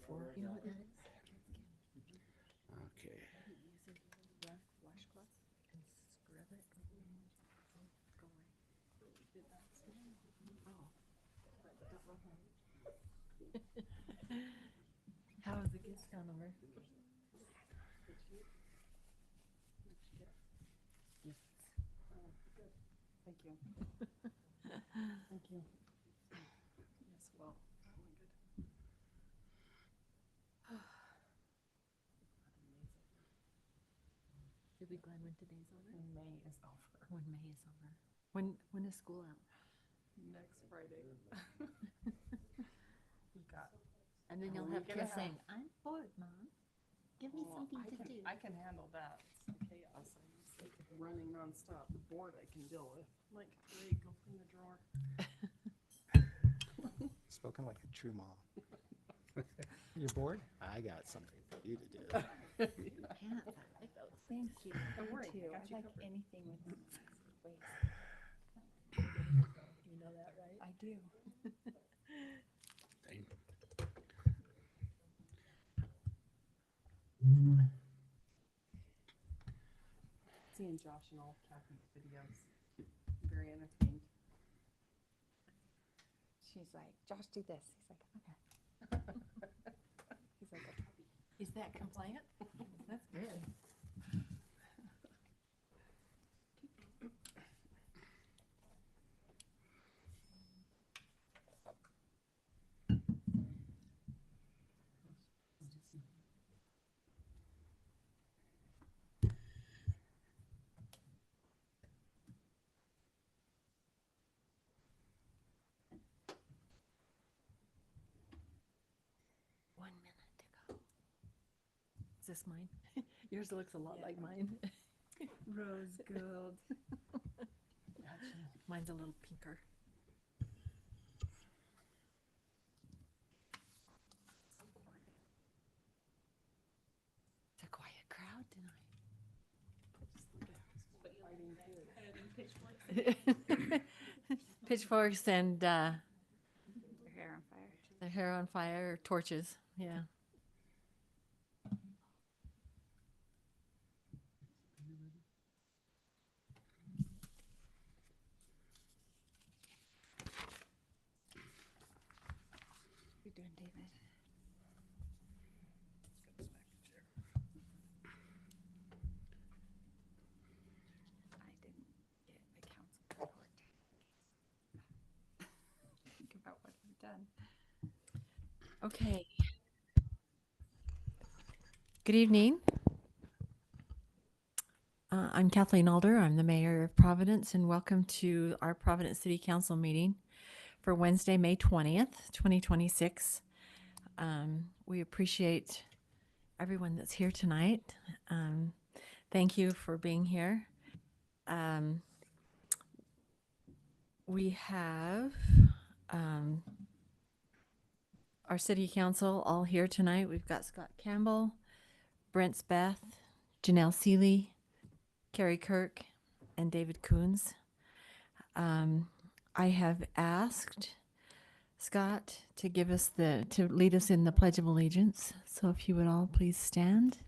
before. You know what that is? Okay. Use a rough washcloth and scrub it. Go away. How was the gift gone over? Yes. Thank you. Thank you. Yes, well, You'll be glad when today's over. May is over. When May is over. When is school out? Next Friday. We got. And then A you'll have week and a kids half. saying, "I'm bored, Mom. Give me Well, something to do." I can handle that. It's the chaos. I'm just like running nonstop. The board I can deal with. Like, great, go clean the drawer. Spoken like a true mom. You're bored? I got something for you to do. Pants, I like those. Thank you. Don't Me worry, I too. got I you like covered. anything with waist. You know that, right? I do. Seeing Josh and all Kathy's videos. Very entertained. She's like, Josh, do this. He's like, okay. He's like, okay. Is that compliant? That's good. One minute to go. Is this mine? Yours looks a lot like mine. Rose gold. Mine's a little pinker. It's a quiet crowd tonight. Pitchforks and Her hair on fire. their hair on fire, torches. Yeah. You're doing, David. I didn't get a council report. Think about what we've done. Okay. Good evening. I'm Kathleen Alder. I'm the mayor of Providence, and welcome to our Providence City Council meeting for Wednesday, May 20th, 2026. We appreciate everyone that's here tonight. Thank you for being here. We have our city council all here tonight. We've got Scott Campbell, Brent Beth, Janelle Seeley, Carrie Kirk, and David Coons. I have asked Scott to to lead us in the Pledge of Allegiance. So if you would all please stand.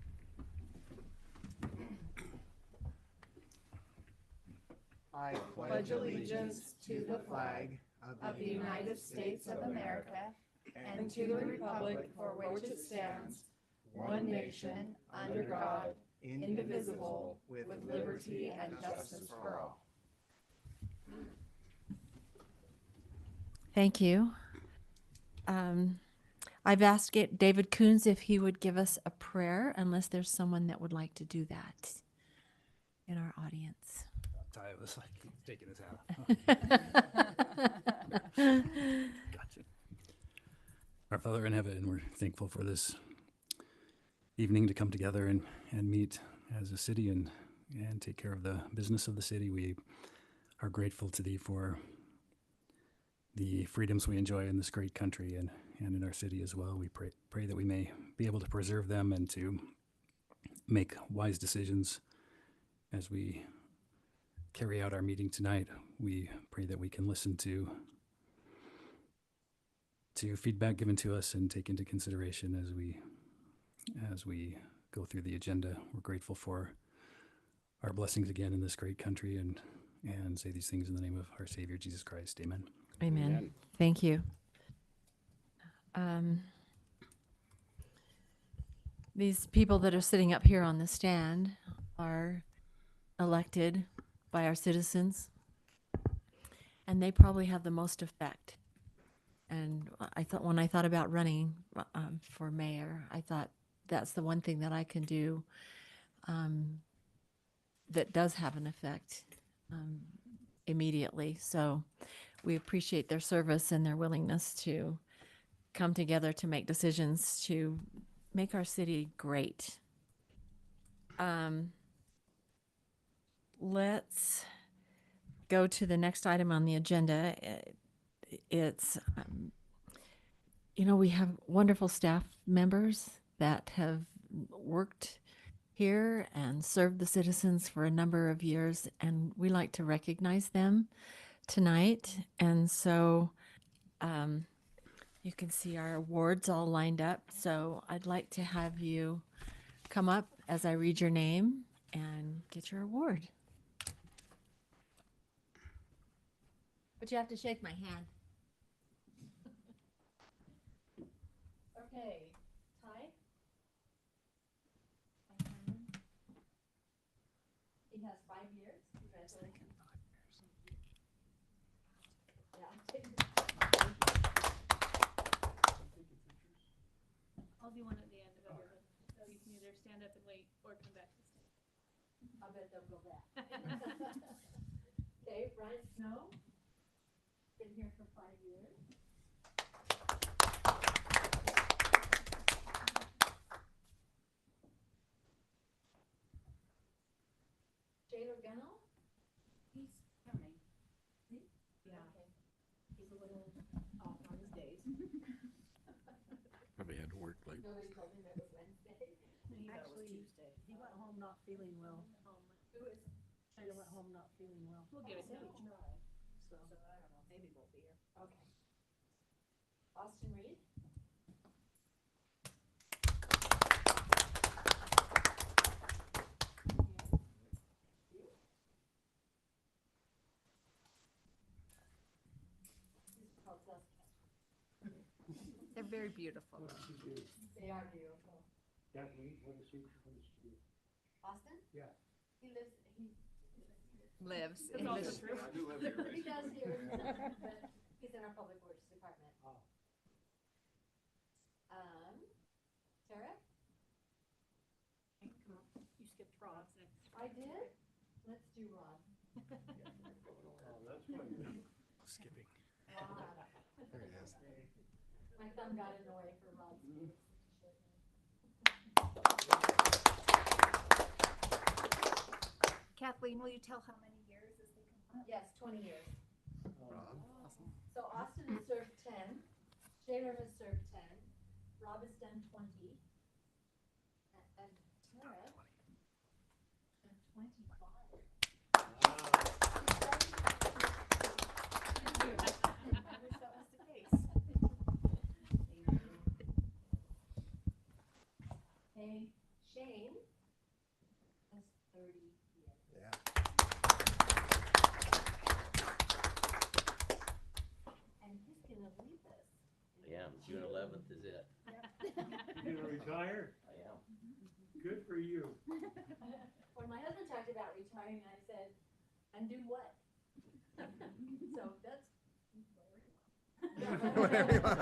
I Pledge allegiance to the flag Of the United States of America and to the republic for which it stands, one nation, under God, indivisible, with liberty and justice for all. Thank you. I've asked David Coons if he would give us a prayer, unless there's someone that would like to do that in our audience. Ty was like taking his hat off. Gotcha. Our Father in heaven, we're thankful for this evening to come together and meet as a city and take care of the business of the city. We are grateful to thee for the freedoms we enjoy in this great country and in our city as well. We pray that we may be able to preserve them and to make wise decisions as we carry out our meeting tonight. We pray that we can listen to to feedback given to us and take into consideration as we go through the agenda. We're grateful for our blessings again in this great country and say these things in the name of our Savior, Jesus Christ. Amen. Amen. Amen. Thank you. These people that are sitting up here on the stand are elected by our citizens, and they probably have the most effect. And I thought, when I thought about running for mayor, I thought that's the one thing that I can do that does have an effect immediately. So we appreciate their service and their willingness to come together to make decisions to make our city great. Let's go to the next item on the agenda. It's, we have wonderful staff members that have worked here and served the citizens for a number of years, and we like to recognize them tonight. And so you can see our awards all lined up. So I'd like to have you come up as I read your name and get your award. But you have to shake my hand. Okay, Ty? He has 5 years. Congratulations. I'll do one at the end of everyone, so you can either stand up and wait or come back to stand. I bet they'll go back. Okay, Brian Snow. Been here for 5 years. Jayler Gunnell. He's coming. Yeah, Okay. he's a little off on his days. Probably had to work late. Nobody told him it was Wednesday. Actually, Tuesday. He went home not feeling well. Who is? Shayla went home not feeling well. We'll give it to him. So, So I don't know, maybe we'll be here. Okay. Austin Reed. They're very beautiful. They are beautiful. Austin? Yeah. He lives, Lives. That's also true. he does here, but he's in our public works department. Tara? Come on, you skipped Rob. Rob's next. I did? Let's do Rob. Skipping. Rob. There it is. My thumb got in the way for Rob's. Kathleen, will you tell how many years as they come up? Yes, 20 years. Rob. Awesome. So Austin has served 10, Jayler has served 10, Rob has done 20, and Tara done 25. I wish that was the case. Hey, Shane has 30 years. Yeah. And he's gonna leave us. Yeah, June 11th is it. You gonna retire? I am. Good for you. When my husband talked about retiring, I said, and do what? So that's. Whatever you want.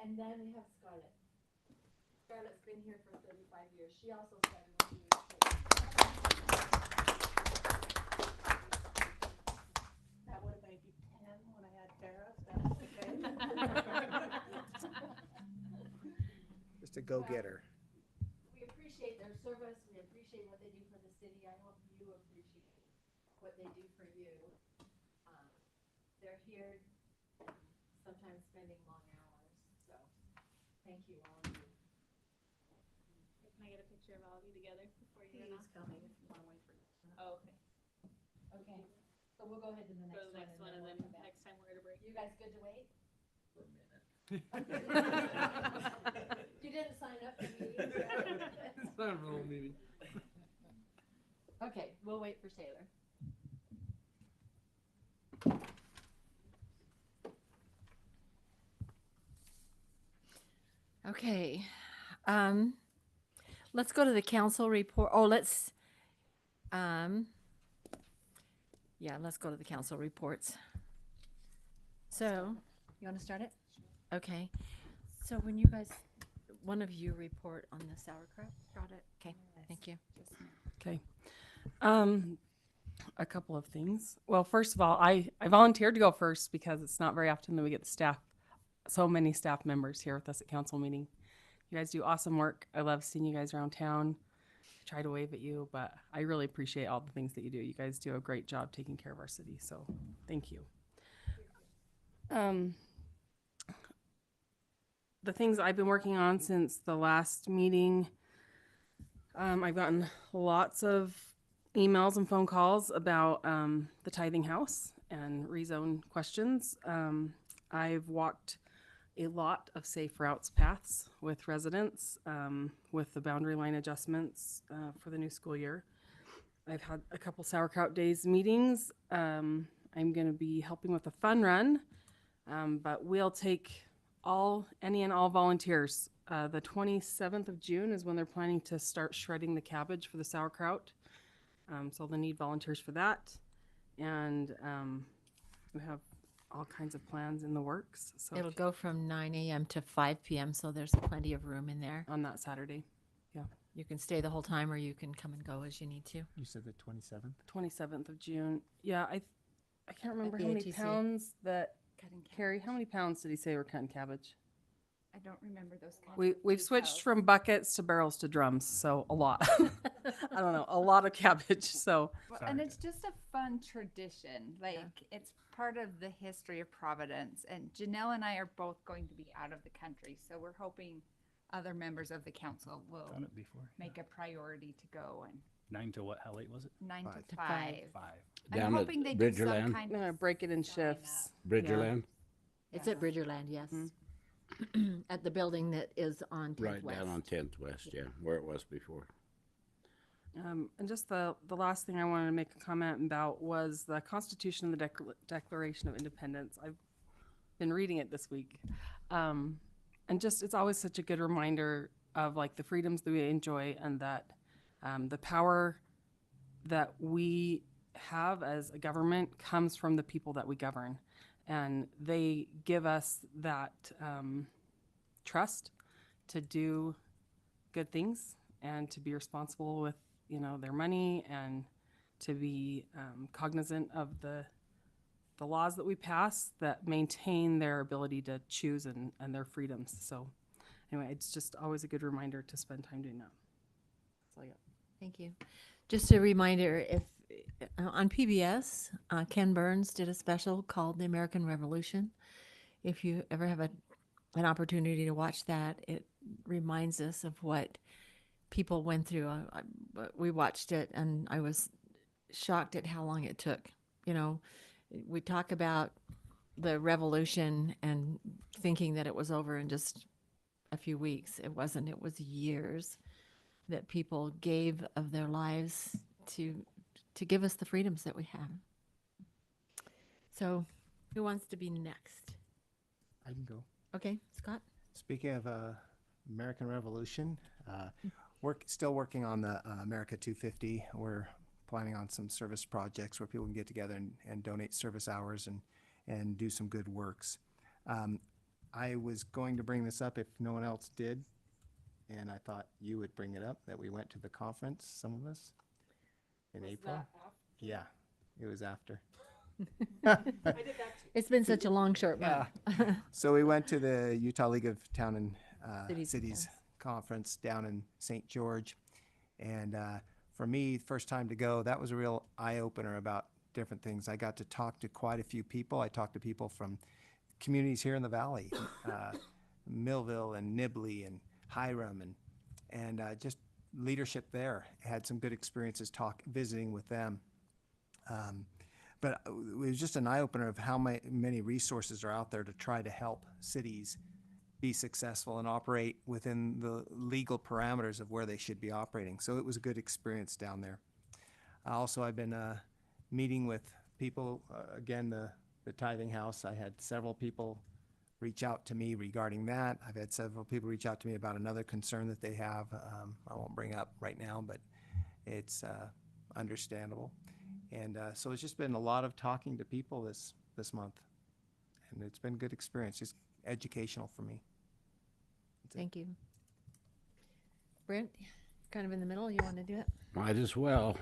And then we have Scarlett. Scarlett's been here for 35 years. She also started when she was 6. that would have made you 10 when I had Tara, so that's okay. Just a go-getter. We appreciate their service. We appreciate what they do for the city. I hope you appreciate what they do for you. They're here sometimes spending long hours. So thank you, all of you. Can I get a picture of all of you together before you run He's off? coming, if you wanna wait for. Oh, okay. Okay. So we'll go ahead to the Go to the next one, and then we'll come back. next time guys good to wait? For a minute. You didn't sign up for meetings? It's not a real meeting. Okay, we'll wait for Taylor. Okay. Let's go to the council report. Let's go to the council reports. So, you want to start it? Okay. So when you guys, one of you report on the sauerkraut? Got it. Okay, thank you. Okay. A couple of things. Well, first of all, I volunteered to go first because it's not very often that we get so many staff members here with us at council meeting. You guys do awesome work. I love seeing you guys around town. I try to wave at you, but I really appreciate all the things that you do. You guys do a great job taking care of our city, so thank you. The things I've been working on since the last meeting, I've gotten lots of emails and phone calls about the tithing house and rezone questions. I've walked a lot of safe routes paths with residents with the boundary line adjustments for the new school year. I've had a couple sauerkraut days meetings. I'm going to be helping with a fun run, but we'll take any and all volunteers. The 27th of June is when they're planning to start shredding the cabbage for the sauerkraut. So they'll need volunteers for that. And we have all kinds of plans in the works. So It'll go from 9 a.m. to 5 p.m., so there's plenty of room in there. on that Saturday, You can stay the whole time, or you can come and go as you need to. You said the 27th? 27th of June. Yeah, I can't remember how many BATC. pounds that Cutting Carrie, how many pounds did he say were cutting cabbage? I don't remember those kinds We've of switched details. from buckets to barrels to drums, so a lot. I don't know, a lot of cabbage. So Well, and it's just a fun tradition. Like it's part of the history of Providence. And Janelle and I are both going to be out of the country, so we're hoping other members of the council will Done it before. make a priority to go. And 9 to what? How late was it? 9 5. to To 5. 5. 5. I'm Down at hoping they do some Bridgerland? kind I'm gonna of break it in sign shifts. Bridgerland? It's at Bridgerland, yes. At the building that is on 10th Right West. down on 10th West, yeah, where it was before. And just the last thing I wanted to make a comment about was the Constitution and the Declaration of Independence. I've been reading it this week. And just, it's always such a good reminder of like the freedoms that we enjoy and that the power that we have as a government comes from the people that we govern. And they give us that trust to do good things and to be responsible with, their money and to be cognizant of the laws that we pass that maintain their ability to choose and their freedoms. So anyway, it's just always a good reminder to spend time doing that. That's all I got. Thank you. Just a reminder, if on PBS, Ken Burns did a special called The American Revolution. If you ever have an opportunity to watch that, it reminds us of what people went through. We watched it, and I was shocked at how long it took. We talk about the revolution and thinking that it was over in just a few weeks. It wasn't. It was years that people gave of their lives to give us the freedoms that we have. So, who wants to be next? I can go. Okay, Scott? Speaking of American Revolution, still working on the America 250. We're planning on some service projects where people can get together and donate service hours and do some good works. I was going to bring this up if no one else did, and I thought you would bring it up, that we went to the conference, some of us, in April. Yeah, it was after. It's been such a long, short month. So we went to the Utah League of Town and Cities. Cities Conference down in St. George. And for me, first time to go, that was a real eye-opener about different things. I got to talk to quite a few people. I talked to people from communities here in the valley, Millville and Nibley and Hiram and just leadership there. Had some good experiences visiting with them. but it was just an eye-opener of how many resources are out there to try to help cities be successful and operate within the legal parameters of where they should be operating. So it was a good experience down there. Also, I've been meeting with people, again, the tithing house. I had several people reach out to me regarding that. I've had several people reach out to me about another concern that they have. I won't bring up right now, but it's understandable. And so it's just been a lot of talking to people this month. And it's been a good experience, just educational for me. Thank you. Brent, kind of in the middle, you want to do it? Might as well,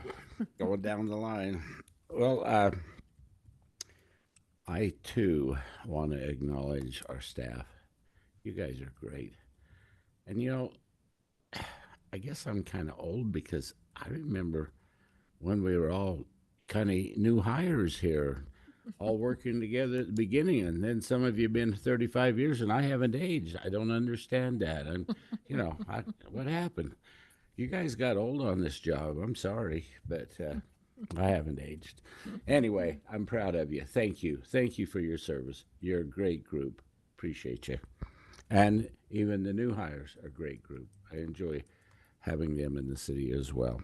going down the line. Well, I too want to acknowledge our staff. You guys are great. And you know, I guess I'm kind of old because I remember when we were all kind of new hires here, all working together at the beginning, and then some of you have been 35 years, and I haven't aged. I don't understand that. And you know, what happened? You guys got old on this job. I'm sorry, but I haven't aged. Anyway, I'm proud of you. Thank you. Thank you for your service. You're a great group. Appreciate you. And even the new hires are a great group. I enjoy having them in the city as well.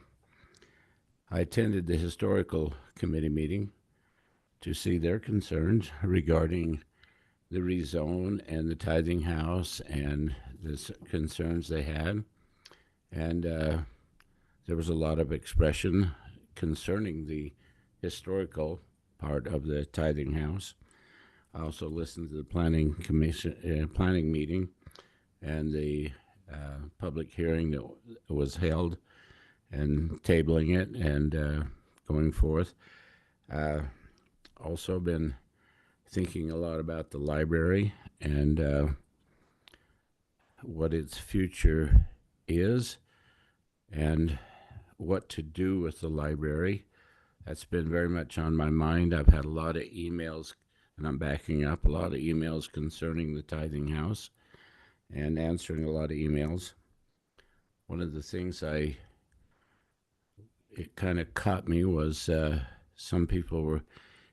I attended the historical committee meeting to see their concerns regarding the rezone and the tithing house and the concerns they had. And there was a lot of expression concerning the historical part of the tithing house. I also listened to the planning commission, planning meeting, and the public hearing that was held, and tabling it and going forth. Also been thinking a lot about the library and what its future is and what to do with the library. That's been very much on my mind. I've had a lot of emails, and I'm backing up a lot of emails concerning the tithing house and answering a lot of emails. One of the things it kind of caught me was some people were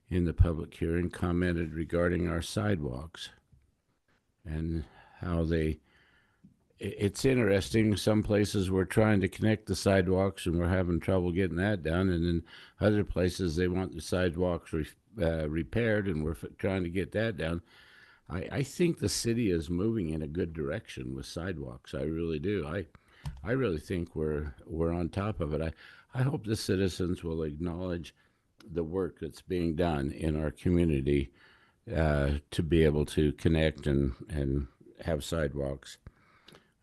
in the public hearing commented regarding our sidewalks and how it's interesting. Some places we're trying to connect the sidewalks and we're having trouble getting that done. And then other places they want the sidewalks repaired and we're trying to get that done. I think the city is moving in a good direction with sidewalks. I really do. I really think we're on top of it. I hope the citizens will acknowledge the work that's being done in our community to be able to connect and have sidewalks.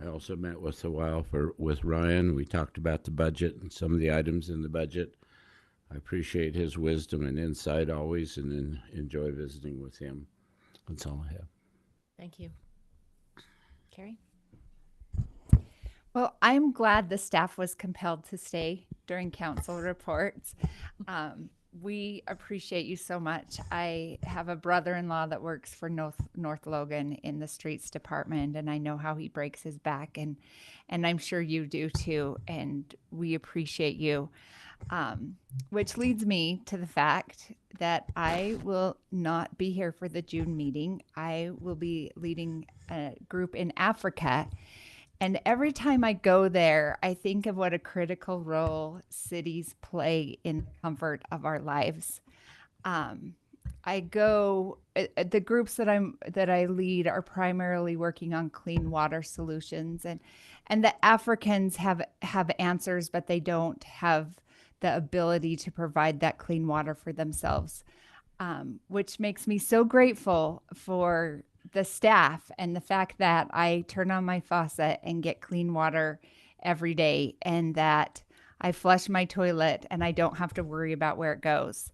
I also met with Ryan. We talked about the budget and some of the items in the budget. I appreciate his wisdom and insight always, and then enjoy visiting with him. That's all I have. Thank you. Carrie? Well, I'm glad the staff was compelled to stay during council reports. We appreciate you so much. I have a brother-in-law that works for North Logan in the streets department, and I know how he breaks his back, and I'm sure you do too, and we appreciate you. Which leads me to the fact that I will not be here for the June meeting. I will be leading a group in Africa. And every time I go there, I think of what a critical role cities play in the comfort of our lives. I go, the groups that I lead are primarily working on clean water solutions, and the Africans have answers, but they don't have the ability to provide that clean water for themselves, which makes me so grateful for the staff and the fact that I turn on my faucet and get clean water every day, and that I flush my toilet and I don't have to worry about where it goes.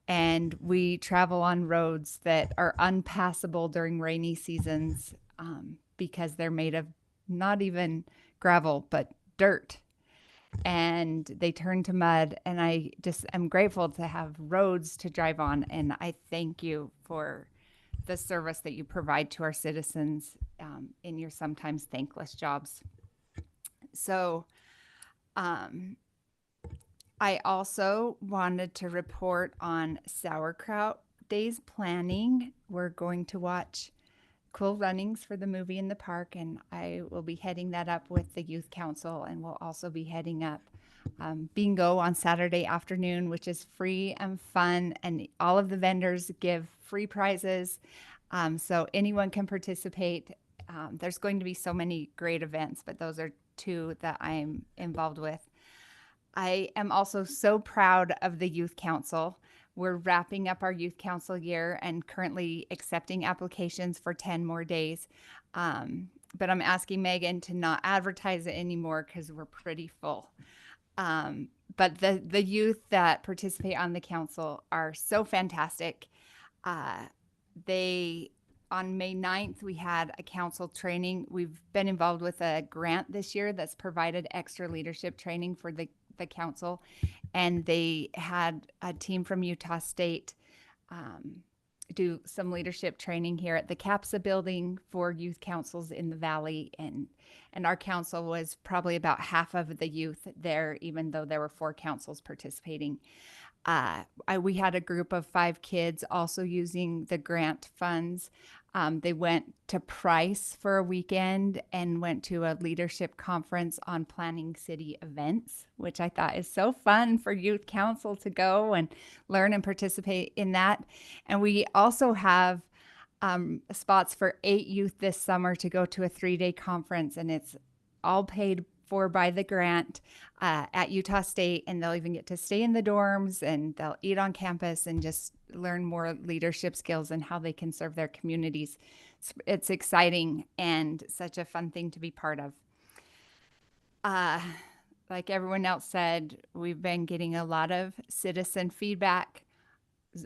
And we travel on roads that are unpassable during rainy seasons because they're made of not even gravel, but dirt. And they turn to mud, and I just am grateful to have roads to drive on. And I thank you for the service that you provide to our citizens in your sometimes thankless jobs. So I also wanted to report on Sauerkraut Days planning. We're going to watch Cool Runnings for the movie in the park, and I will be heading that up with the Youth Council, and we'll also be heading up bingo on Saturday afternoon, which is free and fun, and all of the vendors give free prizes, so anyone can participate. There's going to be so many great events, but those are two that I'm involved with. I am also so proud of the Youth Council. We're wrapping up our Youth Council year and currently accepting applications for 10 more days. But I'm asking Megan to not advertise it anymore because we're pretty full. But the youth that participate on the council are so fantastic. On May 9th, we had a council training. We've been involved with a grant this year that's provided extra leadership training for the council, and they had a team from Utah State do some leadership training here at the CAPSA building for youth councils in the Valley, and our council was probably about half of the youth there, even though there were 4 councils participating. We had a group of 5 kids also using the grant funds. They went to Price for a weekend and went to a leadership conference on planning city events, which I thought is so fun for youth council to go and learn and participate in that. And we also have spots for 8 youth this summer to go to a 3-day conference, and it's all paid for by the grant at Utah State, and they'll even get to stay in the dorms, and they'll eat on campus and just learn more leadership skills and how they can serve their communities. It's exciting and such a fun thing to be part of. Like everyone else said, we've been getting a lot of citizen feedback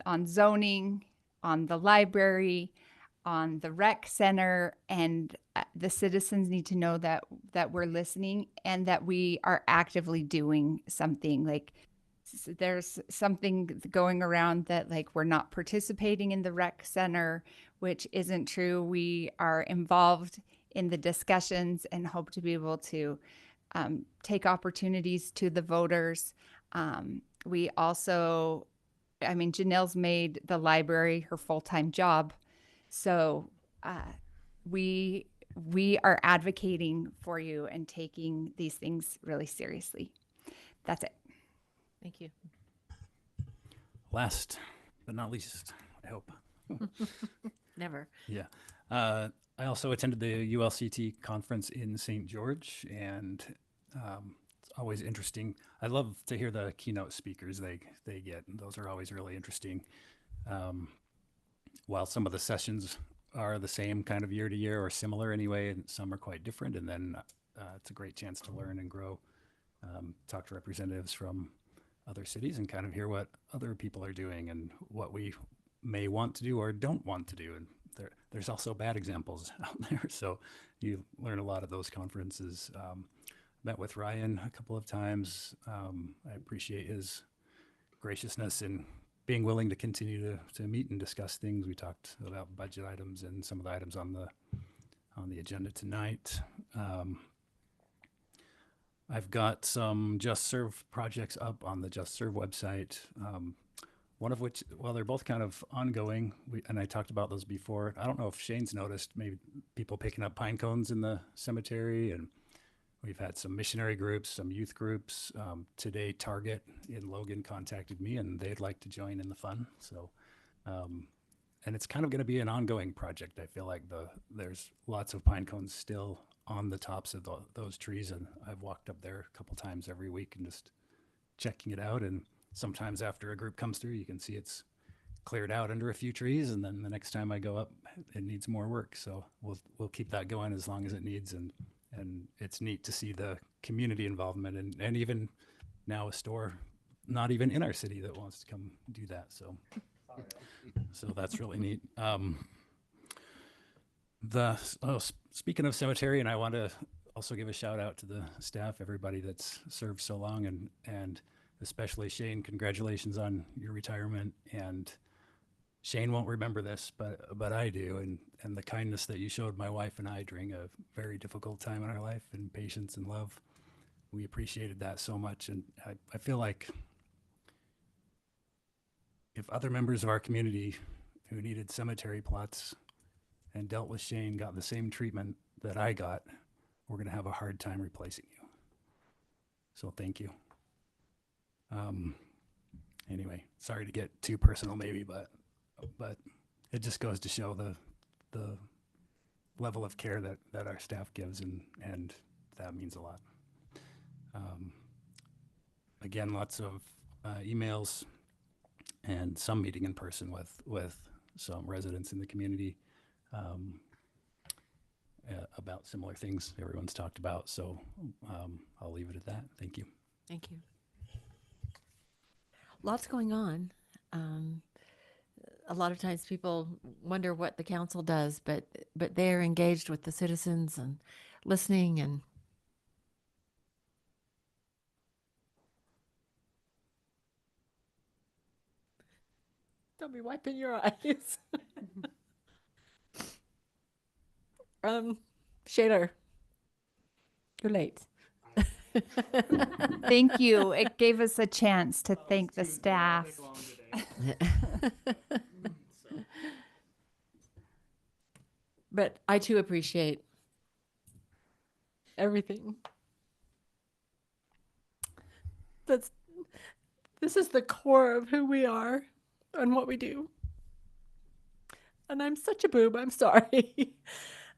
on zoning, on the library, on the rec center, and the citizens need to know that we're listening and that we are actively doing something. Like there's something going around that like we're not participating in the rec center, which isn't true. We are involved in the discussions and hope to be able to take opportunities to the voters. We also, Janelle's made the library her full-time job. So we are advocating for you and taking these things really seriously. That's it. Thank you. Last but not least, I hope. Never. Yeah. I also attended the ULCT conference in St. George, and it's always interesting. I love to hear the keynote speakers they get, and those are always really interesting. While some of the sessions are the same kind of year to year or similar anyway, and some are quite different, and then it's a great chance to learn and grow, talk to representatives from other cities and kind of hear what other people are doing and what we may want to do or don't want to do. And there's also bad examples out there. So you learn a lot at those conferences. Met with Ryan a couple of times. I appreciate his graciousness in being willing to continue to meet and discuss things. We talked about budget items and some of the items on the agenda tonight. I've got some Just Serve projects up on the Just Serve website. One of which, well, they're both kind of ongoing, and I talked about those before. I don't know if Shane's noticed maybe people picking up pine cones in the cemetery, and we've had some missionary groups, some youth groups. Today, Target in Logan contacted me, and they'd like to join in the fun. So, and it's kind of going to be an ongoing project. I feel like there's lots of pine cones still on the tops of those trees, and I've walked up there a couple times every week and just checking it out. And sometimes after a group comes through, you can see it's cleared out under a few trees, and then the next time I go up, it needs more work. So we'll keep that going as long as it needs, and it's neat to see the community involvement, and even now a store not even in our city that wants to come do that. So that's really neat. Speaking of cemetery, and I want to also give a shout out to the staff, everybody that's served so long, and especially Shane, congratulations on your retirement. And Shane won't remember this, but I do, and the kindness that you showed my wife and I during a very difficult time in our life, and patience and love. we appreciated that so much. And I feel like if other members of our community who needed cemetery plots and dealt with Shane got the same treatment that I got, we're going to have a hard time replacing you. So thank you. Anyway, sorry to get too personal maybe, but it just goes to show the level of care that our staff gives, and that means a lot. Again, lots of emails and some meeting in person with some residents in the community about similar things everyone's talked about. So I'll leave it at that. Thank you. Thank you. Lots going on. A lot of times people wonder what the council does, but they're engaged with the citizens and listening and don't be wiping your eyes. Shaler, you're late. Thank you. It gave us a chance to thank the staff. But I too appreciate everything. This is the core of who we are and what we do. And I'm such a boob, I'm sorry.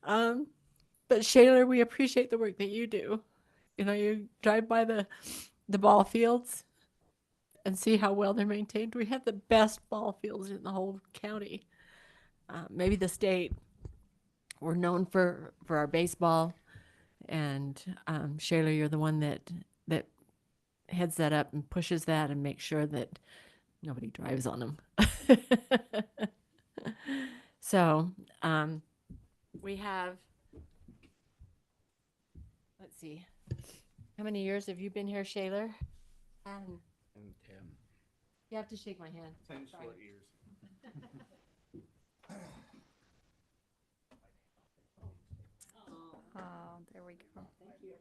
But Shaler, we appreciate the work that you do. You know, you drive by the ball fields and see how well they're maintained. We have the best ball fields in the whole county, maybe the state. We're known for our baseball, and Shaler, you're the one that heads that up and pushes that and makes sure that nobody drives on them. So we have, let's see, how many years have you been here, Shaler? 10. You have to shake my hand. 10 Sorry. short years. Oh, there we go. Thank you.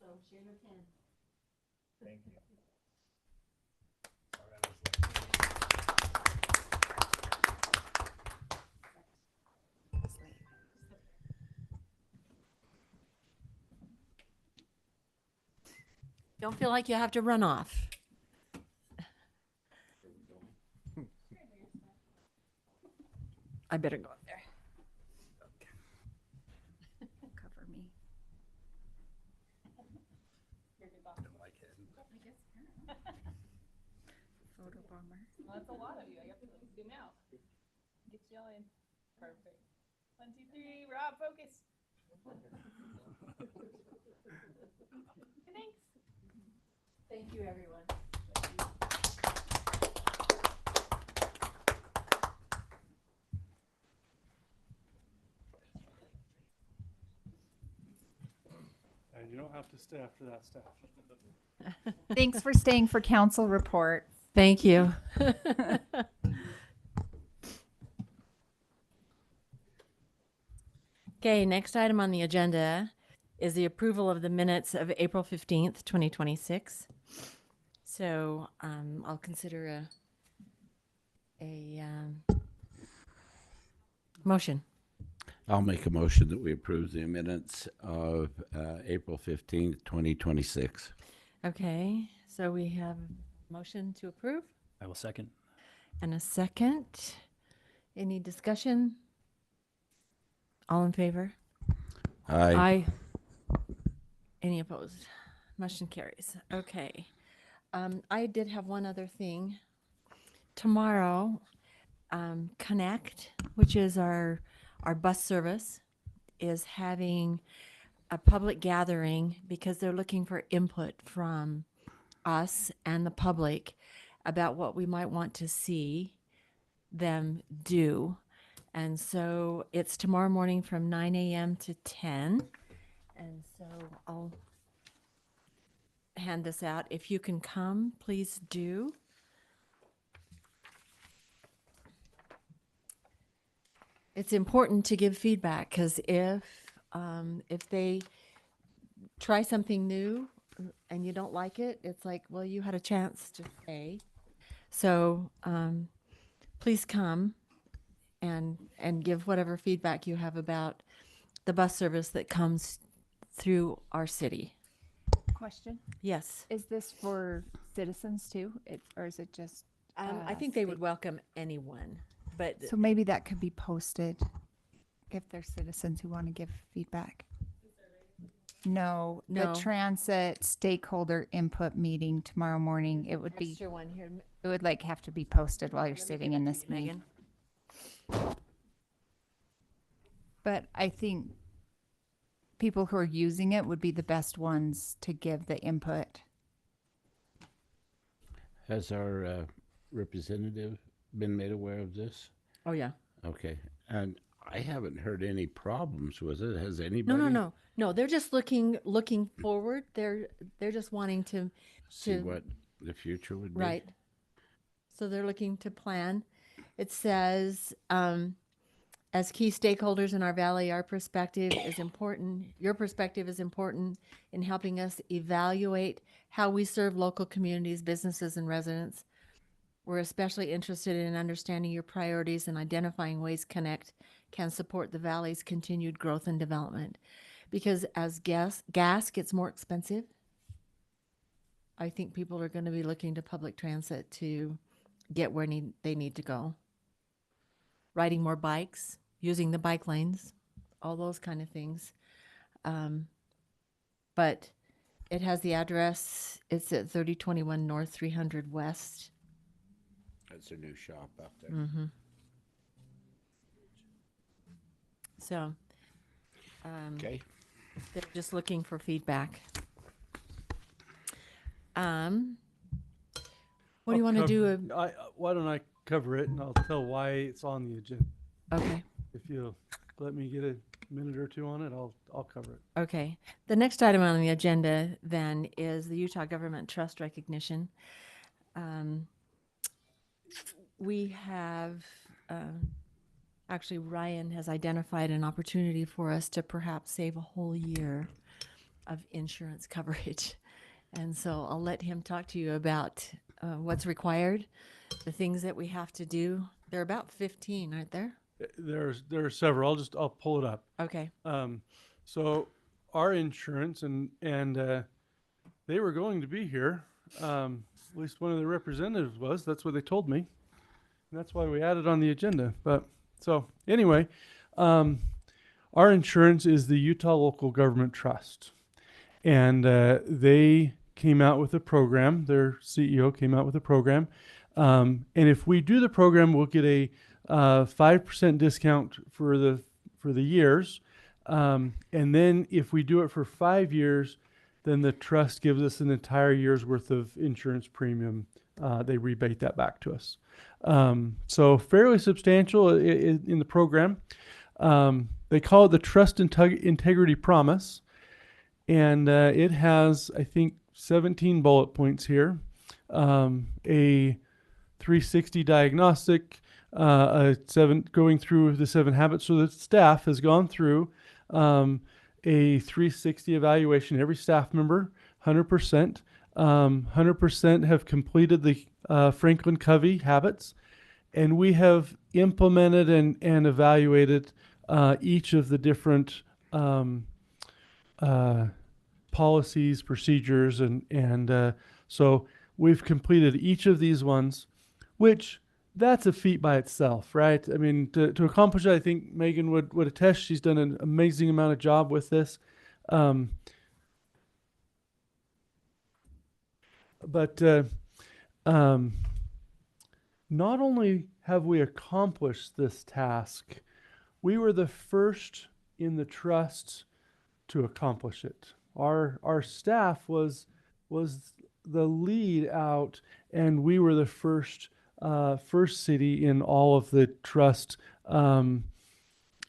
So Shaler 10. Thank you. Don't feel like you have to run off. I better go up there. Cover me. Photo bomber. Well, that's a lot of you. I have to zoom out. Get you all in. Perfect. 1, 2, 3. Rob, focus. Thanks. Thank you, everyone. And you don't have to stay after that, staff. Thanks for staying for council report. Thank you. Okay, next item on the agenda is the approval of the minutes of April 15th, 2026. So I'll consider a motion. I'll make a motion that we approve the minutes of April 15th, 2026. Okay, so we have a motion to approve I will second. and a second. Any discussion? All in favor? Aye. Any opposed? Motion carries. Okay. I did have one other thing. Tomorrow, Connect, which is our bus service, is having a public gathering because they're looking for input from us and the public about what we might want to see them do. And so it's tomorrow morning from 9 a.m. to 10. And so I'll hand this out. If you can come, please do. It's important to give feedback because if they try something new and you don't like it, it's like, well, you had a chance to stay. So please come and give whatever feedback you have about the bus service that comes through our city. Question, Yes. is this for citizens too? Or is it just? I think they would welcome anyone, but So maybe that could be posted if there's citizens who want to give feedback. No, the No. transit stakeholder input meeting tomorrow morning, it would be, extra one here. it would like have to be posted while you're sitting in this meeting. Megan? But I think people who are using it would be the best ones to give the input. Has our representative been made aware of this? Oh, yeah. Okay, and I haven't heard any problems with it. Has anybody? No, they're just looking forward. They're just wanting to See to- what the future would be. right. So they're looking to plan. It says, as key stakeholders in our valley, our perspective is important. Your perspective is important in helping us evaluate how we serve local communities, businesses, and residents. We're especially interested in understanding your priorities and identifying ways Connect can support the valley's continued growth and development. Because as gas gets more expensive, I think people are going to be looking to public transit to get where they need to go. Riding more bikes, using the bike lanes, all those kind of things. But it has the address. It's at 3021 North, 300 West. That's a new shop out there. Mm-hmm. So, Okay. they're just looking for feedback. What do you want to do? Why don't I cover it and I'll tell why it's on the agenda. Okay. If you'll let me get a minute or two on it, I'll cover it. Okay. The next item on the agenda then is the Utah Government Trust Recognition. We have, actually Ryan has identified an opportunity for us to perhaps save a whole year of insurance coverage. And so I'll let him talk to you about what's required, the things that we have to do. There are about 15, aren't there? There are several. I'll pull it up. Okay. So our insurance and they were going to be here. At least one of the representatives was. That's what they told me. And that's why we added on the agenda. But so anyway, our insurance is the Utah Local Government Trust, and they came out with a program. Their CEO came out with a program, and if we do the program, we'll get a 5% discount for the years, and then if we do it for 5 years, then the trust gives us an entire year's worth of insurance premium. They rebate that back to us. So fairly substantial in the program. They call it the Trust Integrity Promise, and it has, I think, 17 bullet points here. A 360 diagnostic, going through the 7 habits. So the staff has gone through a 360 evaluation. Every staff member, 100%. 100% have completed the Franklin Covey habits, and we have implemented and evaluated each of the different policies, procedures, and so we've completed each of these ones, which that's a feat by itself, right? I mean, to accomplish it, I think Megan would attest. She's done an amazing amount of job with this. But not only have we accomplished this task, we were the first in the trust to accomplish it. Our staff was the lead out, and we were the first city in all of the trust. And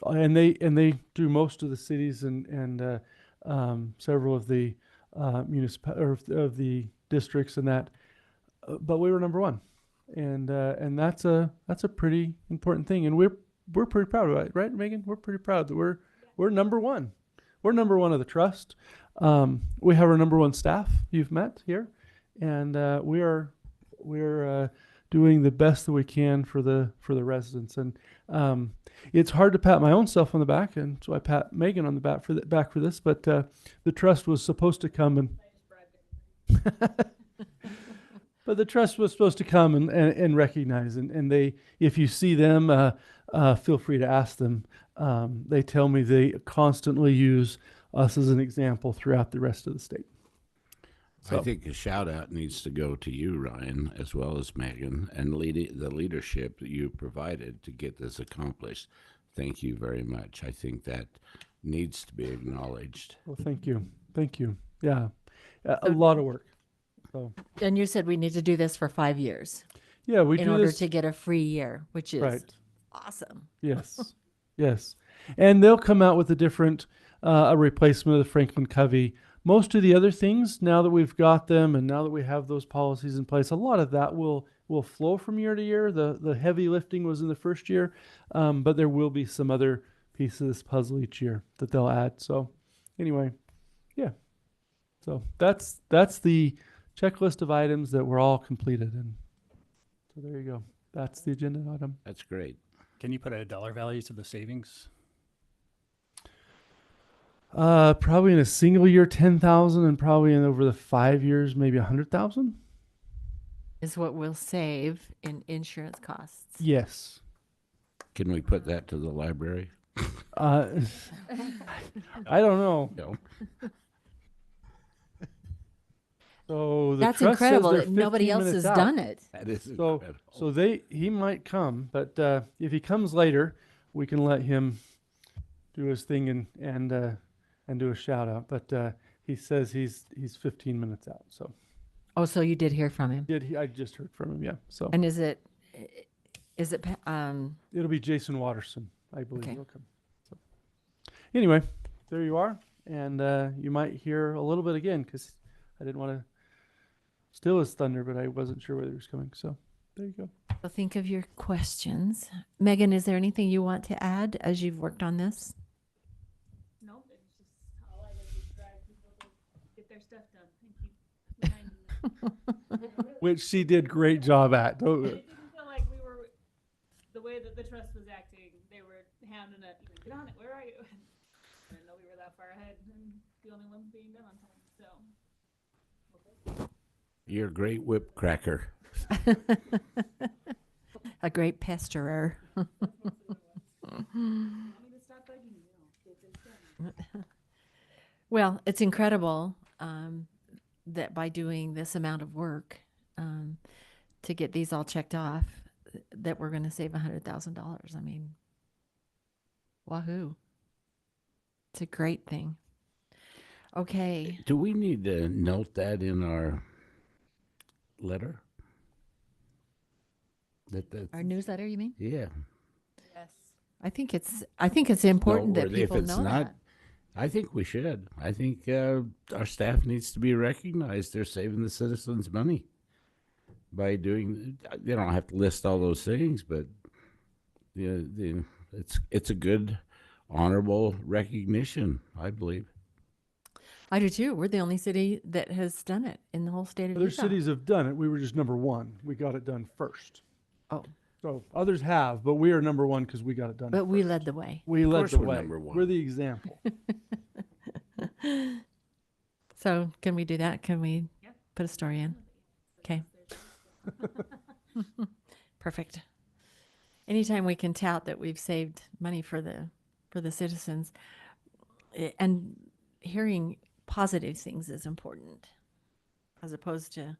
they do most of the cities and several of the of the districts and that, but we were number one, and that's a pretty important thing, and we're pretty proud of it, right, Megan? We're pretty proud that we're number one. We're number one of the trust. We have our number one staff you've met here, and we're doing the best that we can for the residents. And it's hard to pat my own self on the back, and so I pat Megan on the back for this. But the trust was supposed to come and. But the trust was supposed to come and recognize, and they, if you see them, feel free to ask them. They tell me they constantly use us as an example throughout the rest of the state. I think a shout out needs to go to you, Ryan, as well as Megan, and the leadership that you provided to get this accomplished. Thank you very much. I think that needs to be acknowledged. Well, thank you. Thank you. Yeah, a lot of work. So, And you said we need to do this for 5 years yeah, we in do order this. to get a free year, which is Right. awesome. Yes, yes. And they'll come out with a replacement of the Franklin Covey. Most of the other things, now that we've got them and now that we have those policies in place, a lot of that will flow from year to year. The heavy lifting was in the first year, but there will be some other pieces of this puzzle each year that they'll add. So anyway, yeah. So that's the checklist of items that were all completed. And so there you go. That's the agenda item. That's great. Can you put a dollar value to the savings? Probably in a single year, 10,000, and probably in over the 5 years, maybe 100,000. Is what we'll save in insurance costs. Yes. Can we put that to the library? I don't know. No. So the That's trust says incredible they're that nobody 15 else has minutes out. done it. That is So incredible. he might come, but if he comes later, we can let him do his thing and do a shout out. But he says he's 15 minutes out. So Oh, so you did hear from him. I just heard from him. Yeah. So And is it, it'll be Jason Watterson, I believe. Okay. He'll come. So anyway, there you are, and you might hear a little bit again because I didn't want to steal his thunder, but I wasn't sure whether he was coming. So there you go. well, think of your questions. Megan, is there anything you want to add as you've worked on this? Nope, it's just all I did was drive people to get their stuff done and keep reminding them. Which she did great job at. Don't- It didn't feel like we were, the way that the trust was acting, they were hounding it, get on it, where are you? I didn't know we were that far ahead and the only ones being done on time, so. You're a great whip cracker. A great pesterer. Want me to stop bugging you? Get this done. Well, it's incredible that by doing this amount of work to get these all checked off, that we're going to save $100,000. I mean, wahoo! It's a great thing. Okay, Do we need to note that in our letter? That our newsletter, you mean? yeah. Yes. I think it's important that Noteworthy. If people it's know not, that. I think we should. I think our staff needs to be recognized. They're saving the citizens money by doing. They don't have to list all those things, but it's a good, honorable recognition, I believe. I do too. We're the only city that has done it in the whole state of Other Utah. cities have done it. We were just number one. We got it done first. Oh, So others have, but we are number one because we got it done. but we first. led the way. We led course the we're way. number one. We're the example. So can we do that? Can we Yep. put a story in? Okay. Perfect. Anytime we can tout that we've saved money for the citizens, and hearing positive things is important, as opposed to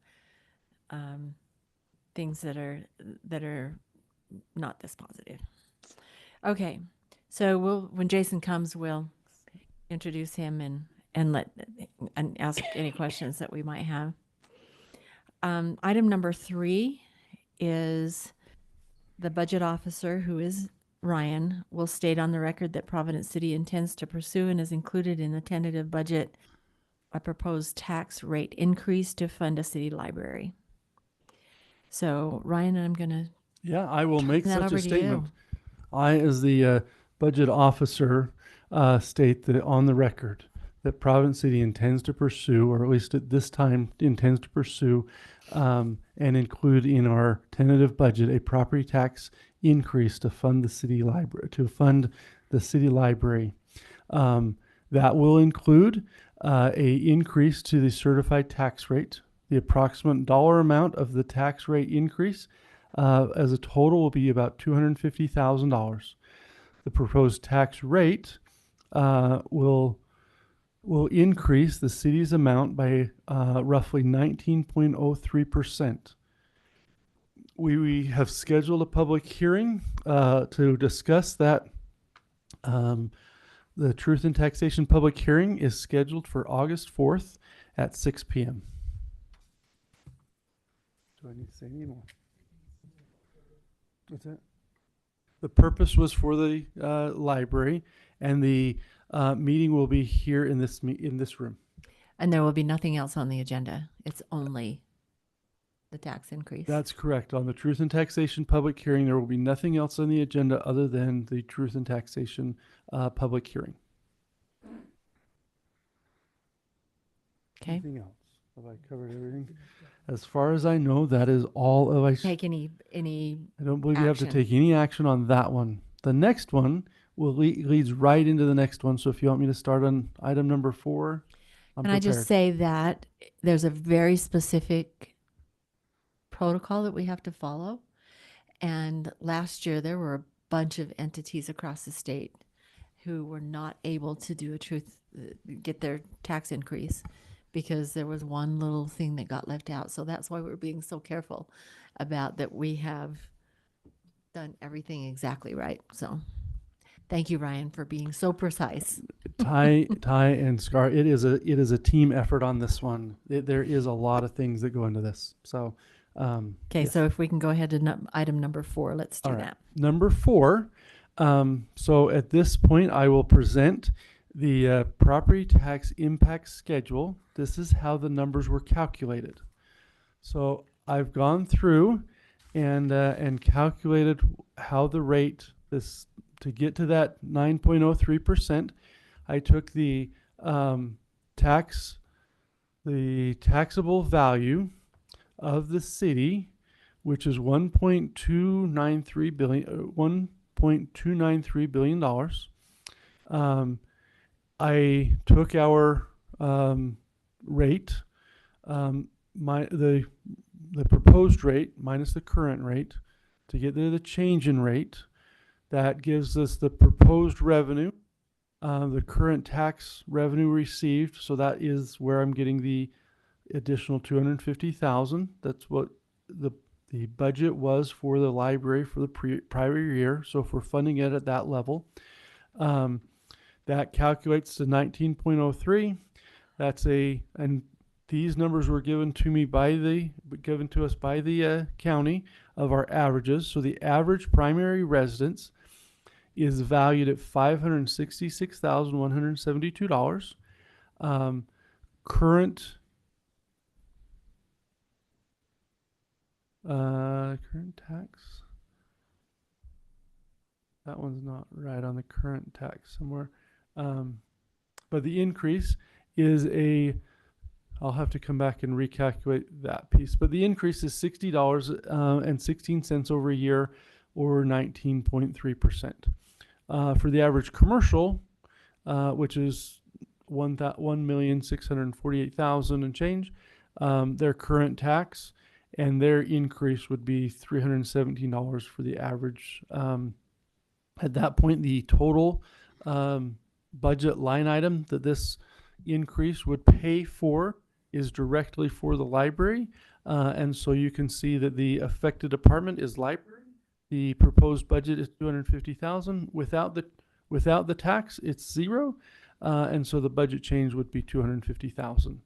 things that are not this positive. Okay, so when Jason comes, we'll introduce him and ask any questions that we might have. Item number 3 is the budget officer, who is Ryan, will state on the record that Providence City intends to pursue and is included in the tentative budget a proposed tax rate increase to fund a city library. So Ryan, I'm going to Yeah, I will make that such over a to statement. you. I, as the budget officer, state that on the record that Providence City intends to pursue, or at least at this time intends to pursue, and include in our tentative budget a property tax increase to fund the city library. That will include a increase to the certified tax rate. The approximate dollar amount of the tax rate increase as a total will be about $250,000. The proposed tax rate will increase the city's amount by roughly 19.03%. We have scheduled a public hearing to discuss that. The Truth in Taxation public hearing is scheduled for August 4th at 6 p.m. Do I need to say any more? What's that? The purpose was for the library, and the meeting will be here in this room. And there will be nothing else on the agenda. It's only the tax increase. That's correct. On the Truth in Taxation public hearing, there will be nothing else on the agenda other than the Truth in Taxation public hearing. Okay. Anything else? Have I covered everything? As far as I know, that is all of I. Take any I don't believe you have to action. take any action on that one. The next one will leads right into the next one. So if you want me to start on item number 4, I'm Can I prepared. just say that there's a very specific protocol that we have to follow. And last year there were a bunch of entities across the state who were not able to do get their tax increase because there was one little thing that got left out. So that's why we're being so careful about that we have done everything exactly right. So thank you, Ryan, for being so precise. Ty and Scar, it is a team effort on this one. There is a lot of things that go into this. So, Okay, yes. so if we can go ahead to item number 4, let's do All right. that. Number 4. So at this point, I will present the property tax impact schedule. This is how the numbers were calculated. So I've gone through and calculated how the rate to get to that 9.03%. I took the taxable value of the city, which is $1.293 billion. I took our rate, the proposed rate minus the current rate to get to the change in rate. That gives us the proposed revenue, the current tax revenue received. So that is where I'm getting the additional $250,000. That's what the budget was for the library for the prior year. So if we're funding it at that level, that calculates to 19.03. And these numbers were given to us by the county of our averages. So the average primary residence is valued at $566,172. Current tax. That one's not right on the current tax somewhere. But the increase is I'll have to come back and recalculate that piece. But the increase is $60.16 over a year, or 19.3%. For the average commercial, which is $1,648,000 and change, their current tax and their increase would be $317 for the average. At that point, the total budget line item that this increase would pay for is directly for the library. And so you can see that the affected department is library. The proposed budget is $250,000. Without the tax, it's $0. And so the budget change would be $250,000.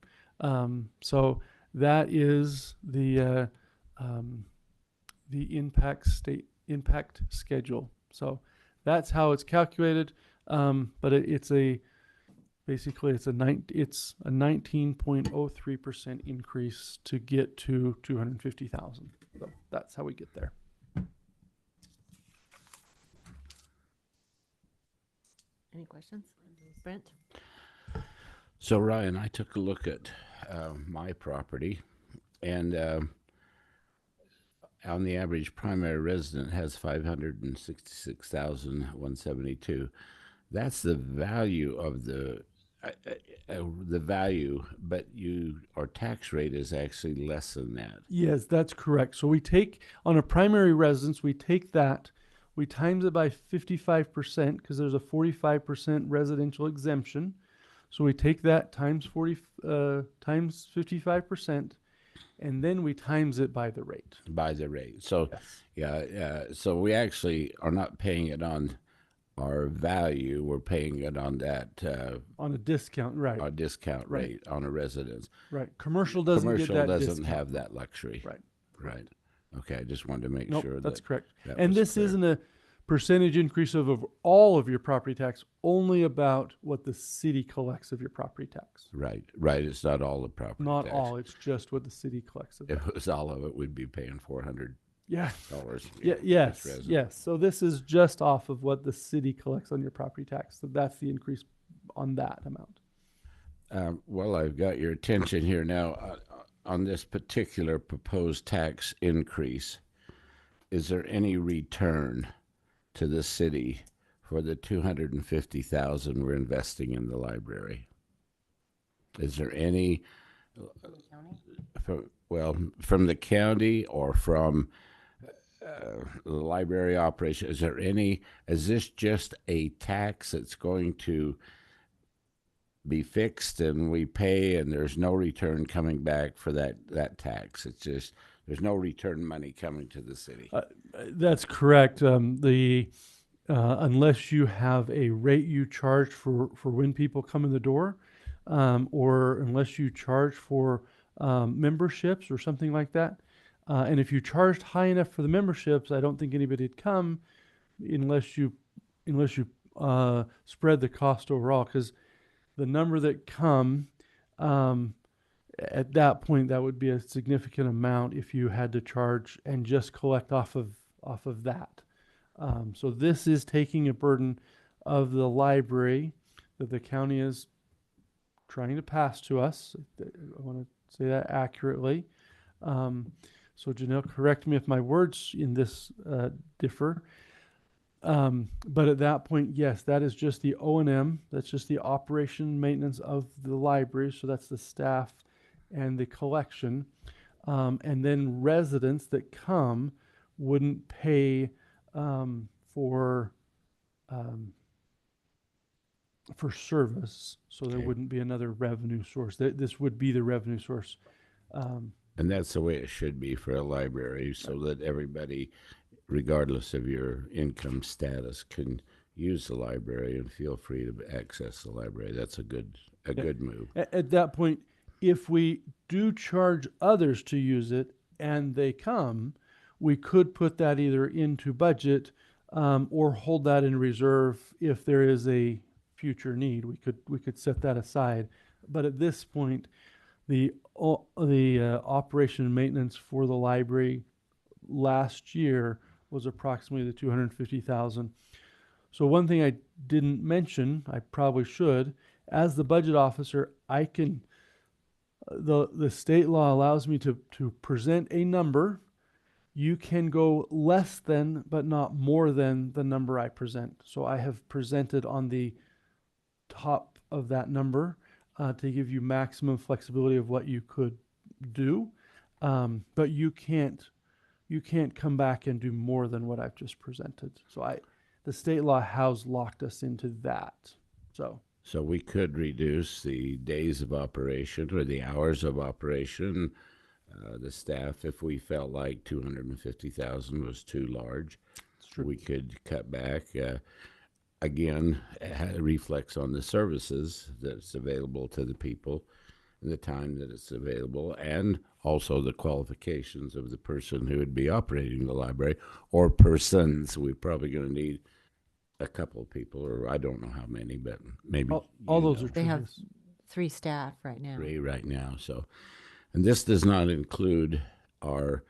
So that is the impact schedule. So that's how it's calculated. But it's a 19.03% increase to get to $250,000. So that's how we get there. Any questions? Brent? So Ryan, I took a look at my property, and on the average, primary resident has 566,172. That's the value of the value, but our tax rate is actually less than that. Yes, that's correct. So we take, on a primary residence, we take that, we times it by 55% because there's a 45% residential exemption. So we take that times times 55%, and then we times it by the rate. By the rate. So, yeah. So we actually are not paying it on our value. We're paying it on that On a discount, right? our discount Right. rate on a residence. Right. Commercial doesn't Commercial get that doesn't discount. have that luxury. Right. Right. Okay. I just wanted to make Nope, sure that's correct. that And was this clear. isn't a percentage increase of all of your property tax, only about what the city collects of your property tax. Right. Right. It's not all the property Not tax. all, it's just what the city collects of If that. it was all of it, we'd be paying $400. Yeah. Yeah, Yes, each resident. yes. So this is just off of what the city collects on your property tax. So that's the increase on that amount. Well, I've got your attention here now on this particular proposed tax increase. Is there any return to the city for the $250,000 we're investing in the library? Is there any, from the county or from the library operation? Is there any? Is this just a tax that's going to be fixed and we pay and there's no return coming back for that tax? It's just there's no return money coming to the city. That's correct. Unless you have a rate you charge for when people come in the door, or unless you charge for memberships or something like that. And if you charged high enough for the memberships, I don't think anybody'd come unless you spread the cost overall. Because the number that come, at that point, that would be a significant amount if you had to charge and just collect off of that. So this is taking a burden of the library that the county is trying to pass to us. I want to say that accurately. So Janelle, correct me if my words in this differ. But at that point, yes, that is just the O&M. That's just the operation and maintenance of the library. So that's the staff and the collection. And then residents that come wouldn't pay for service. So there Okay. wouldn't be another revenue source. This would be the revenue source. And that's the way it should be for a library, so that everybody, regardless of your income status, can use the library and feel free to access the library. That's a good move. At that point, if we do charge others to use it and they come, we could put that either into budget or hold that in reserve if there is a future need. We could set that aside. But at this point, the operation and maintenance for the library last year was approximately the $250,000. So one thing I didn't mention, I probably should, as the budget officer, I can, the state law allows me to present a number. You can go less than, but not more than the number I present. So I have presented on the top of that number to give you maximum flexibility of what you could do. But you can't come back and do more than what I've just presented. So the state law has locked us into that. So we could reduce the days of operation or the hours of operation, the staff, if we felt like 250,000 was too large. true. We could cut back. Again, it reflects on the services that's available to the people, and the time that it's available, and also the qualifications of the person who would be operating the library, or persons. We're probably going to need a couple of people, or I don't know how many, but maybe All you those know. are They true. have yes. 3 staff right now. 3 right now. So, and this does not include our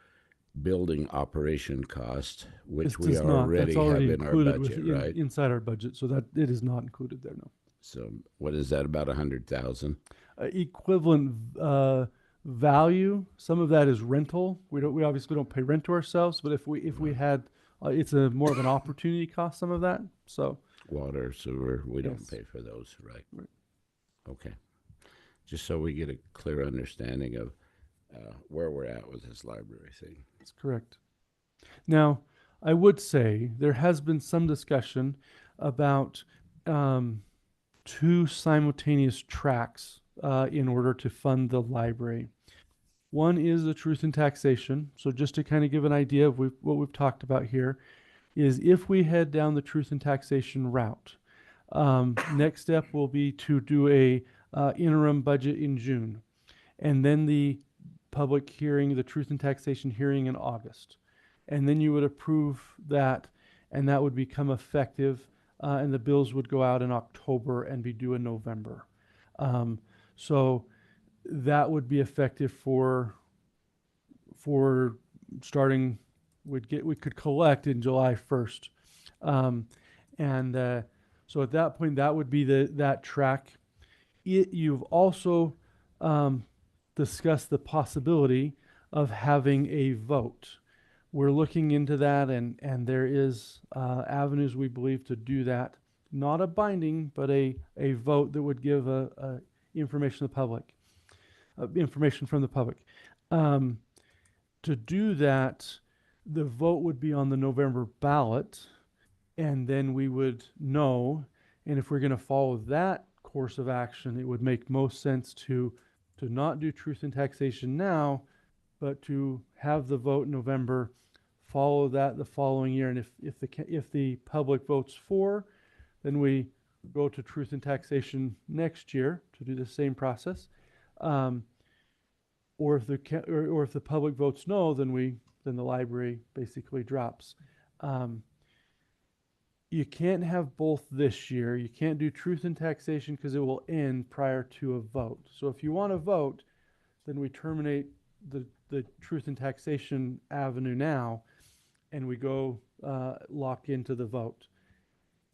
building operation cost, which This we does not. already That's already have in our included budget, within- right? inside our budget, so that it is not included there, no. So what is that, about 100,000? Equivalent value. Some of that is rental. We obviously don't pay rent to ourselves, but if we had, it's a more of an opportunity cost. Some of that. So Water, sewer, we don't Yes. pay for those, right? Right. Okay. Just so we get a clear understanding of where we're at with this library thing. that's correct. Now, I would say there has been some discussion about two simultaneous tracks in order to fund the library. One is the truth in taxation. So just to kind of give an idea of what we've talked about here is if we head down the truth in taxation route, next step will be to do a interim budget in June, and then the public hearing, the truth in taxation hearing in August. And then you would approve that, and that would become effective, and the bills would go out in October and be due in November. So that would be effective for starting, we could collect in July 1st. So at that point, that would be that track. You've also discussed the possibility of having a vote. We're looking into that, and there is avenues we believe to do that. Not a binding, but a vote that would give information to the public, information from the public. To do that, the vote would be on the November ballot, and then we would know. And if we're going to follow that course of action, it would make most sense to not do truth in taxation now, but to have the vote in November, follow that the following year, and if the public votes for, then we go to truth in taxation next year to do the same process. Or if the public votes no, then the library basically drops. You can't have both this year. You can't do truth in taxation because it will end prior to a vote. So if you want to vote, then we terminate the truth in taxation avenue now, and we go lock into the vote.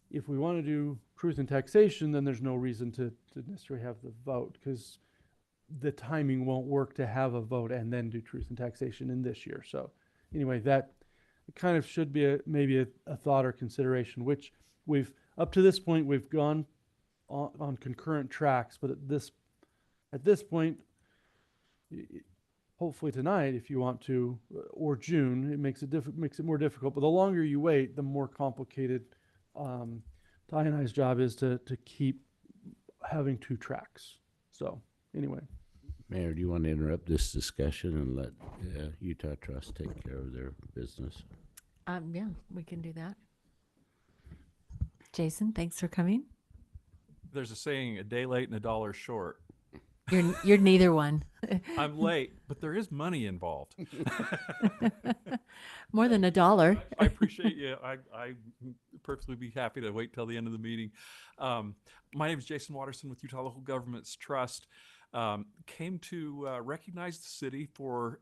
If we want to do truth in taxation, then there's no reason to necessarily have the vote, because the timing won't work to have a vote and then do truth in taxation in this year. So anyway, that kind of should be maybe a thought or consideration, which up to this point, we've gone on concurrent tracks, but at this point, hopefully tonight, if you want to, or June, it makes it more difficult. But the longer you wait, the more complicated Ty and I's job is to keep having two tracks. So anyway. Mayor, do you want to interrupt this discussion and let Utah Trust take care of their business? Yeah, we can do that. Jason, thanks for coming. There's a saying, a day late and a dollar short. You're neither one. I'm late, but there is money involved. More than $1. I appreciate you. I perfectly be happy to wait till the end of the meeting. My name is Jason Watterson with Utah Local Governments Trust. Came to recognize the city for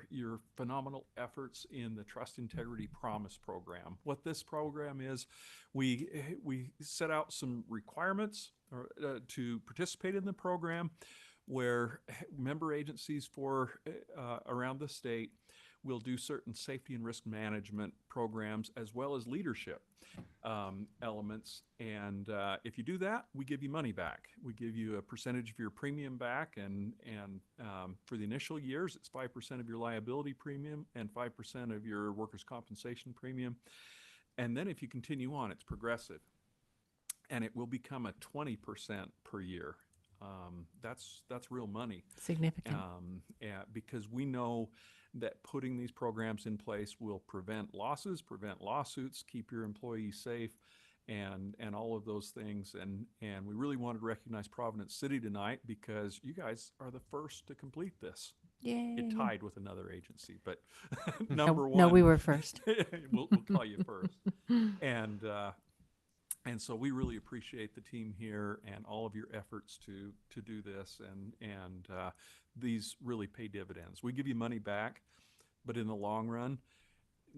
your phenomenal efforts in the Trust Integrity Promise program. What this program is, we set out some requirements to participate in the program, where member agencies around the state will do certain safety and risk management programs as well as leadership elements. And if you do that, we give you money back. We give you a percentage of your premium back, and for the initial years, it's 5% of your liability premium and 5% of your workers' compensation premium. And then if you continue on, it's progressive, and it will become a 20% per year. That's real money. Significant. Because we know that putting these programs in place will prevent losses, prevent lawsuits, keep your employees safe, and all of those things. And we really wanted to recognize Providence City tonight because you guys are the first to complete this. Yay. It tied with another agency, but number one. No, we were first. we'll call you first. And so we really appreciate the team here and all of your efforts to do this, and these really pay dividends. We give you money back, but in the long run,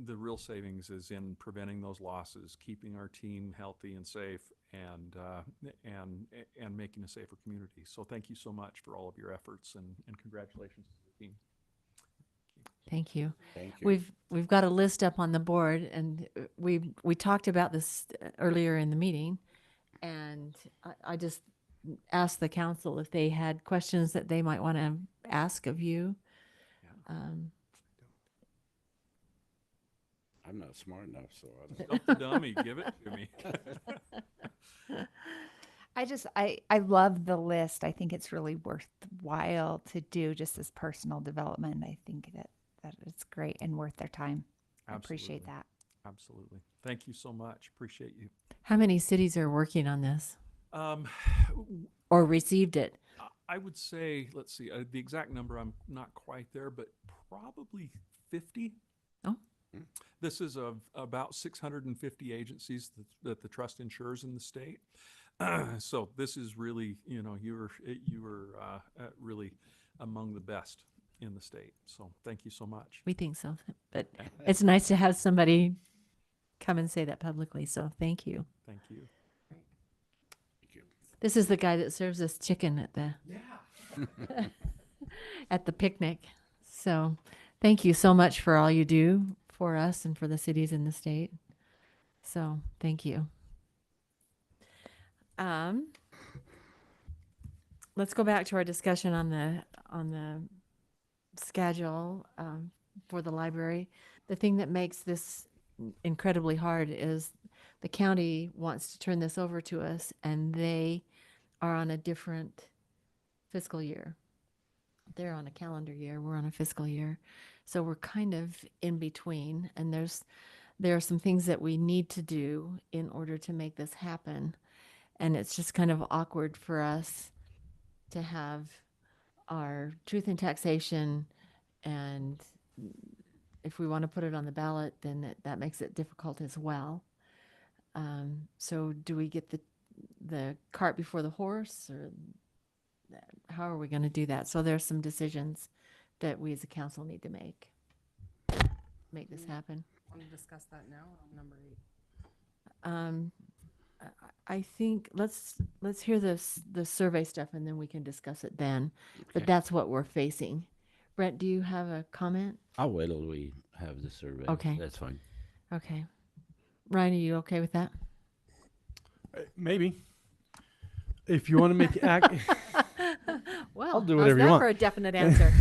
the real savings is in preventing those losses, keeping our team healthy and safe, and making a safer community. So thank you so much for all of your efforts, and congratulations to the team. Thank you. Thank you. We've got a list up on the board, and we talked about this earlier in the meeting, and I just asked the council if they had questions that they might want to ask of you. I'm not smart enough, so I don't. Don't the dummy, give it to me. I love the list. I think it's really worthwhile to do just as personal development. I think that it's great and worth their time. I appreciate Absolutely. that. Absolutely. Thank you so much. Appreciate you. How many cities are working on this Um, or received it? I would say, let's see, the exact number, I'm not quite there, but probably 50. Oh. This is of about 650 agencies that the trust insures in the state. So this is really, you were really among the best in the state. So thank you so much. We think so, but it's nice to have somebody come and say that publicly. So thank you. Thank you. This is the guy that serves us chicken at the at the picnic. So thank you so much for all you do for us and for the cities in the state. So thank you. Let's go back to our discussion on the schedule for the library. The thing that makes this incredibly hard is the county wants to turn this over to us, and they are on a different fiscal year. They're on a calendar year. We're on a fiscal year. So we're kind of in between, and there are some things that we need to do in order to make this happen. And it's just kind of awkward for us to have our truth in taxation, and if we want to put it on the ballot, then that makes it difficult as well. So do we get the cart before the horse, or how are we going to do that? So there's some decisions that we as a council need to make this happen. Want to discuss that now on number 8? I think let's hear the survey stuff, and then we can discuss it then. But Okay. that's what we're facing. Brent, do you have a comment? I'll wait till we have the survey. Okay. That's fine. Okay. Ryan, are you okay with that? Maybe. If you want to make act, Well, I'll do how's whatever you that want. for a definite answer?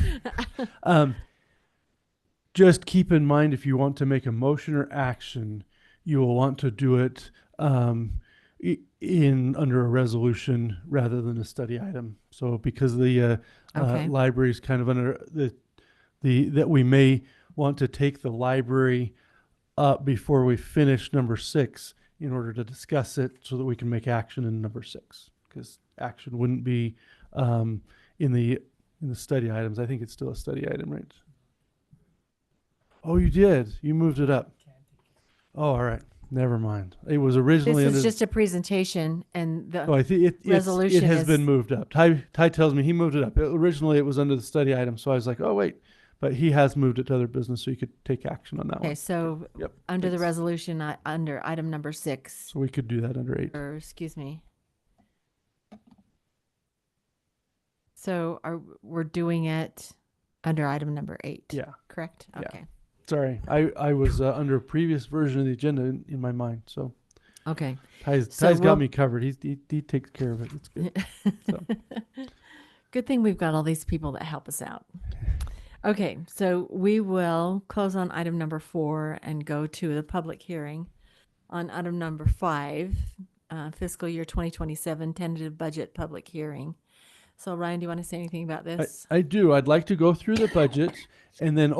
just keep in mind, if you want to make a motion or action, you will want to do it under a resolution rather than a study item. So because the Okay. library is kind of under that we may want to take the library up before we finish number 6 in order to discuss it, so that we can make action in number 6, because action wouldn't be in the study items. I think it's still a study item, right? Oh, you did. You moved it up. Oh, all right. Never mind. It was originally This under. is just a presentation, and the Oh, I think it resolution has is- been moved up. Ty tells me he moved it up. Originally, it was under the study item, so I was like, oh wait, but he has moved it to other business, so you could take action on that okay. one. So Yep. under the Thanks. resolution, under item number 6, So we could do that under 8. or excuse me. So we're doing it under item number 8? Yeah. Correct. Yeah. Okay. Sorry, I was under a previous version of the agenda in my mind. So Okay. Ty's So got me covered. He takes care of it. It's good. So. Good thing we've got all these people that help us out. Okay, so we will close on item number 4 and go to the public hearing on item number 5, fiscal year 2027 tentative budget public hearing. So Ryan, do you want to say anything about this? I do. I'd like to go through the budget and then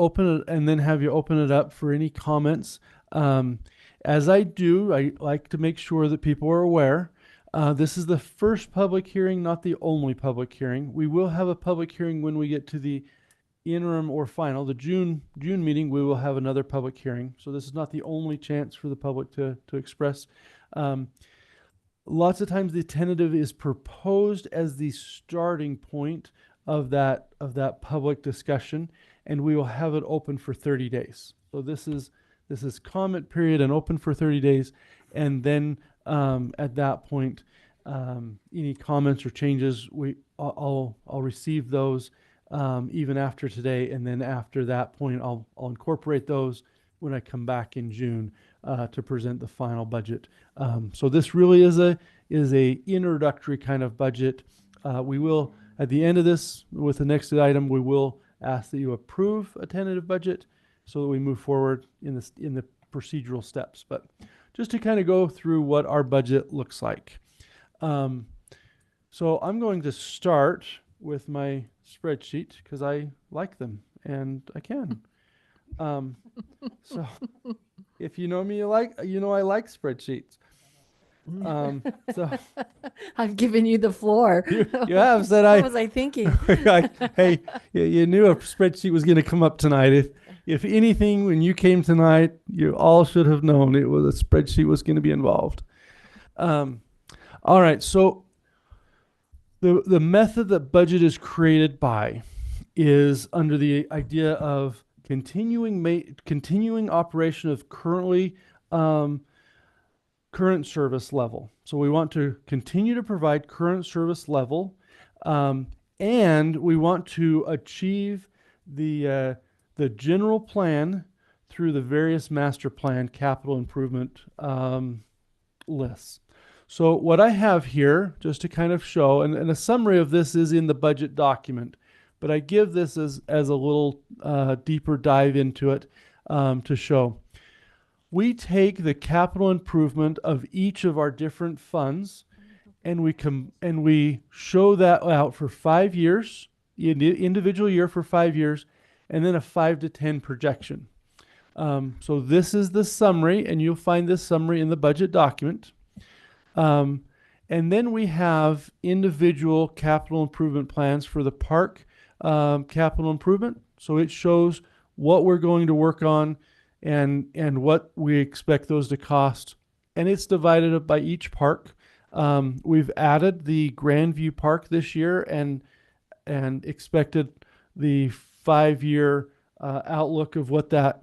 have you open it up for any comments. As I do, I like to make sure that people are aware. This is the first public hearing, not the only public hearing. We will have a public hearing when we get to the interim or final, the June meeting. We will have another public hearing. So this is not the only chance for the public to express. Lots of times the tentative is proposed as the starting point of that public discussion, and we will have it open for 30 days. So this is This is comment period and open for 30 days. And then at that point, any comments or changes, I'll receive those even after today. And then after that point, I'll incorporate those when I come back in June to present the final budget. So this really is a introductory kind of budget. We will, at the end of this, with the next item, we will ask that you approve a tentative budget so that we move forward in the procedural steps. But just to kind of go through what our budget looks like. So I'm going to start with my spreadsheet because I like them and I can. So if you know me, I like spreadsheets. So I've given you the floor. you have said What was I thinking? hey, you knew a spreadsheet was going to come up tonight. If anything, when you came tonight, you all should have known it was a spreadsheet was going to be involved. All right, so the method that budget is created by is under the idea of continuing operation of current service level. So we want to continue to provide current service level, and we want to achieve the general plan through the various master plan capital improvement lists. So what I have here, just to kind of show, and a summary of this is in the budget document, but I give this as a little deeper dive into it to show. We take the capital improvement of each of our different funds, and we show that out for 5 years, individual year for 5 years, and then a 5 to 10 projection. So this is the summary, and you'll find this summary in the budget document. And then we have individual capital improvement plans for the park capital improvement. So it shows what we're going to work on and what we expect those to cost. And it's divided up by each park. We've added the Grandview Park this year and expected the 5-year outlook of what that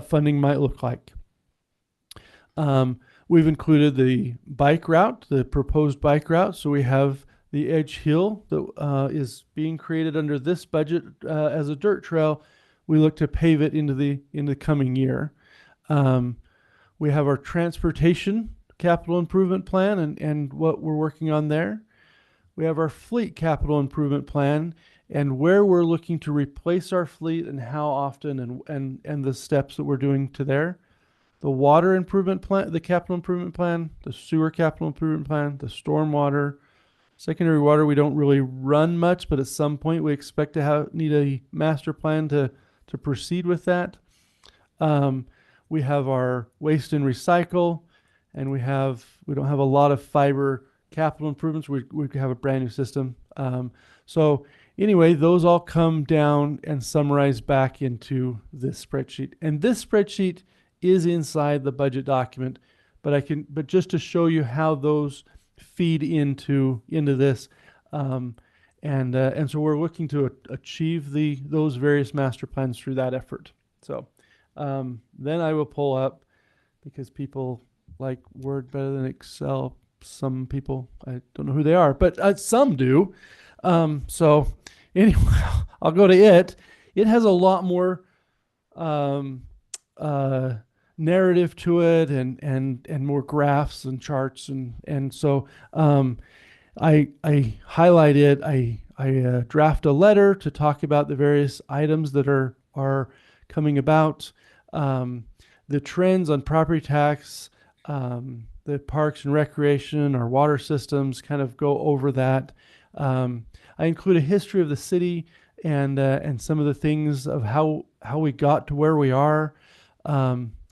funding might look like. We've included the bike route, the proposed bike route. So we have the Edge Hill that is being created under this budget as a dirt trail. We look to pave it into the coming year. We have our transportation capital improvement plan and what we're working on there. We have our fleet capital improvement plan and where we're looking to replace our fleet and how often and the steps that we're doing to there. The water improvement plan, the capital improvement plan, the sewer capital improvement plan, the stormwater, secondary water. We don't really run much, but at some point we expect to need a master plan to proceed with that. We have our waste and recycle, and we don't have a lot of fiber capital improvements. We have a brand new system. So anyway, those all come down and summarize back into this spreadsheet. And this spreadsheet is inside the budget document, but just to show you how those feed into this. And so we're looking to achieve those various master plans through that effort. So then I will pull up, because people like Word better than Excel. Some people, I don't know who they are, but some do. So anyway, I'll go to it. It has a lot more narrative to it and more graphs and charts. And so I highlight it. I draft a letter to talk about the various items that are coming about, the trends on property tax, the parks and recreation, our water systems, kind of go over that. I include a history of the city and some of the things of how we got to where we are.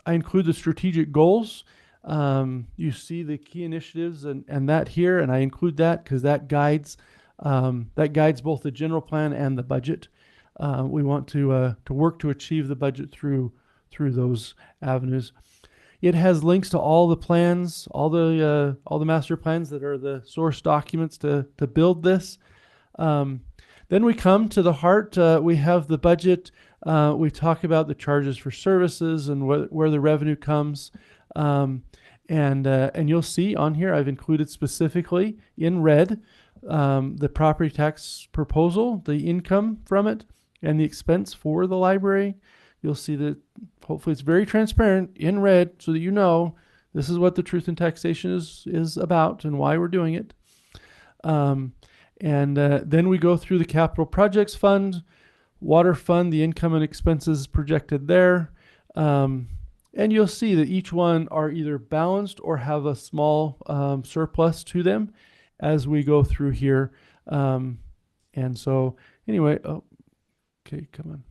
I include the strategic goals. You see the key initiatives and that here, and I include that because that guides both the general plan and the budget. We want to work to achieve the budget through those avenues. It has links to all the plans, all the master plans that are the source documents to build this. Then we come to the heart. We have the budget. We talk about the charges for services and where the revenue comes. And you'll see on here, I've included specifically in red the property tax proposal, the income from it, and the expense for the library. You'll see that hopefully it's very transparent in red so that you know this is what the Truth in Taxation is about and why we're doing it. Then we go through the capital projects fund, water fund, the income and expenses projected there. And you'll see that each one are either balanced or have a small surplus to them as we go through here. And so anyway, okay, come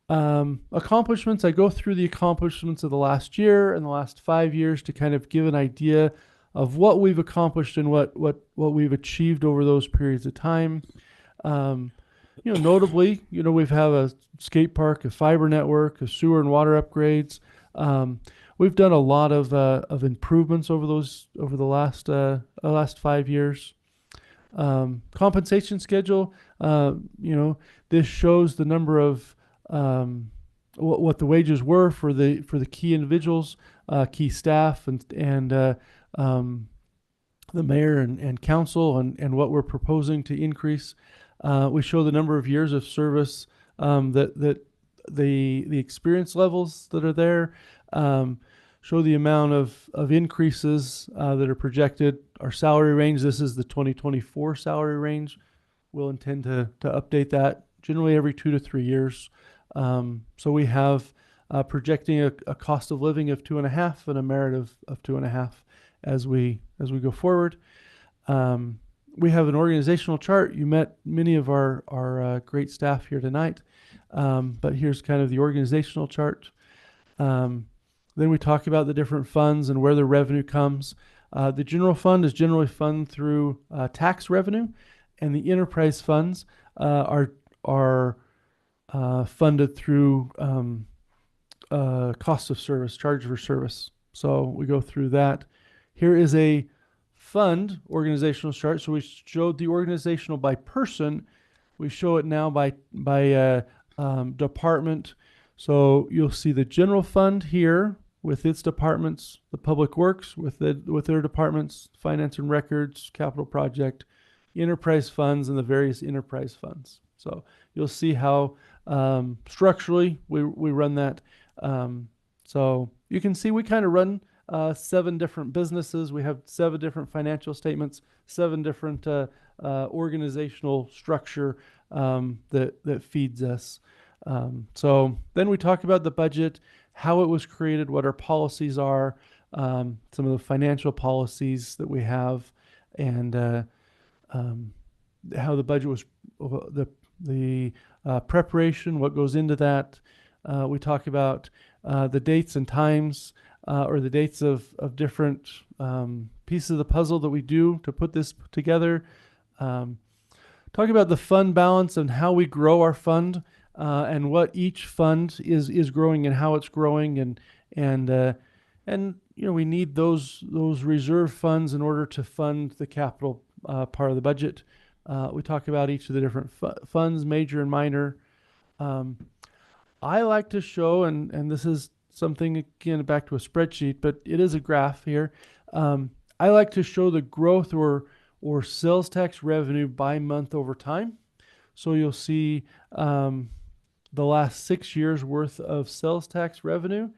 on. Accomplishments, I go through the accomplishments of the last year and the last 5 years to kind of give an idea of what we've accomplished and what we've achieved over those periods of time. Notably, we've had a skate park, a fiber network, a sewer and water upgrades. We've done a lot of improvements over the last 5 years. Compensation schedule, this shows the number of what the wages were for the key individuals, key staff, and the mayor and council, and what we're proposing to increase. We show the number of years of service, that the experience levels that are there, show the amount of increases that are projected. Our salary range, this is the 2024 salary range. We'll intend to update that generally every 2 to 3 years. So we have projecting a cost of living of 2.5 and a merit of 2.5 as we go forward. We have an organizational chart. You met many of our great staff here tonight, but here's kind of the organizational chart. Then we talk about the different funds and where the revenue comes. The general fund is generally funded through tax revenue, and the enterprise funds are funded through cost of service, charge for service. So we go through that. Here is a fund organizational chart. So we showed the organizational by person. We show it now by department. So you'll see the general fund here with its departments, the public works with their departments, finance and records, capital project, enterprise funds, and the various enterprise funds. So you'll see how structurally we run that. So you can see we kind of run 7 different businesses. We have 7 different financial statements, 7 different organizational structure that feeds us. So then we talk about the budget, how it was created, what our policies are, some of the financial policies that we have, and how the budget was, the preparation, what goes into that. We talk about the dates and times, or the dates of different pieces of the puzzle that we do to put this together. Talk about the fund balance and how we grow our fund, and what each fund is growing and how it's growing, and we need those reserve funds in order to fund the capital part of the budget. We talk about each of the different funds, major and minor. I like to show, and this is something, again, back to a spreadsheet, but it is a graph here. I like to show the growth or sales tax revenue by month over time. So you'll see the last 6 years worth of sales tax revenue,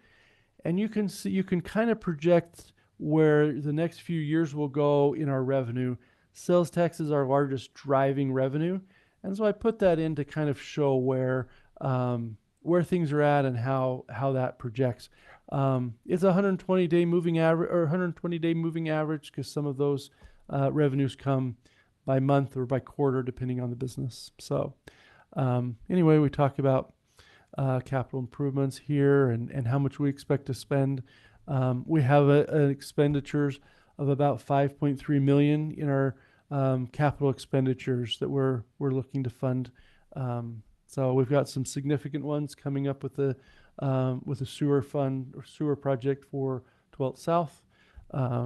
and you can kind of project where the next few years will go in our revenue. Sales tax is our largest driving revenue, and so I put that in to kind of show where things are at and how that projects. It's a 120-day moving average, or 120-day moving average, because some of those revenues come by month or by quarter, depending on the business. So anyway, we talk about capital improvements here and how much we expect to spend. We have expenditures of about $5.3 million in our capital expenditures that we're looking to fund. So we've got some significant ones coming up with the sewer fund or sewer project for 12th South.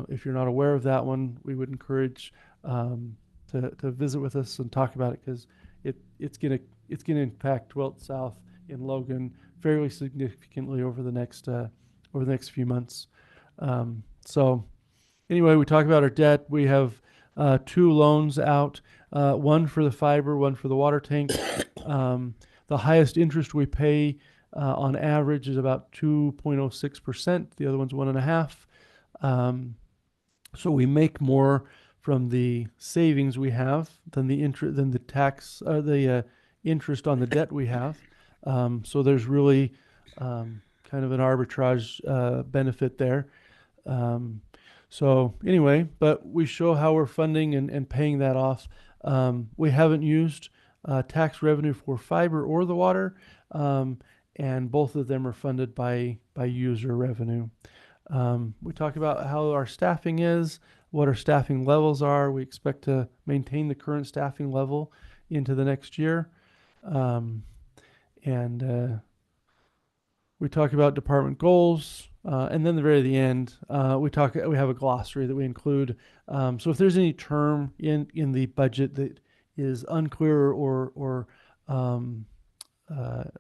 If you're not aware of that one, we would encourage to visit with us and talk about it, because it's gonna impact Dwelt South in Logan fairly significantly over the next few months. So anyway, we talk about our debt. We have 2 loans out, one for the fiber, one for the water tank. The highest interest we pay on average is about 2.06%. The other one's 1.5%. So we make more from the savings we have than the interest interest on the debt we have. So there's really kind of an arbitrage benefit there. So anyway, but we show how we're funding and paying that off. We haven't used tax revenue for fiber or the water, and both of them are funded by user revenue. We talk about how our staffing is, what our staffing levels are. We expect to maintain the current staffing level into the next year. And we talk about department goals. And then the very end, we have a glossary that we include. So if there's any term in the budget that is unclear or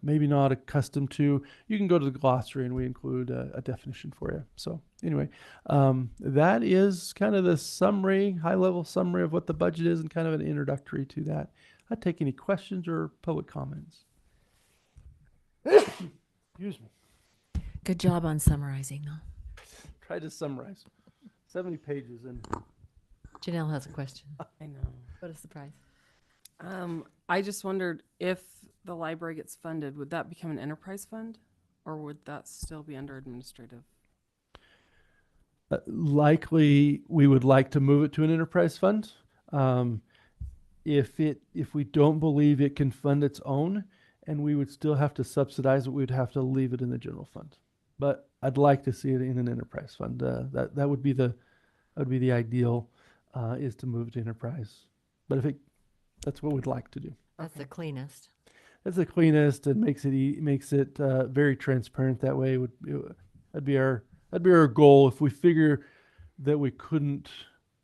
maybe not accustomed to, you can go to the glossary and we include a definition for you. So anyway, that is kind of the summary, high-level summary of what the budget is and kind of an introductory to that. I'd take any questions or public comments. Excuse me. Good job on summarizing, though. Try to summarize. 70 pages and Janelle has a question. I know. What a surprise. I just wondered if the library gets funded, would that become an enterprise fund, or would that still be under administrative? Likely, we would like to move it to an enterprise fund. If we don't believe it can fund its own, and we would still have to subsidize it, we'd have to leave it in the general fund. But I'd like to see it in an enterprise fund. That would be the ideal, is to move to enterprise. But that's what we'd like to do. That's the cleanest. That's the cleanest and makes it very transparent that way. That'd be our goal. If we figure that we couldn't,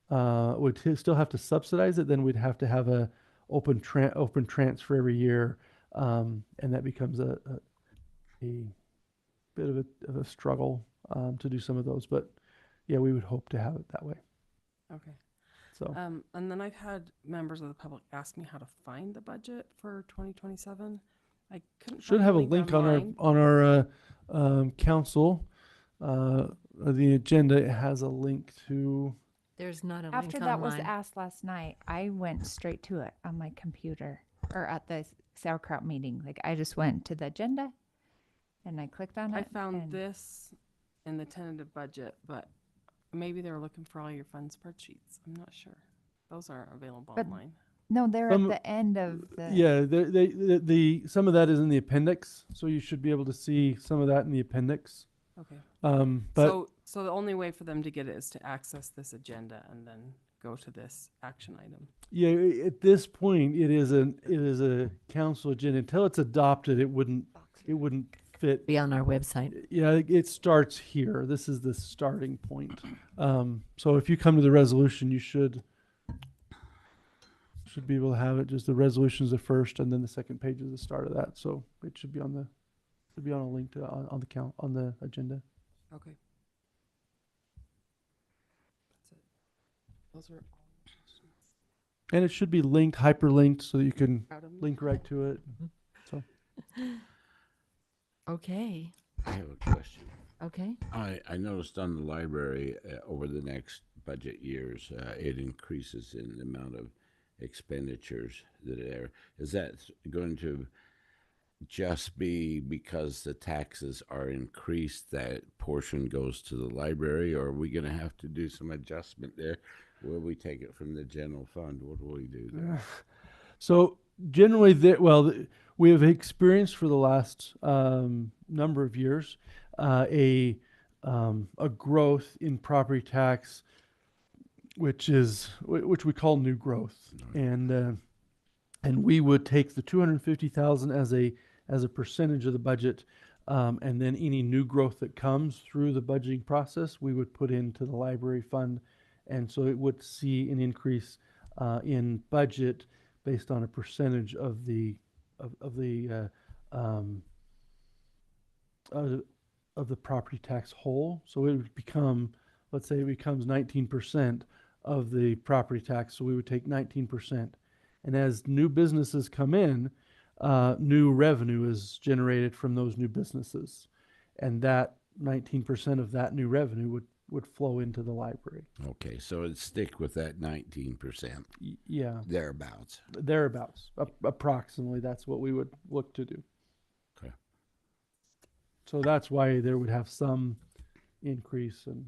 would still have to subsidize it, then we'd have to have a open transfer every year, and that becomes a bit of a struggle to do some of those. But yeah, we would hope to have it that way. Okay. So and then I've had members of the public ask me how to find the budget for 2027. I couldn't should find have a link online. on our council. The agenda, it has a link to. There's not a link After that was online. asked last night, I went straight to it on my computer or at the sauerkraut meeting. Like I just went to the agenda and I clicked on I it. found and this in the tentative budget, but maybe they were looking for all your fund spreadsheets. I'm not sure. Those aren't available But- online. No, they're Some- at the end of the. Yeah, the some of that is in the appendix, so you should be able to see some of that in the appendix. Okay. But So the only way for them to get it is to access this agenda and then go to this action item. yeah, at this point, it is a council agenda. Until it's adopted, it wouldn't fit. Be on our website. Yeah, it starts here. This is the starting point. So if you come to the resolution, you should be able to have it. Just the resolution is the first, and then the second page is the start of that. So it should be on a link to on the agenda. Okay. That's it. Those are all questions. And it should be hyperlinked, so that you can Proud of me. link right to it. Okay. I have a question. Okay. I noticed on the library over the next budget years, it increases in the amount of expenditures that are there. Is that going to just be because the taxes are increased, that portion goes to the library, or are we going to have to do some adjustment there? Will we take it from the general fund? What will we do there? So generally, we have experienced for the last number of years a growth in property tax, which we call new growth, and we would take the 250,000 as a percentage of the budget, and then any new growth that comes through the budgeting process, we would put into the library fund, and so it would see an increase in budget based on a percentage of the of the property tax whole. So it would become, let's say it becomes 19% of the property tax. So we would take 19%. And as new businesses come in, new revenue is generated from those new businesses. And that 19% of that new revenue would flow into the library. Okay, so it'd stick with that 19%, Yeah, thereabouts. thereabouts. Approximately, that's what we would look to do. Okay. So that's why there would have some increase, and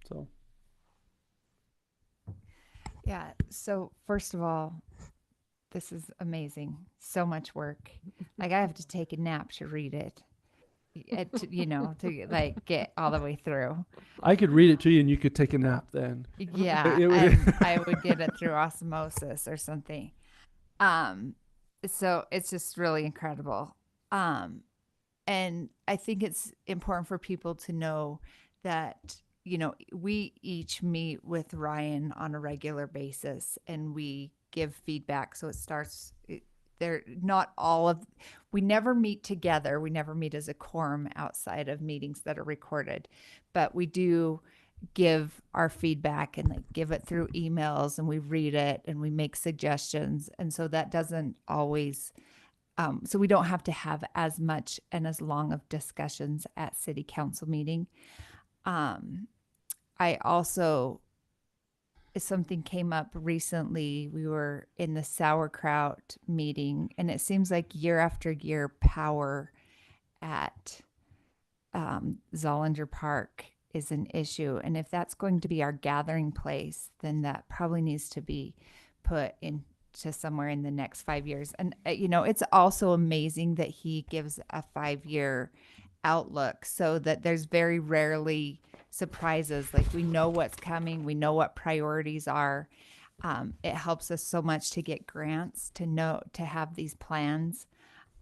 so. Yeah, so first of all, this is amazing. So much work. Like I have to take a nap to read it. To like get all the way through. I could read it to you and you could take a nap then. Yeah, It would- and I would get it through osmosis or something. So it's just really incredible. And I think it's important for people to know that, we each meet with Ryan on a regular basis and we give feedback. So we never meet together. We never meet as a quorum outside of meetings that are recorded, but we do give our feedback and give it through emails, and we read it and we make suggestions. And so that doesn't always, so we don't have to have as much and as long of discussions at city council meeting. I also, something came up recently. We were in the sauerkraut meeting, and it seems like year after year, power at Zollinger Park is an issue. And if that's going to be our gathering place, then that probably needs to be put into somewhere in the next 5 years. And, it's also amazing that he gives a 5-year outlook so that there's very rarely surprises. Like we know what's coming, we know what priorities are. It helps us so much to get grants, to have these plans.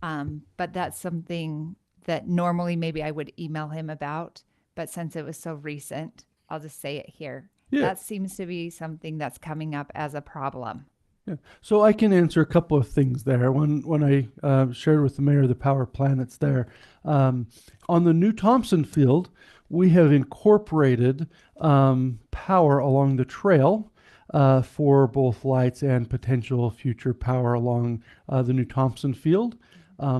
But that's something that normally maybe I would email him about, but since it was so recent, I'll just say it here. Yeah. That seems to be something that's coming up as a problem. Yeah. So I can answer a couple of things there. When I shared with the mayor the power plan that's there, on the new Thompson field, we have incorporated power along the trail for both lights and potential future power along the new Thompson field.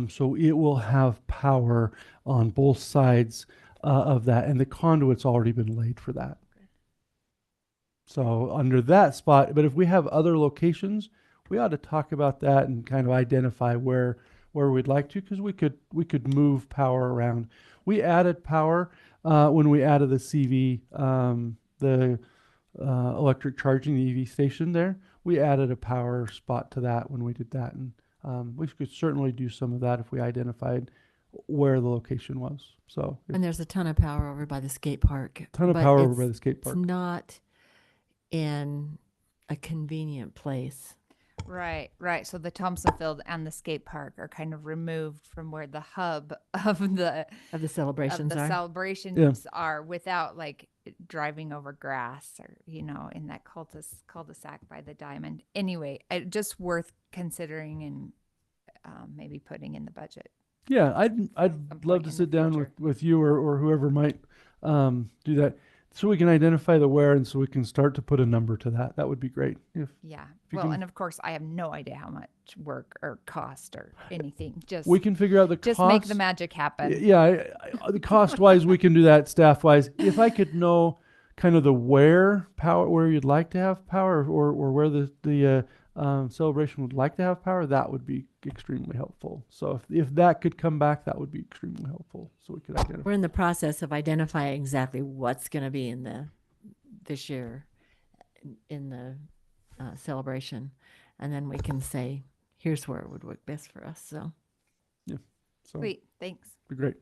So it will have power on both sides of that, and the conduit's already been laid for that. So under that spot, but if we have other locations, we ought to talk about that and kind of identify where we'd like to, because we could move power around. We added power when we added the CV, the electric charging, the EV station there. We added a power spot to that when we did that, and we could certainly do some of that if we identified where the location was. So And there's a ton of power over by the skate park. ton of but power over by the skate park. It's not in a convenient place. Right. So the Thompson Field and the skate park are kind of removed from where the hub of the Celebrations are. celebrations are, without like driving over grass or in that cul-de-sac by the diamond. Anyway, just worth considering and maybe putting in the budget. Yeah, I'd love point to in sit the down future. with you or whoever might do that, so we can identify the where, and so we can start to put a number to that. That would be great. Yeah. you Well, can- and of course, I have no idea how much work or cost or anything. Just We can figure out the just cost. make the magic happen. Yeah, the cost wise, we can do that staff wise. If I could know kind of the where you'd like to have power, or where the celebration would like to have power, that would be extremely helpful. So if that could come back, that would be extremely helpful. So we could identify. We're in the process of identifying exactly what's going to be in this year in the celebration, and then we can say, here's where it would work best for us. So So Sweet. Thanks. be great.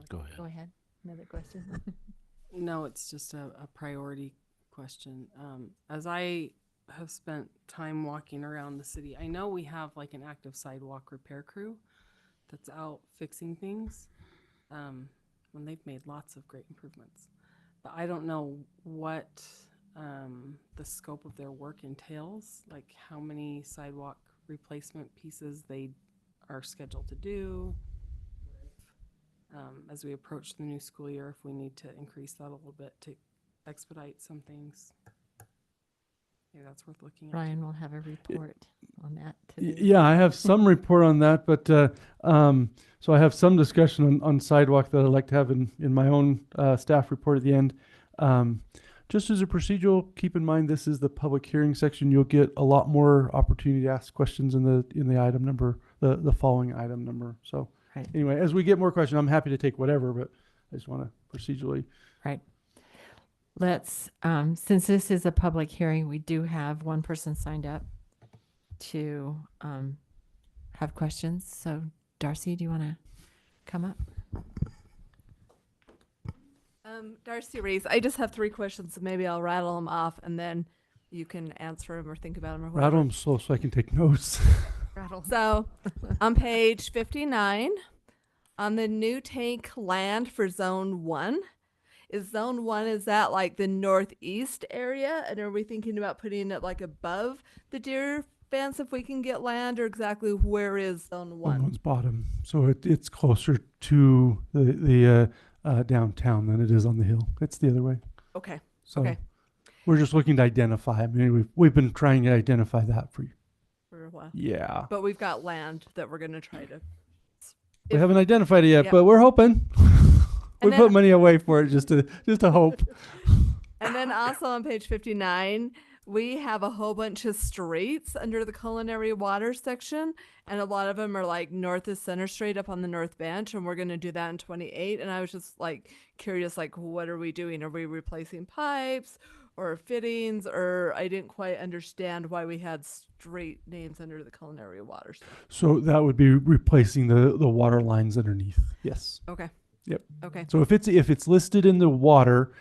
Go ahead. go ahead. Another question. No, it's just a priority question. As I have spent time walking around the city, I know we have like an active sidewalk repair crew that's out fixing things. When they've made lots of great improvements. But I don't know what the scope of their work entails, like how many sidewalk replacement pieces they are scheduled to do. As we approach the new school year, if we need to increase that a little bit to expedite some things. Maybe that's worth looking at. Ryan will have a report on that today. Yeah, I have some report on that, but so I have some discussion on sidewalk that I'd like to have in my own staff report at the end. Just as a procedural, keep in mind this is the public hearing section. You'll get a lot more opportunity to ask questions in the item number, the following item number. So Right. anyway, as we get more questions, I'm happy to take whatever, but I just want to procedurally. Right. Let's, since this is a public hearing, we do have one person signed up to have questions. So Darcy, do you want to come up? Darcy Reese. I just have 3 questions, so maybe I'll rattle them off and then you can answer them or think about them or whatever. Rattle them slow so I can take notes. So on page 59, on the new tank land for zone 1, is zone 1, is that like the northeast area? And are we thinking about putting it like above the deer fence if we can get land, or exactly where is zone 1? One's bottom, so it's closer to the downtown than it is on the hill. It's the other way. Okay. So Okay. we're just looking to identify. I mean, we've been trying to identify that for you. For a while. Yeah. But we've got land that we're going to try to. We haven't identified it yet, Yep. but we're hoping. We And put then- money away for it just to hope. And then also on page 59, we have a whole bunch of streets under the culinary water section. And a lot of them are like north of Center Street up on the north bench. And we're going to do that in 28. And I was just like curious, like, what are we doing? Are we replacing pipes or fittings? Or I didn't quite understand why we had street names under the culinary water section. So that would be replacing the water lines underneath. Yes. Okay. Yep. Okay. So if it's listed in the water,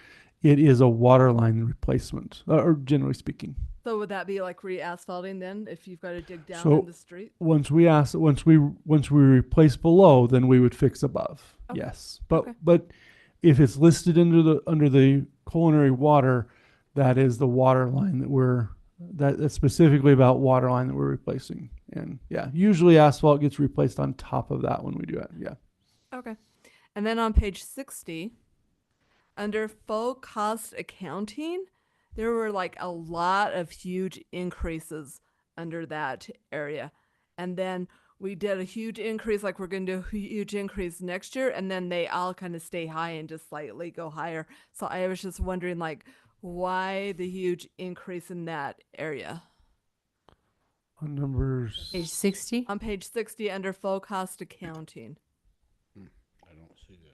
it is a water line replacement, or generally speaking. So would that be like re-asphalting then if you've got to dig down So in the street? once we replace below, then we would fix above. Okay. Yes. But Okay. but if it's listed under the culinary water, that is the water line that's specifically about water line that we're replacing. And yeah, usually asphalt gets replaced on top of that when we do it. Yeah. Okay. And then on page 60, under full cost accounting, there were like a lot of huge increases under that area. And then we did a huge increase, like we're going to do a huge increase next year. And then they all kind of stay high and just slightly go higher. So I was just wondering, like, why the huge increase in that area? On numbers. Page 60. On page 60, under full cost accounting. I don't see that.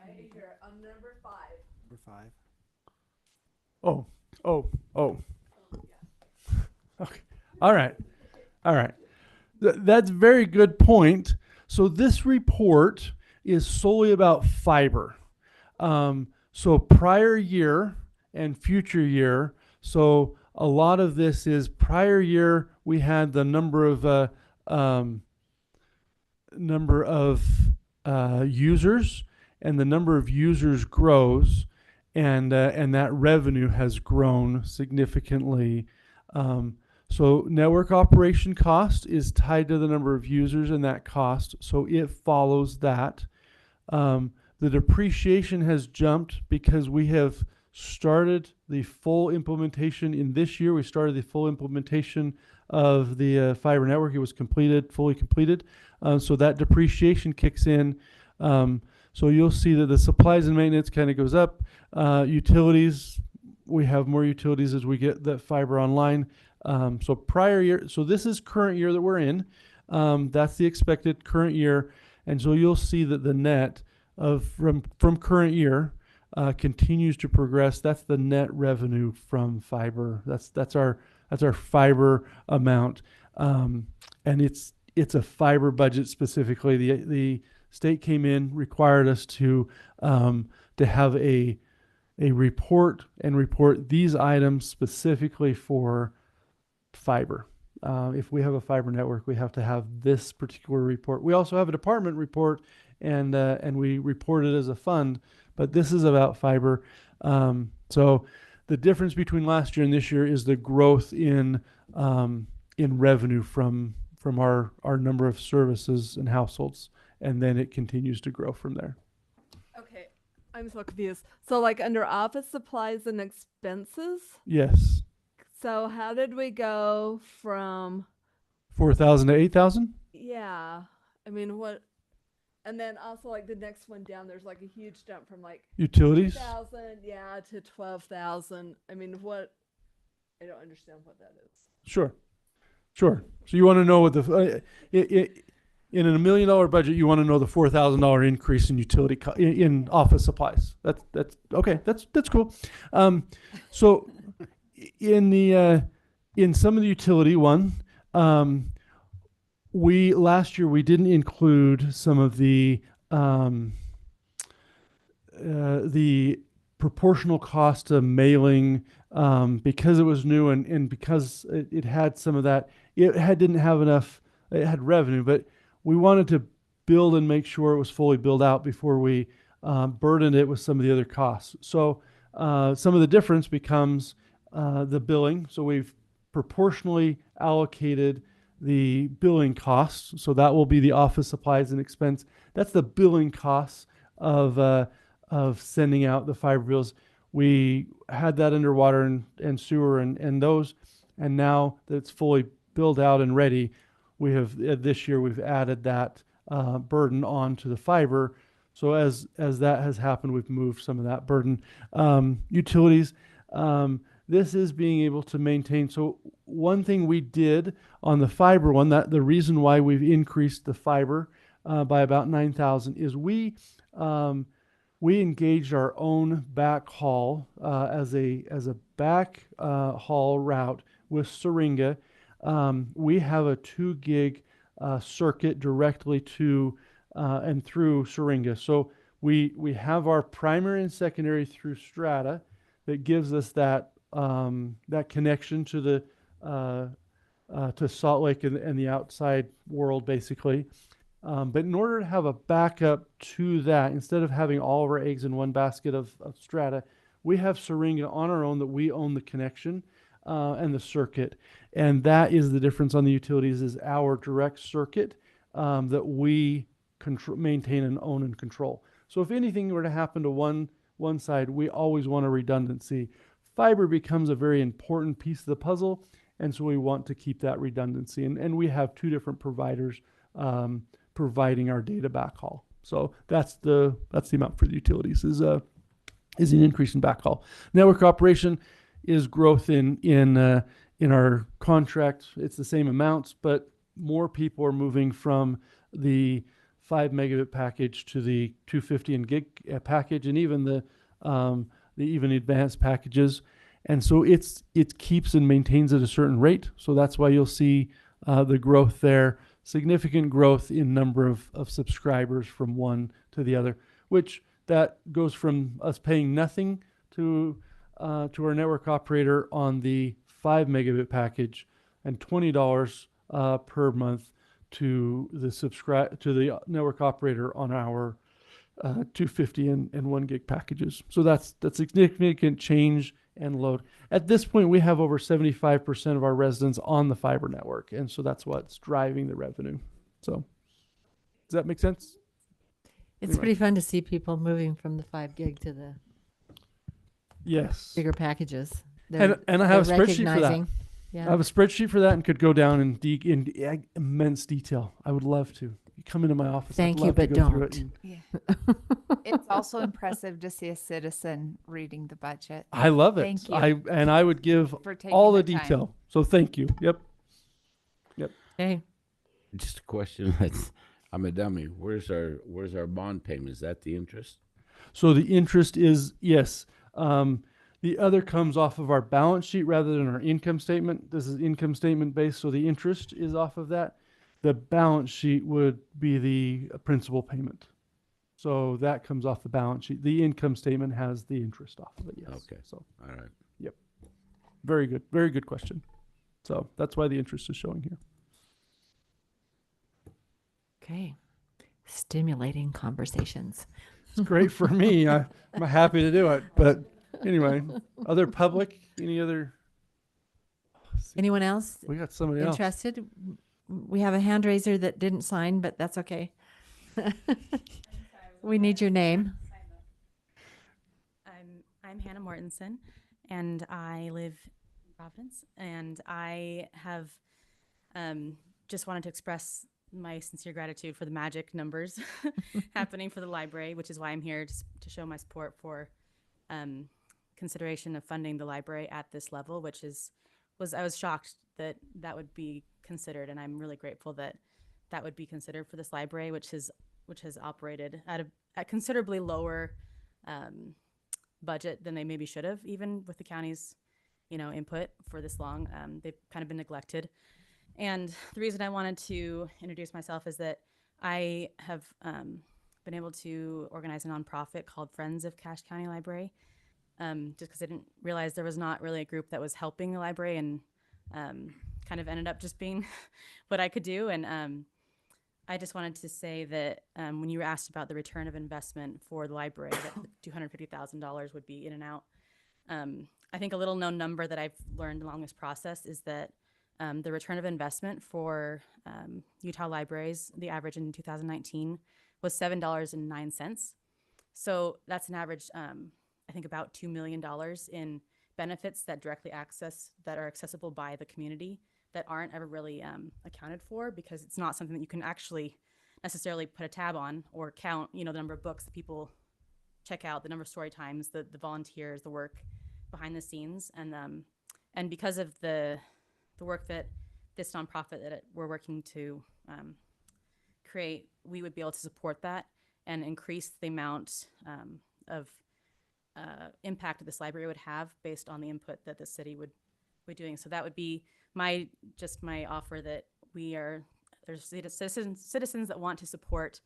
Right here, on number 5. Number 5. Oh. Okay. All right. That's a very good point. So this report is solely about fiber. So prior year and future year. So a lot of this is prior year. We had the number of users, and the number of users grows, and that revenue has grown significantly. So network operation cost is tied to the number of users and that cost, so it follows that. The depreciation has jumped because we have started the full implementation in this year. We started the full implementation of the fiber network. It was fully completed. So that depreciation kicks in. So you'll see that the supplies and maintenance kind of goes up. Utilities, we have more utilities as we get that fiber online. So prior year, so this is current year that we're in. That's the expected current year. And so you'll see that the net from current year continues to progress. That's the net revenue from fiber. That's our fiber amount. And it's a fiber budget specifically. The state came in, required us to have a report and report these items specifically for fiber. If we have a fiber network, we have to have this particular report. We also have a department report, and we report it as a fund, but this is about fiber. So the difference between last year and this year is the growth in revenue from our number of services and households, and then it continues to grow from there. Okay, I'm so confused. So like under office supplies and expenses, Yes, so how did we go from 4,000 to 8,000. yeah, I mean what, and then also like the next one down, there's like a huge jump from like Utilities. 2,000, yeah, to 12,000. I mean what? I don't understand what that is. Sure. So you want to know what the in a $1 million budget, you want to know the $4,000 increase in utility in office supplies. That's okay. That's cool. So in the in some of the utility one, we last year we didn't include some of the proportional cost of mailing because it was new and because it had some of that. Didn't have enough. It had revenue, but we wanted to build and make sure it was fully built out before we burdened it with some of the other costs. So some of the difference becomes the billing. So we've proportionally allocated the billing costs. So that will be the office supplies and expense. That's the billing costs of sending out the fiber bills. We had that under water and sewer and those, and now that it's fully built out and ready, we have this year we've added that burden onto the fiber. So as that has happened, we've moved some of that burden. Utilities, this is being able to maintain. So one thing we did on the fiber one, that the reason why we've increased the fiber by about 9,000 is we engaged our own backhaul as a back haul route with Syringa. We have a 2 gig circuit directly to and through Syringa. So we have our primary and secondary through Strata that gives us that connection to the to Salt Lake and the outside world basically. But in order to have a backup to that, instead of having all of our eggs in one basket of Strata, we have Syringa on our own that we own the connection and the circuit. And that is the difference on the utilities is our direct circuit that we maintain and own and control. So if anything were to happen to one side, we always want a redundancy. Fiber becomes a very important piece of the puzzle, and so we want to keep that redundancy. And we have 2 different providers providing our data backhaul. So that's the amount for the utilities is an increase in backhaul. Network operation is growth in our contract. It's the same amounts, but more people are moving from the 5 megabit package to the 250 and gig package, and even the even advanced packages. And so it keeps and maintains at a certain rate. So that's why you'll see the growth there. Significant growth in number of subscribers from one to the other, which that goes from us paying nothing to our network operator on the 5 megabit package and $20 per month to the network operator on our 250 and 1 gig packages. So that's significant change and load. At this point, we have over 75% of our residents on the fiber network, and so that's what's driving the revenue. So does that make sense? It's Anyway. pretty fun to see people moving from the 5 gig to the Yes. bigger packages. And I have a they're spreadsheet for that. recognizing. I Yeah. have a spreadsheet for that and could go down in immense detail. I would love to. You come into my office. I'd Thank you, love to but go through it don't. and- It's also impressive to see a citizen reading the budget. I love it. Thank you. I would give for taking all the the time. detail. So thank you. Yep. Okay. Just a question. I'm a dummy. Where's our bond payment? Is that the interest? So the interest is, yes. The other comes off of our balance sheet rather than our income statement. This is income statement based, so the interest is off of that. The balance sheet would be the principal payment. So that comes off the balance sheet. The income statement has the interest off of it, yes. Okay. So, All right. very good. Very good question. So that's why the interest is showing here. Okay. Stimulating conversations. It's great for me. I'm happy to do it. But anyway, other public, any other? Anyone else We got somebody else. interested? We have a hand raiser that didn't sign, but that's okay. We need your name. I'm Hannah Mortensen, and I live in Providence, and I have just wanted to express my sincere gratitude for the magic numbers happening for the library, which is why I'm here to show my support for consideration of funding the library at this level, which I was shocked that that would be considered, and I'm really grateful that that would be considered for this library, which has operated at a considerably lower budget than they maybe should have, even with the county's input for this long. They've kind of been neglected. And the reason I wanted to introduce myself is that I have been able to organize a nonprofit called Friends of Cache County Library, just because I didn't realize there was not really a group that was helping the library, and kind of ended up just being what I could do. And I just wanted to say that when you were asked about the return of investment for the library, that $250,000 would be in and out. I think a little known number that I've learned along this process is that the return of investment for Utah libraries, the average in 2019 was $7.09. So that's an average, I think, about $2 million in benefits that are accessible by the community that aren't ever really accounted for, because it's not something that you can actually necessarily put a tab on or count, the number of books that people check out, the number of story times, the volunteers, the work behind the scenes. And because of the work that this nonprofit that we're working to create, we would be able to support that and increase the amount of impact that this library would have based on the input that the city would be doing. So that would be my offer, that there's citizens that want to support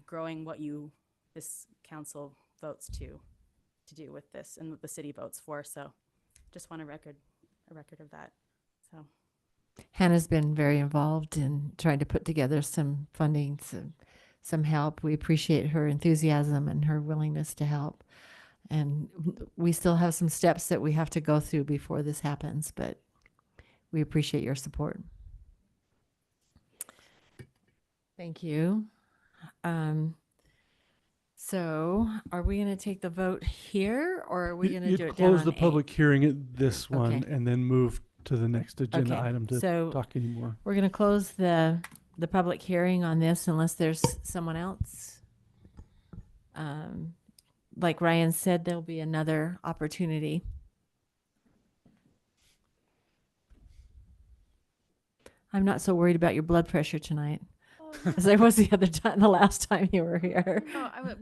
growing what this council votes to do with this, and what the city votes for. So just want a record of that. So Hannah's been very involved in trying to put together some funding, some help. We appreciate her enthusiasm and her willingness to help. And we still have some steps that we have to go through before this happens, but we appreciate your support. Thank you. So are we going to take the vote here, or are we going to do it down close on the 8? public hearing at this one, Okay. and then move to the next agenda Okay, item to so talk anymore. We're going to close the public hearing on this unless there's someone else. Like Ryan said, there'll be another opportunity. I'm not so worried about your blood pressure tonight as I was the last time you were here.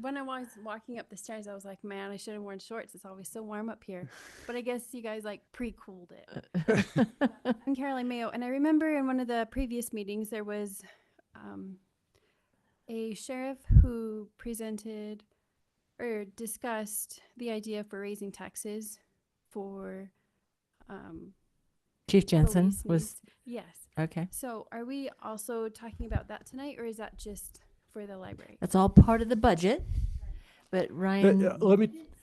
When I was walking up the stairs, I was like, man, I should have worn shorts. It's always so warm up here. But I guess you guys pre-cooled it. I'm Caroline Mayo, and I remember in one of the previous meetings there was a sheriff who presented or discussed the idea for raising taxes for Chief Jensen police was needs. Yes. okay. So are we also talking about that tonight, or is that just for the library? That's all part of the budget. But Ryan,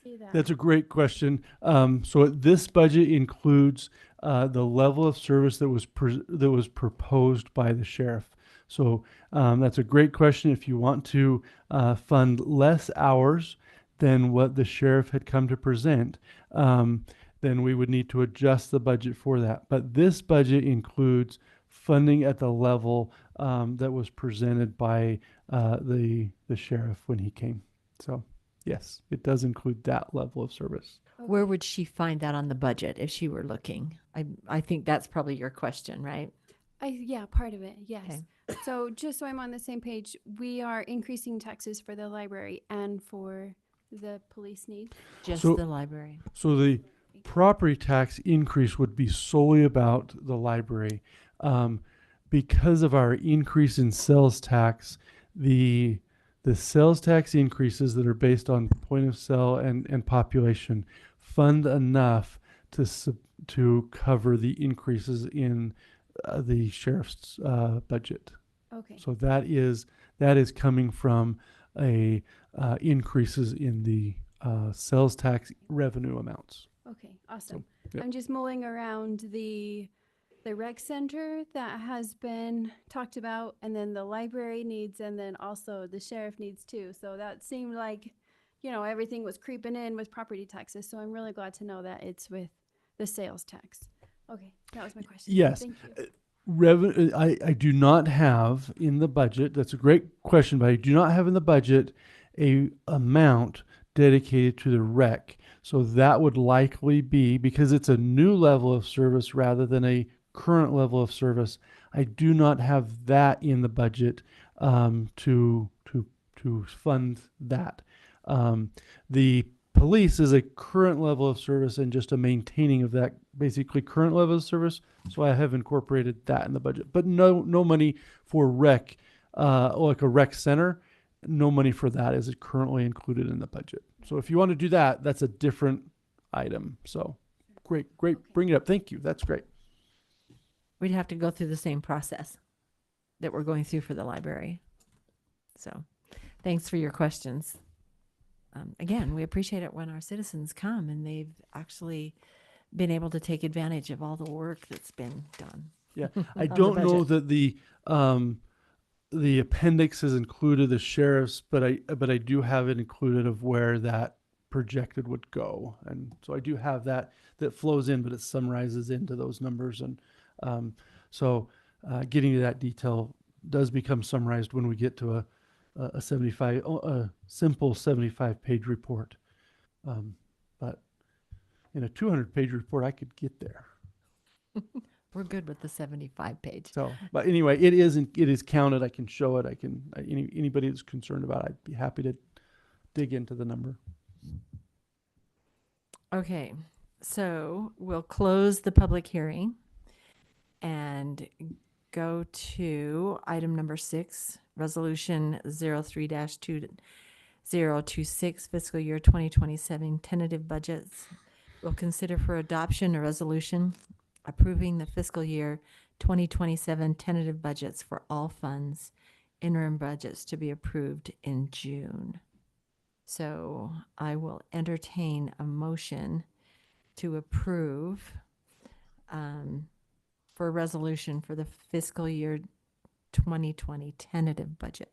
See that. That's a great question. So this budget includes the level of service that was proposed by the sheriff. So that's a great question. If you want to fund less hours than what the sheriff had come to present, then we would need to adjust the budget for that. But this budget includes funding at the level that was presented by the sheriff when he came. So yes, it does include that level of service. Okay. where would she find that on the budget if she were looking? I think that's probably your question, right? Yeah, part of it, yes. Okay. So just so I'm on the same page, we are increasing taxes for the library and for the police needs. Just So- the library. So the property tax increase would be solely about the library. Because of our increase in sales tax, the sales tax increases that are based on point of sale and population fund enough to cover the increases in the sheriff's budget. Okay. So that is coming from a increases in the sales tax revenue amounts. Okay, awesome. yep. I'm just mulling around the rec center that has been talked about, and then the library needs, and then also the sheriff needs too. So that seemed like, everything was creeping in with property taxes. So I'm really glad to know that it's with the sales tax. Okay, that was my question. Yes. Thank you. I do not have in the budget, that's a great question, but I do not have in the budget a amount dedicated to the rec. So that would likely be, because it's a new level of service rather than a current level of service, I do not have that in the budget to fund that. The police is a current level of service and just a maintaining of that basically current level of service. So I have incorporated that in the budget, but no money for rec, like a rec center. No money for that is currently included in the budget. So if you want to do that, that's a different item. So great. Bring it up. Thank you. That's great. We'd have to go through the same process that we're going through for the library. So thanks for your questions. Again, we appreciate it when our citizens come and they've actually been able to take advantage of all the work that's been done. Yeah. I on the don't know budget. that the appendix is included, the sheriff's, but I do have it included of where that projected would go. And so I do have that flows in, but it summarizes into those numbers. And so getting to that detail does become summarized when we get to a simple 75-page report. But in a 200-page report, I could get there. We're good with the 75-page. So, but anyway, it is counted. I can show it. Anybody that's concerned about it, I'd be happy to dig into the number. Okay, so we'll close the public hearing and go to item number 6, resolution 03-2026 fiscal year 2027 tentative budgets. We'll consider for adoption a resolution approving the fiscal year 2027 tentative budgets for all funds, interim budgets to be approved in June. So I will entertain a motion to approve for a resolution for the fiscal year 2020 tentative budget.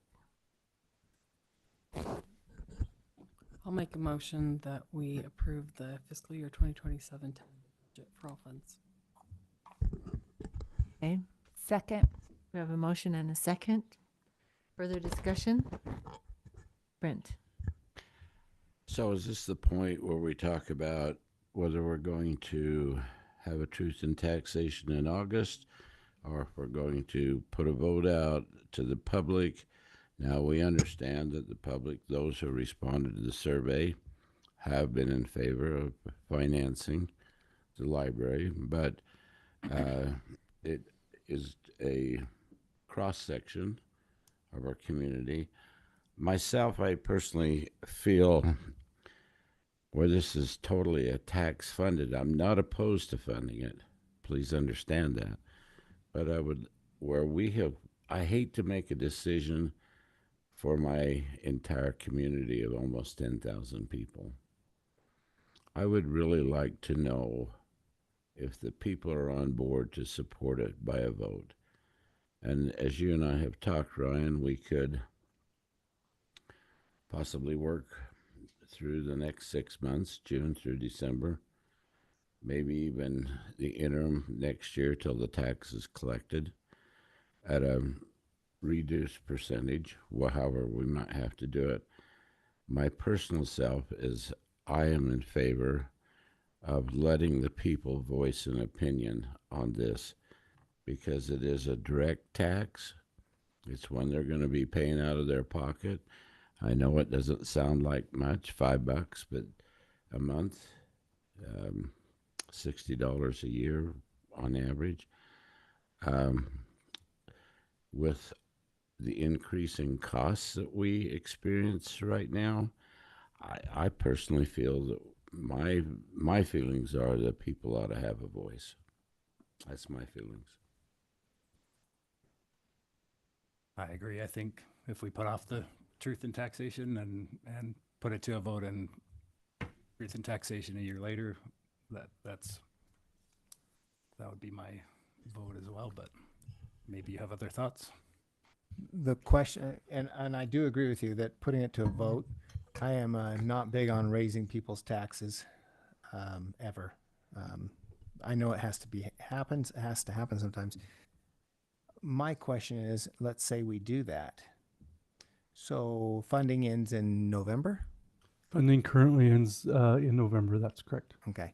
I'll make a motion that we approve the fiscal year 2027 budget for all funds. Okay, Second. we have a motion and a second. Further discussion? Brent. So is this the point where we talk about whether we're going to have a truth in taxation in August, or if we're going to put a vote out to the public? Now, we understand that the public, those who responded to the survey, have been in favor of financing the library, but it is a cross-section of our community. Myself, I personally feel where this is totally a tax funded. I'm not opposed to funding it. Please understand that. But I hate to make a decision for my entire community of almost 10,000 people. I would really like to know if the people are on board to support it by a vote. And as you and I have talked, Ryan, we could possibly work through the next 6 months, June through December, maybe even the interim next year till the tax is collected at a reduced percentage, however we might have to do it. My personal self is I am in favor of letting the people voice an opinion on this, because it is a direct tax. It's one they're going to be paying out of their pocket. I know it doesn't sound like much, $5 but a month, $60 a year on average. With the increasing costs that we experience right now, I personally feel that my feelings are that people ought to have a voice. That's my feelings. I agree. I think if we put off the truth in taxation and put it to a vote and truth in taxation a year later, that would be my vote as well, but maybe you have other thoughts. The question, and I do agree with you that putting it to a vote, I am not big on raising people's taxes ever. I know it has to happen sometimes. My question is, let's say we do that. So funding ends in November? Funding currently ends in November. That's correct. Okay.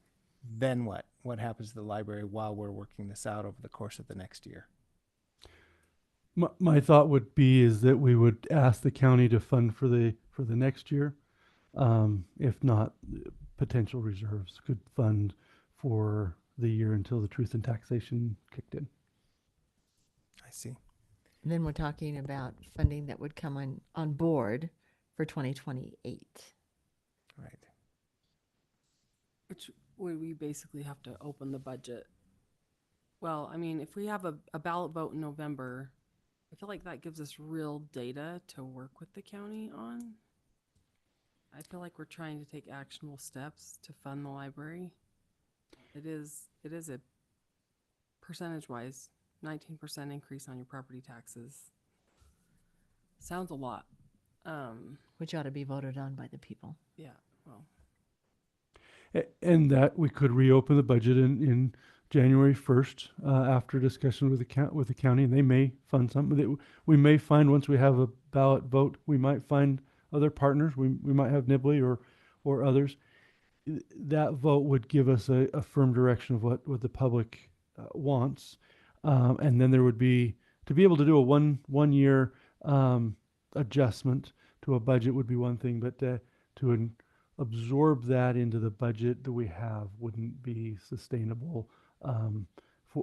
Then what? What happens to the library while we're working this out over the course of the next year? My thought would be is that we would ask the county to fund for the next year. If not, potential reserves could fund for the year until the truth in taxation kicked in. I see. And then we're talking about funding that would come on board for 2028. Right. Which would we basically have to open the budget? Well, I mean, if we have a ballot vote in November, I feel like that gives us real data to work with the county on. I feel like we're trying to take actionable steps to fund the library. It is a percentage-wise 19% increase on your property taxes. Sounds a lot. Which ought to be voted on by the people. Yeah, well. And that we could reopen the budget in January 1st after discussion with the county, and they may fund something that we may find once we have a ballot vote. We might find other partners. We might have Nibley or others. That vote would give us a firm direction of what the public wants, and then there would be, to be able to do a one year adjustment to a budget would be one thing, but to absorb that into the budget that we have wouldn't be sustainable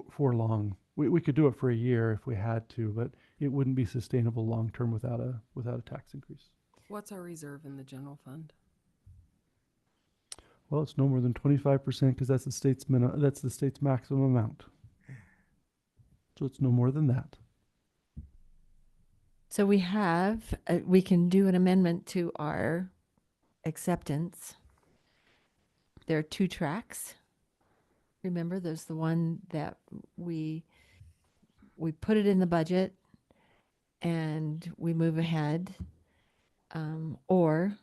for long. We could do it for a year if we had to, but it wouldn't be sustainable long term without a tax increase. What's our reserve in the general fund? Well, it's no more than 25% because that's the state's maximum amount. So it's no more than that. So we can do an amendment to our acceptance. There are 2 tracks. Remember, there's the one that we put it in the budget and we move ahead, or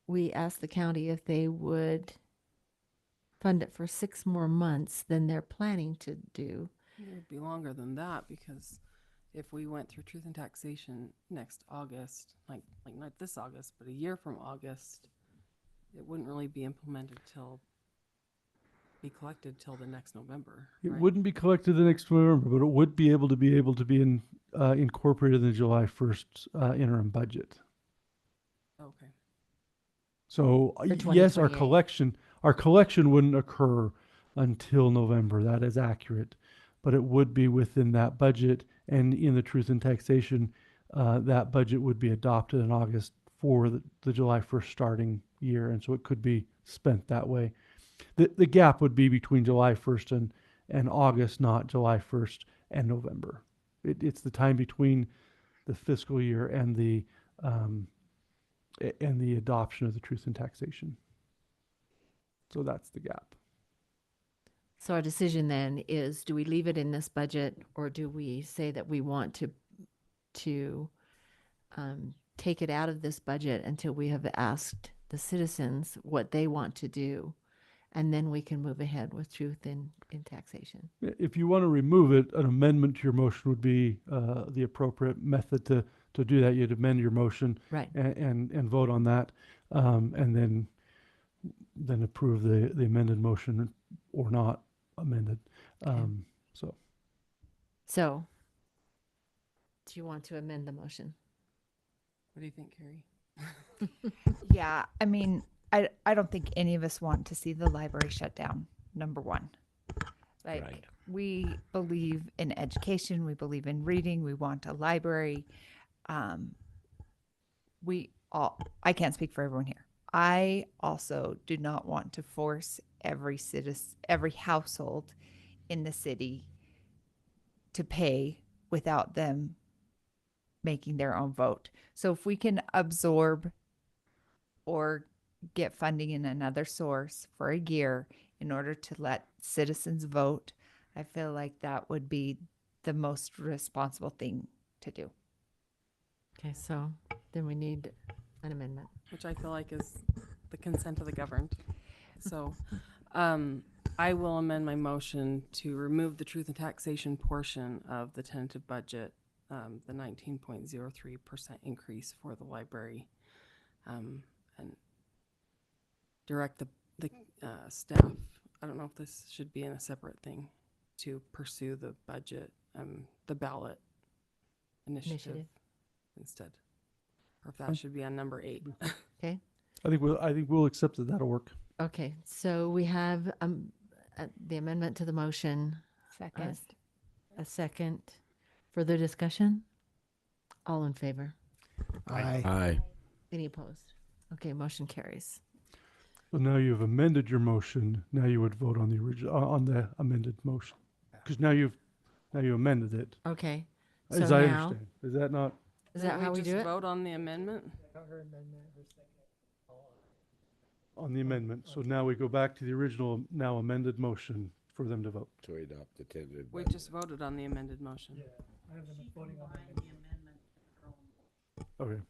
we ask the county if they would fund it for 6 more months than they're planning to do. It would be longer than that, because if we went through truth and taxation next August, like not this August, but a year from August, it wouldn't really be be collected till the next November. It right? wouldn't be collected the next November, but it would be able to be incorporated in the July 1st interim budget. Okay. So For yes, our 2028. collection wouldn't occur until November. That is accurate, but it would be within that budget, and in the truth and taxation, that budget would be adopted in August for the July 1st starting year, and so it could be spent that way. The gap would be between July 1st and August, not July 1st and November. It's the time between the fiscal year and the adoption of the truth and taxation. So that's the gap. So our decision then is, do we leave it in this budget, or do we say that we want to take it out of this budget until we have asked the citizens what they want to do, and then we can move ahead with truth in taxation? If you want to remove it, an amendment to your motion would be the appropriate method to do that. You'd amend your motion, Right. and vote on that, and then approve the amended motion or not amended. So do you want to amend the motion? What do you think, Carrie? Yeah, I mean, I don't think any of us want to see the library shut down, number one. Like, Right. we believe in education, we believe in reading, we want a library. I can't speak for everyone here. I also do not want to force every household in the city to pay without them making their own vote. So if we can absorb or get funding in another source for a year in order to let citizens vote, I feel like that would be the most responsible thing to do. Okay, so then we need an amendment. Which I feel like is the consent of the governed. So, I will amend my motion to remove the truth and taxation portion of the tentative budget, the 19.03% increase for the library, and direct the staff. I don't know if this should be in a separate thing to pursue the budget, the ballot initiative instead, or if that should be on number 8. Okay. I think we'll accept that. That'll work. Okay, so we have the amendment to the motion. Second. A second. Further discussion? All in favor? Aye. Aye. Any opposed? Okay, motion carries. So now you've amended your motion. Now you would vote on the original, on the amended motion. Because now you amended it. Okay. As So I now, understand. Is that not? is that how we do it? Vote on the amendment? On the amendment. So now we go back to the original, now amended motion for them to vote. To adopt the tentative We budget. just voted on the amended motion. Okay.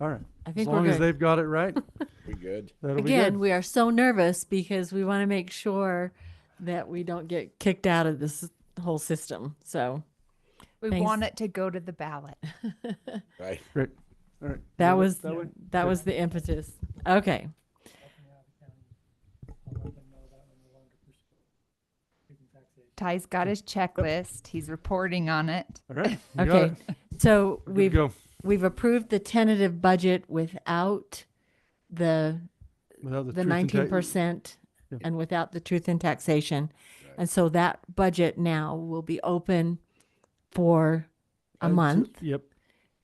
All right. I As think we're long as good. they've got it right, We good? that'll be Again, good. we are so nervous because we want to make sure that we don't get kicked out of this whole system. So We Thanks. want it to go to the ballot. Right. Great. All right. that That was way? that was the impetus. Okay. Ty's got his checklist. He's reporting on it. All right. You got Okay. it. So We're good to go. we've approved the tentative budget without the Without the truth and ta- 19% Yeah. and without the truth in taxation. And so that budget now will be open for a month Yep.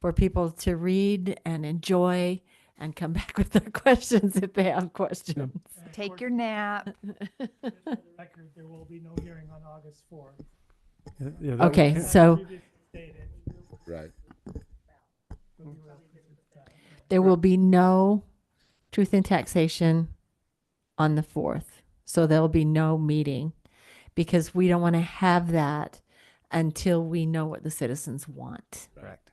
for people to read and enjoy and come back with their questions if they have questions. Take your nap. Record, there will be no hearing on August 4th. Yeah, that Okay, would- so Previously stated, Right. will be relative to that. there will be no truth in taxation on the 4th. So there'll be no meeting because we don't want to have that until we know what the citizens want. Correct.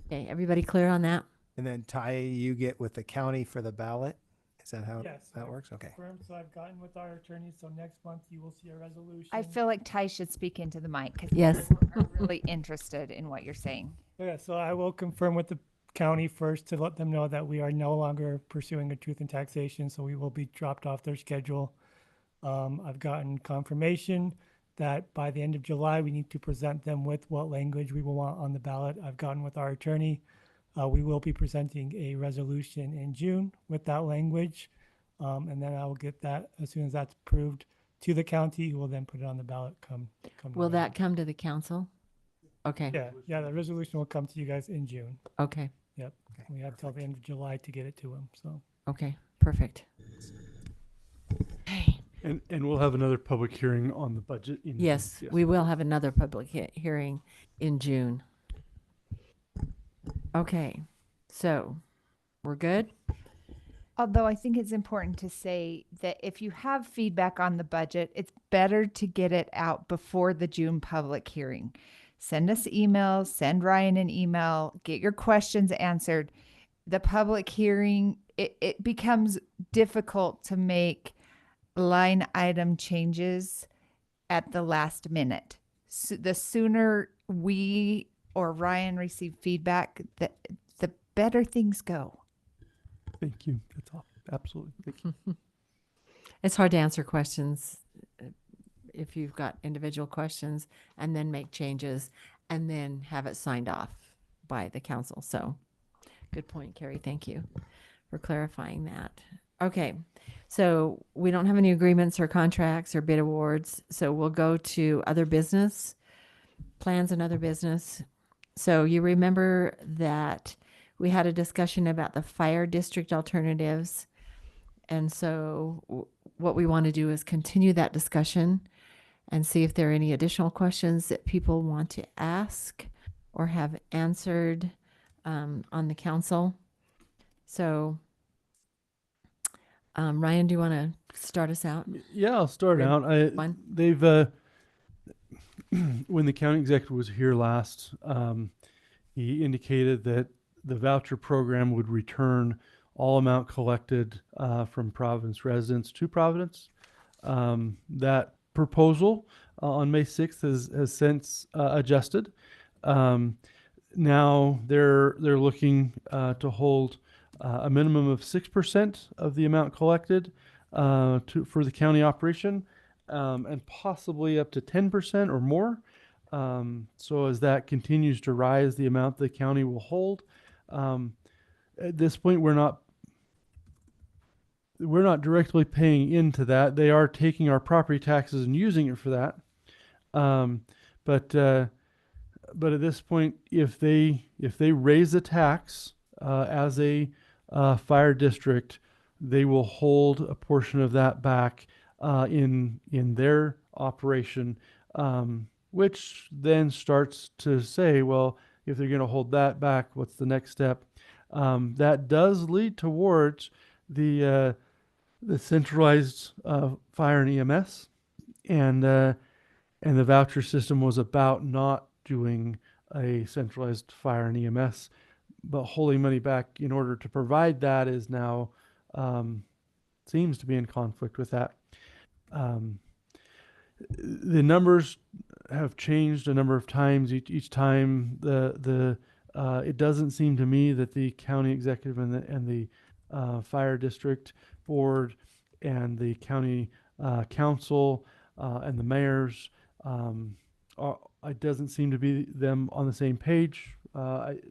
Okay, everybody clear on that? And then Ty, you get with the county for the ballot? Is that how Yes, that I've works? Okay. confirmed, so I've gotten with our attorney, so next month you will see a resolution. I feel like Ty should speak into the mic because Yes. people are really interested in what you're saying. Yeah, so I will confirm with the county first to let them know that we are no longer pursuing a truth in taxation, so we will be dropped off their schedule. I've gotten confirmation that by the end of July, we need to present them with what language we will want on the ballot. I've gotten with our attorney. We will be presenting a resolution in June with that language. And then I will get that as soon as that's approved to the county, who will then put it on the ballot come. Will that come to the council? Okay. Yeah, the resolution will come to you guys in June. Okay. Yep. We have till the end of July to get it to them, so. Okay. Perfect. Okay. And we'll have another public hearing on the budget. in June. Yes, we will have another public hearing in June. Okay. So we're good? Although I think it's important to say that if you have feedback on the budget, it's better to get it out before the June public hearing. Send us emails, send Ryan an email, get your questions answered. The public hearing, it becomes difficult to make line item changes at the last minute. So the sooner we or Ryan receive feedback, the better things go. Thank you. That's all. Absolutely. Thank you. It's hard to answer questions if you've got individual questions and then make changes and then have it signed off by the council. So good point, Carrie. Thank you for clarifying that. Okay. So we don't have any agreements or contracts or bid awards. So we'll go to other business, plans and other business. So you remember that we had a discussion about the fire district alternatives. And so what we want to do is continue that discussion and see if there are any additional questions that people want to ask or have answered on the council. So, Ryan, do you want to start us out? Yeah, I'll start out. One. They've when the county executive was here last, he indicated that the voucher program would return all amount collected from Providence residents to Providence. That proposal on May 6th has since adjusted. Now they're looking to hold a minimum of 6% of the amount collected for the county operation, and possibly up to 10% or more. So as that continues to rise, the amount the county will hold. At this point, we're not directly paying into that. They are taking our property taxes and using it for that. But at this point, if they raise the tax as a fire district, they will hold a portion of that back in their operation, which then starts to say, well, if they're going to hold that back, what's the next step? That does lead towards the centralized fire and EMS, and the voucher system was about not doing a centralized fire and EMS, but holding money back in order to provide that is now seems to be in conflict with that. The numbers have changed a number of times. Each time it doesn't seem to me that the county executive and the fire district board and the county council and the mayors, it doesn't seem to be them on the same page.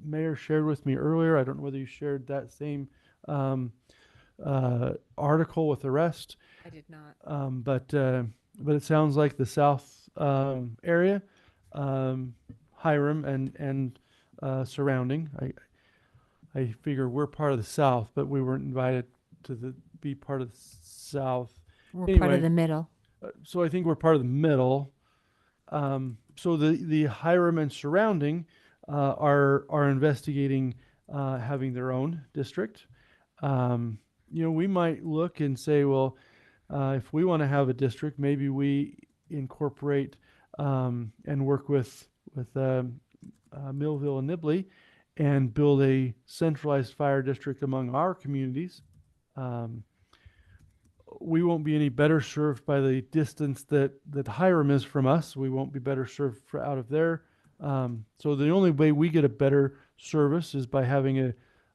Mayor shared with me earlier, I don't know whether you shared that same article with the rest. I did not. But it sounds like the south area, Hiram and surrounding. I figure we're part of the south, but we weren't invited to be part of the south. We're part of the middle. So I think we're part of the middle. So the Hiram and surrounding are investigating having their own district. We might look and say, well, if we want to have a district, maybe we incorporate and work with Millville and Nibley and build a centralized fire district among our communities. We won't be any better served by the distance that Hiram is from us. We won't be better served out of there. So the only way we get a better service is by having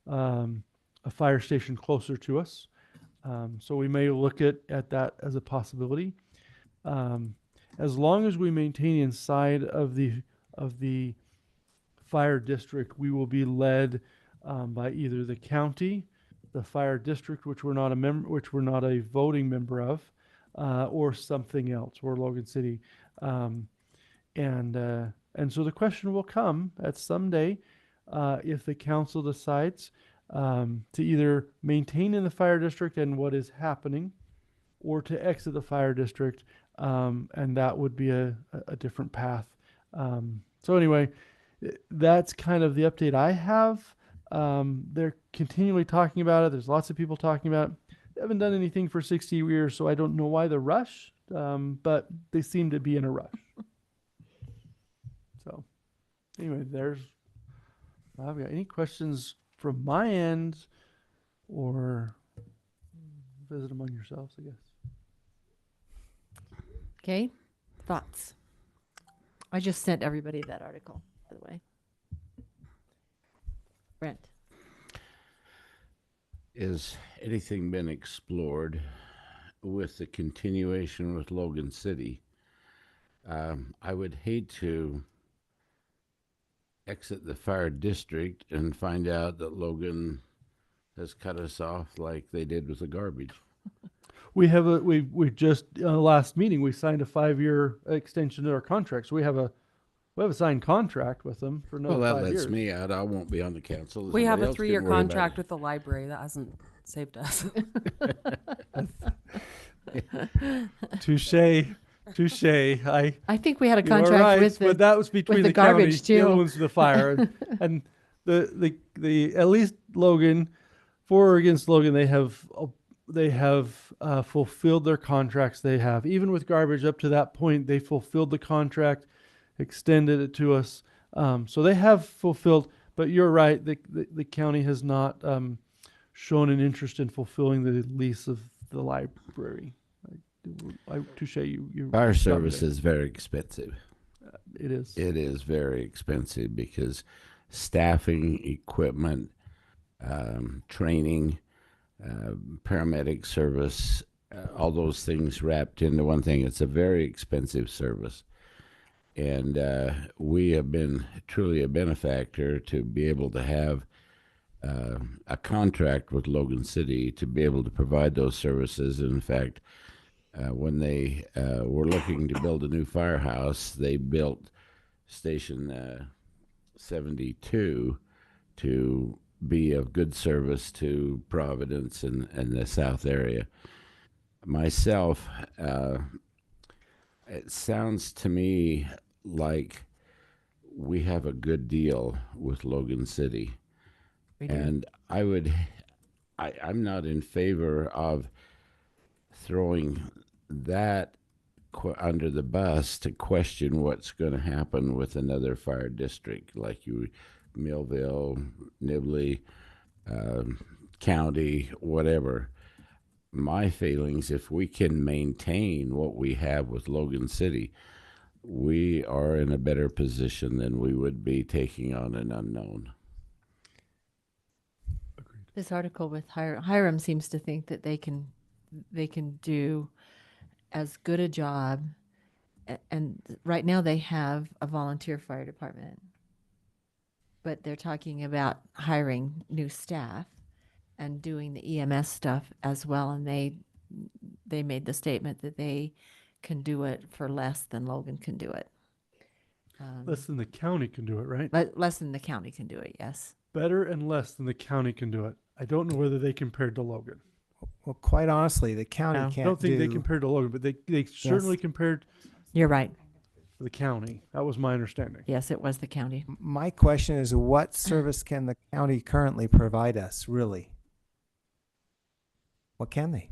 a fire station closer to us. So we may look at that as a possibility. As long as we maintain inside of the fire district, we will be led by either the county, the fire district, which we're not a voting member of, or something else, or Logan City. And so the question will come at some day if the council decides to either maintain in the fire district and what is happening, or to exit the fire district, and that would be a different path. So anyway, that's kind of the update I have. They're continually talking about it. There's lots of people talking about it. They haven't done anything for 60 years, so I don't know why the rush, but they seem to be in a rush. So anyway, I've got any questions from my end, or visit among yourselves, I guess. Okay, thoughts? I just sent everybody that article, by the way. Brent. Is anything been explored with the continuation with Logan City? I would hate to exit the fire district and find out that Logan has cut us off like they did with the garbage. We just last meeting we signed a 5-year extension to our contract. So we have a signed contract with them for another 5 years. Well, that lets me out. I won't be on the council. We have Somebody a else can 3-year worry about contract it. with the library that hasn't saved us. Touche. Touche. I think we had a you are contract right, with the but that was between the the county, garbage, the other too. one's the fire, and the at least Logan, for or against Logan, they have fulfilled their contracts. They have, even with garbage up to that point, they fulfilled the contract, extended it to us. So they have fulfilled. But you're right. The county has not shown an interest in fulfilling the lease of the library. Touche. You Fire got me service there. is very expensive. It is. It is very expensive because staffing, equipment, training, paramedic service, all those things wrapped into one thing. It's a very expensive service. And we have been truly a benefactor to be able to have a contract with Logan City to be able to provide those services. In fact, when they were looking to build a new firehouse, they built Station 72 to be of good service to Providence and the South area. Myself, it sounds to me like we have a good deal with Logan City. And I'm not in favor of throwing that under the bus to question what's going to happen with another fire district like Millville, Nibley, County, whatever. My feelings, if we can maintain what we have with Logan City, we are in a better position than we would be taking on an unknown. This article with Hiram seems to think that they can do as good a job, and right now they have a volunteer fire department, but they're talking about hiring new staff and doing the EMS stuff as well, and they made the statement that they can do it for less than Logan can do it. Less than the county can do it, right? Less than the county can do it, yes. Better and less than the county can do it. I don't know whether they compared to Logan. Well, quite honestly, the county No. can't I don't think they compared to Logan, but they certainly compared You're right. to the county. That was my understanding. Yes, it was the county. My question is, what service can the county currently provide us, really? What can they?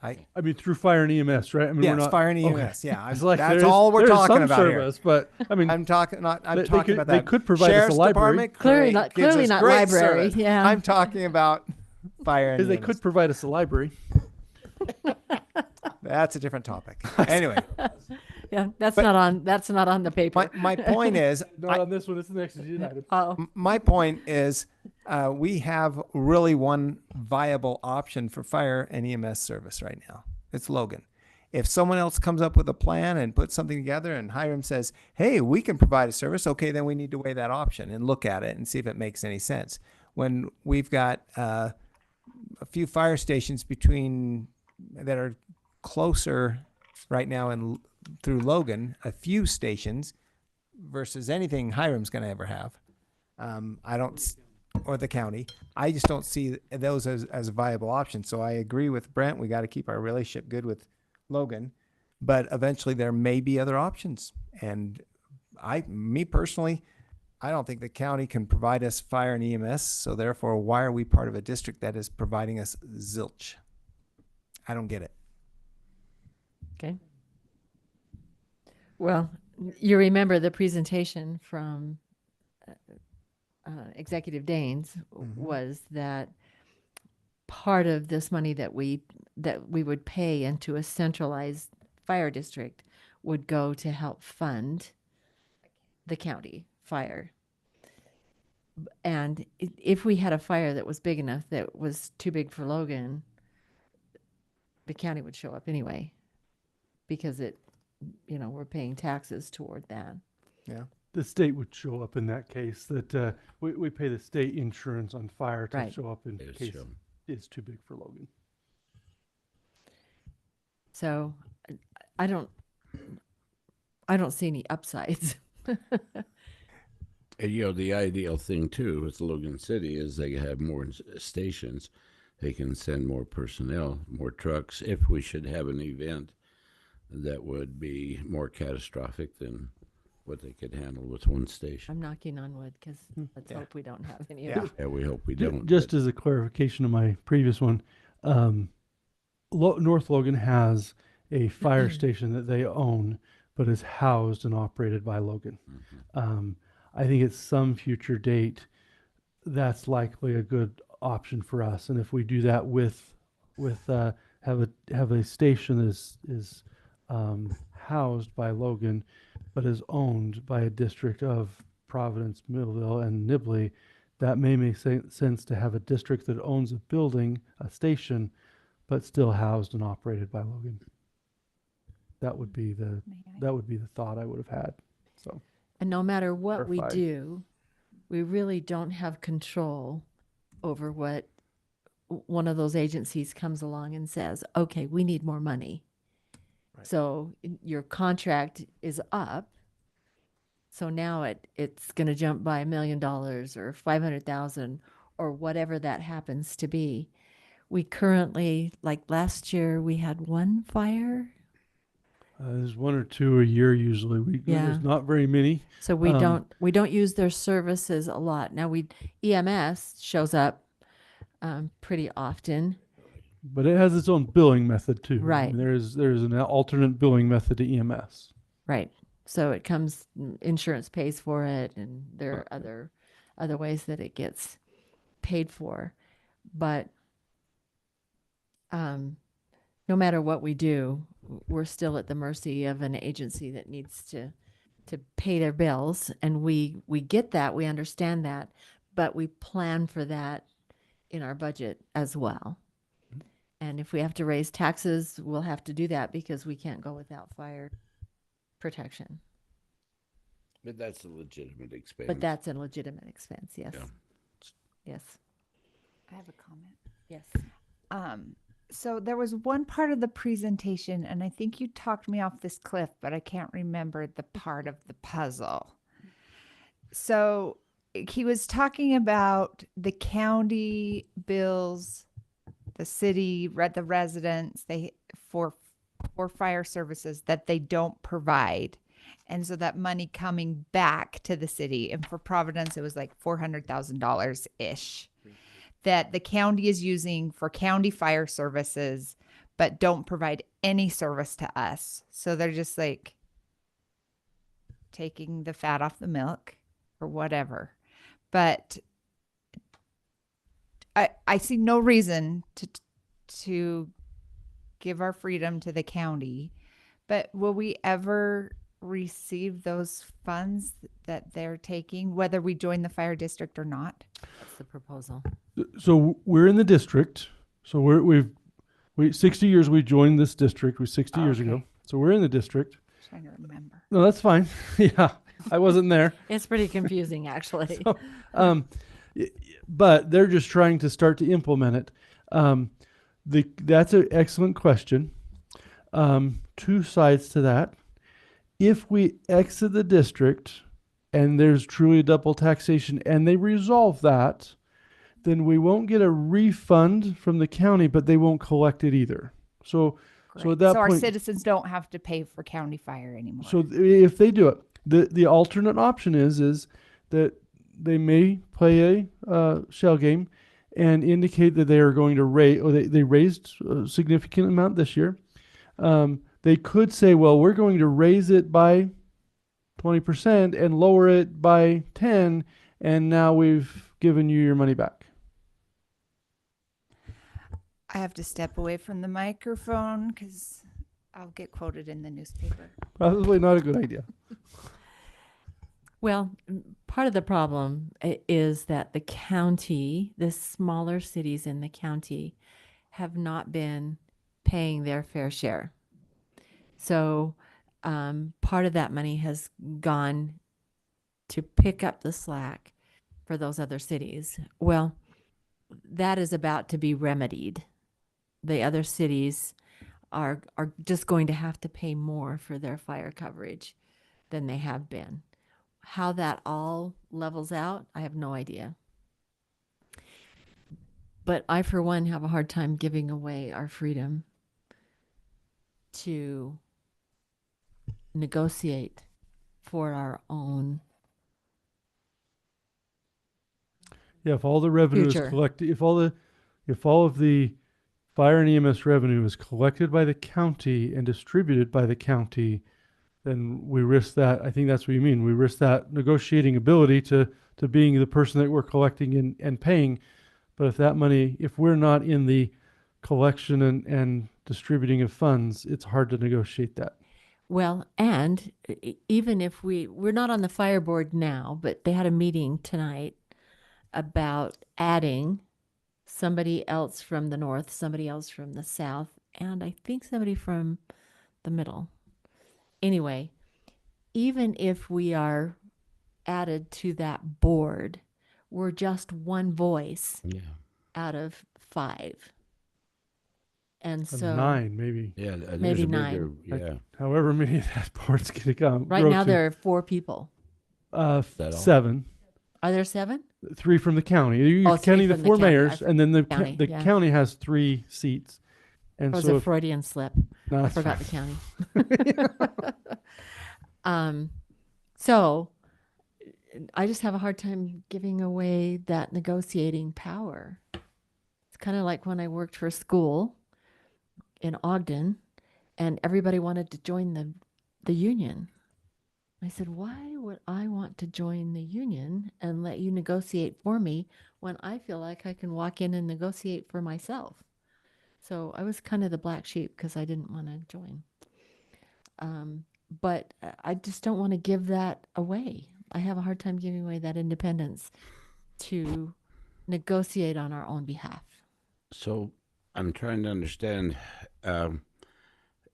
I mean, through fire and EMS, right? I mean, Yes, we're not fire and okay. EMS. Yeah, It's like that's there's- all we're there's talking some about service, here. But I mean, I'm talking about they that. they could provide us a Sheriff's library. Department, Clearly great, not- gives clearly us not great library, service. yeah. I'm talking about fire and Because they EMS. could provide us a library. That's a different topic. Anyway, Yeah, that's But- not on the paper. my point is, Not on this one. It's the next agenda item. Oh, my point is, we have really one viable option for fire and EMS service right now. It's Logan. If someone else comes up with a plan and puts something together and Hiram says, hey, we can provide a service, okay, then we need to weigh that option and look at it and see if it makes any sense. When we've got a few fire stations that are closer right now through Logan, a few stations versus anything Hiram's going to ever have. Or the county. I just don't see those as a viable option. So I agree with Brent. We got to keep our relationship good with Logan, but eventually there may be other options. And me personally, I don't think the county can provide us fire and EMS. So therefore, why are we part of a district that is providing us zilch? I don't get it. okay. Well, you remember the presentation from Executive Danes was that part of this money that we would pay into a centralized fire district would go to help fund the county fire. And if we had a fire that was big enough that was too big for Logan, the county would show up anyway, because we're paying taxes toward that. Yeah. The state would show up in that case. That we pay the state insurance on fire to Right. show up in Yes, case sure. it's too big for Logan. So I don't see any upsides. And, the ideal thing too with Logan City is they have more stations. They can send more personnel, more trucks. If we should have an event that would be more catastrophic than what they could handle with one station. I'm knocking on wood because let's Yeah. hope we don't have any Yeah. of Yeah, we hope we Ju- don't. Just but- as a clarification of my previous one, North Logan has a fire station that they own, but is housed and operated by Logan. I think at some future date, that's likely a good option for us. And if we do that have a station that is housed by Logan, but is owned by a district of Providence, Millville, and Nibley, that may make sense to have a district that owns a building, a station, but still housed and operated by Logan. That would be the thought I would have had. So And no matter what we Clarified. do, we really don't have control over what one of those agencies comes along and says, okay, we need more money. Right. So your contract is up. So now it's going to jump by $1 million or 500,000 or whatever that happens to be. We currently, like last year, we had one fire. there's one or two a year usually. Yeah. There's not very many. So we don't use their services a lot. Now EMS shows up pretty often. But it has its own billing method too. I Right. mean, there's an alternate billing method to EMS. Right. So it comes, insurance pays for it, and there are other ways that it gets paid for. But no matter what we do, we're still at the mercy of an agency that needs to pay their bills, and we get that, we understand that, but we plan for that in our budget as well. And if we have to raise taxes, we'll have to do that because we can't go without fire protection. But that's a legitimate expense. But that's a legitimate expense, yes. Yeah. Yes, I have a comment. yes. So there was one part of the presentation, and I think you talked me off this cliff, but I can't remember the part of the puzzle. So he was talking about the county bills, the city, the residents, for fire services that they don't provide. And so that money coming back to the city, and for Providence, it was like $400,000 ish that the county is using for county fire services, but don't provide any service to us. So they're just like taking the fat off the milk or whatever. But I see no reason to give our freedom to the county. But will we ever receive those funds that they're taking, whether we join the fire district or not? That's the proposal. So we're in the district. So we 60 years we joined this district. We 60 years ago. Okay. So we're in the district. Trying to remember. No, that's fine. Yeah, I wasn't there. It's pretty confusing, actually. But they're just trying to start to implement it. That's an excellent question. Two sides to that. If we exit the district and there's truly double taxation and they resolve that, then we won't get a refund from the county, but they won't collect it either. So at that So our point, citizens don't have to pay for county fire anymore. so if they do it, the alternate option is that they may play a shell game and indicate that they are going to raise, or they raised a significant amount this year. They could say, well, we're going to raise it by 20% and lower it by 10, and now we've given you your money back. I have to step away from the microphone because I'll get quoted in the newspaper. Probably not a good idea. Well, part of the problem is that the county, the smaller cities in the county, have not been paying their fair share. So part of that money has gone to pick up the slack for those other cities. Well, that is about to be remedied. The other cities are just going to have to pay more for their fire coverage than they have been. How that all levels out, I have no idea. But I, for one, have a hard time giving away our freedom to negotiate for our own. Yeah, if all the revenue Future. is collected, if all of the fire and EMS revenue is collected by the county and distributed by the county, then we risk that. I think that's what you mean. We risk that negotiating ability to being the person that we're collecting and paying. But if that money, if we're not in the collection and distributing of funds, it's hard to negotiate that. Well, and even if we're not on the fire board now, but they had a meeting tonight about adding somebody else from the north, somebody else from the south, and I think somebody from the middle. Anyway, even if we are added to that board, we're just one voice out of 5. And so 9, maybe. Yeah, maybe 9. Yeah. However many of that board's going to come. Right now there are 4 people. 7. Are there 7? 3 from the county. You're Oh, 3 counting the from the 4 county. mayors, and then the County, the yeah. county has 3 seats. And It was so a if- Freudian slip. No, I that's forgot fine. the county. So I just have a hard time giving away that negotiating power. It's kind of like when I worked for a school in Ogden and everybody wanted to join the union. I said, why would I want to join the union and let you negotiate for me when I feel like I can walk in and negotiate for myself? So I was kind of the black sheep because I didn't want to join. But I just don't want to give that away. I have a hard time giving away that independence to negotiate on our own behalf. So I'm trying to understand.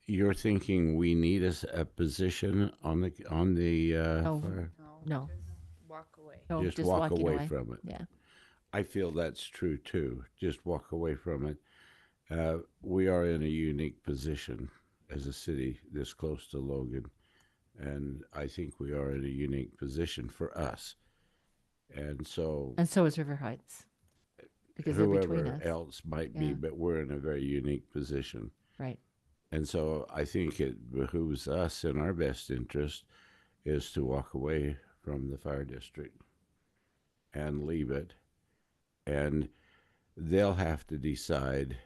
You're thinking we need a position on the No. fire? No. Walk away. No, Just just walk walking away from it. Yeah. I feel that's true too. Just walk away from it. We are in a unique position as a city this close to Logan, and I think we are in a unique position for us. And so And so is River Heights. Because they're between whoever us. else might be, Yeah. but we're in a very unique position. Right. And so I think it behooves us in our best interest is to walk away from the fire district and leave it. And they'll have to decide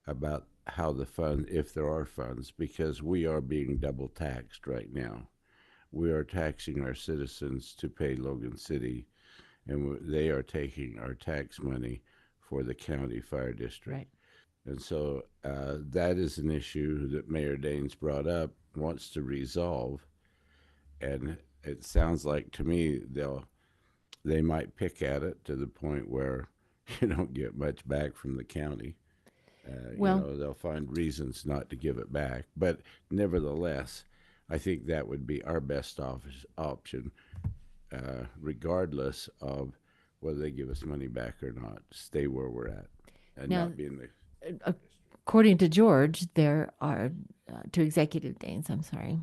about how the fund, if there are funds, because we are being double taxed right now. We are taxing our citizens to pay Logan City, and they are taking our tax money for the county fire district. Right. And so that is an issue that Mayor Daines brought up, wants to resolve. And it sounds like to me they might pick at it to the point where you don't get much back from the county. Well- they'll find reasons not to give it back. But nevertheless, I think that would be our best option, regardless of whether they give us money back or not. Stay where we're at and Now- not be in the... According to George, there are, to Executive Daines, I'm sorry,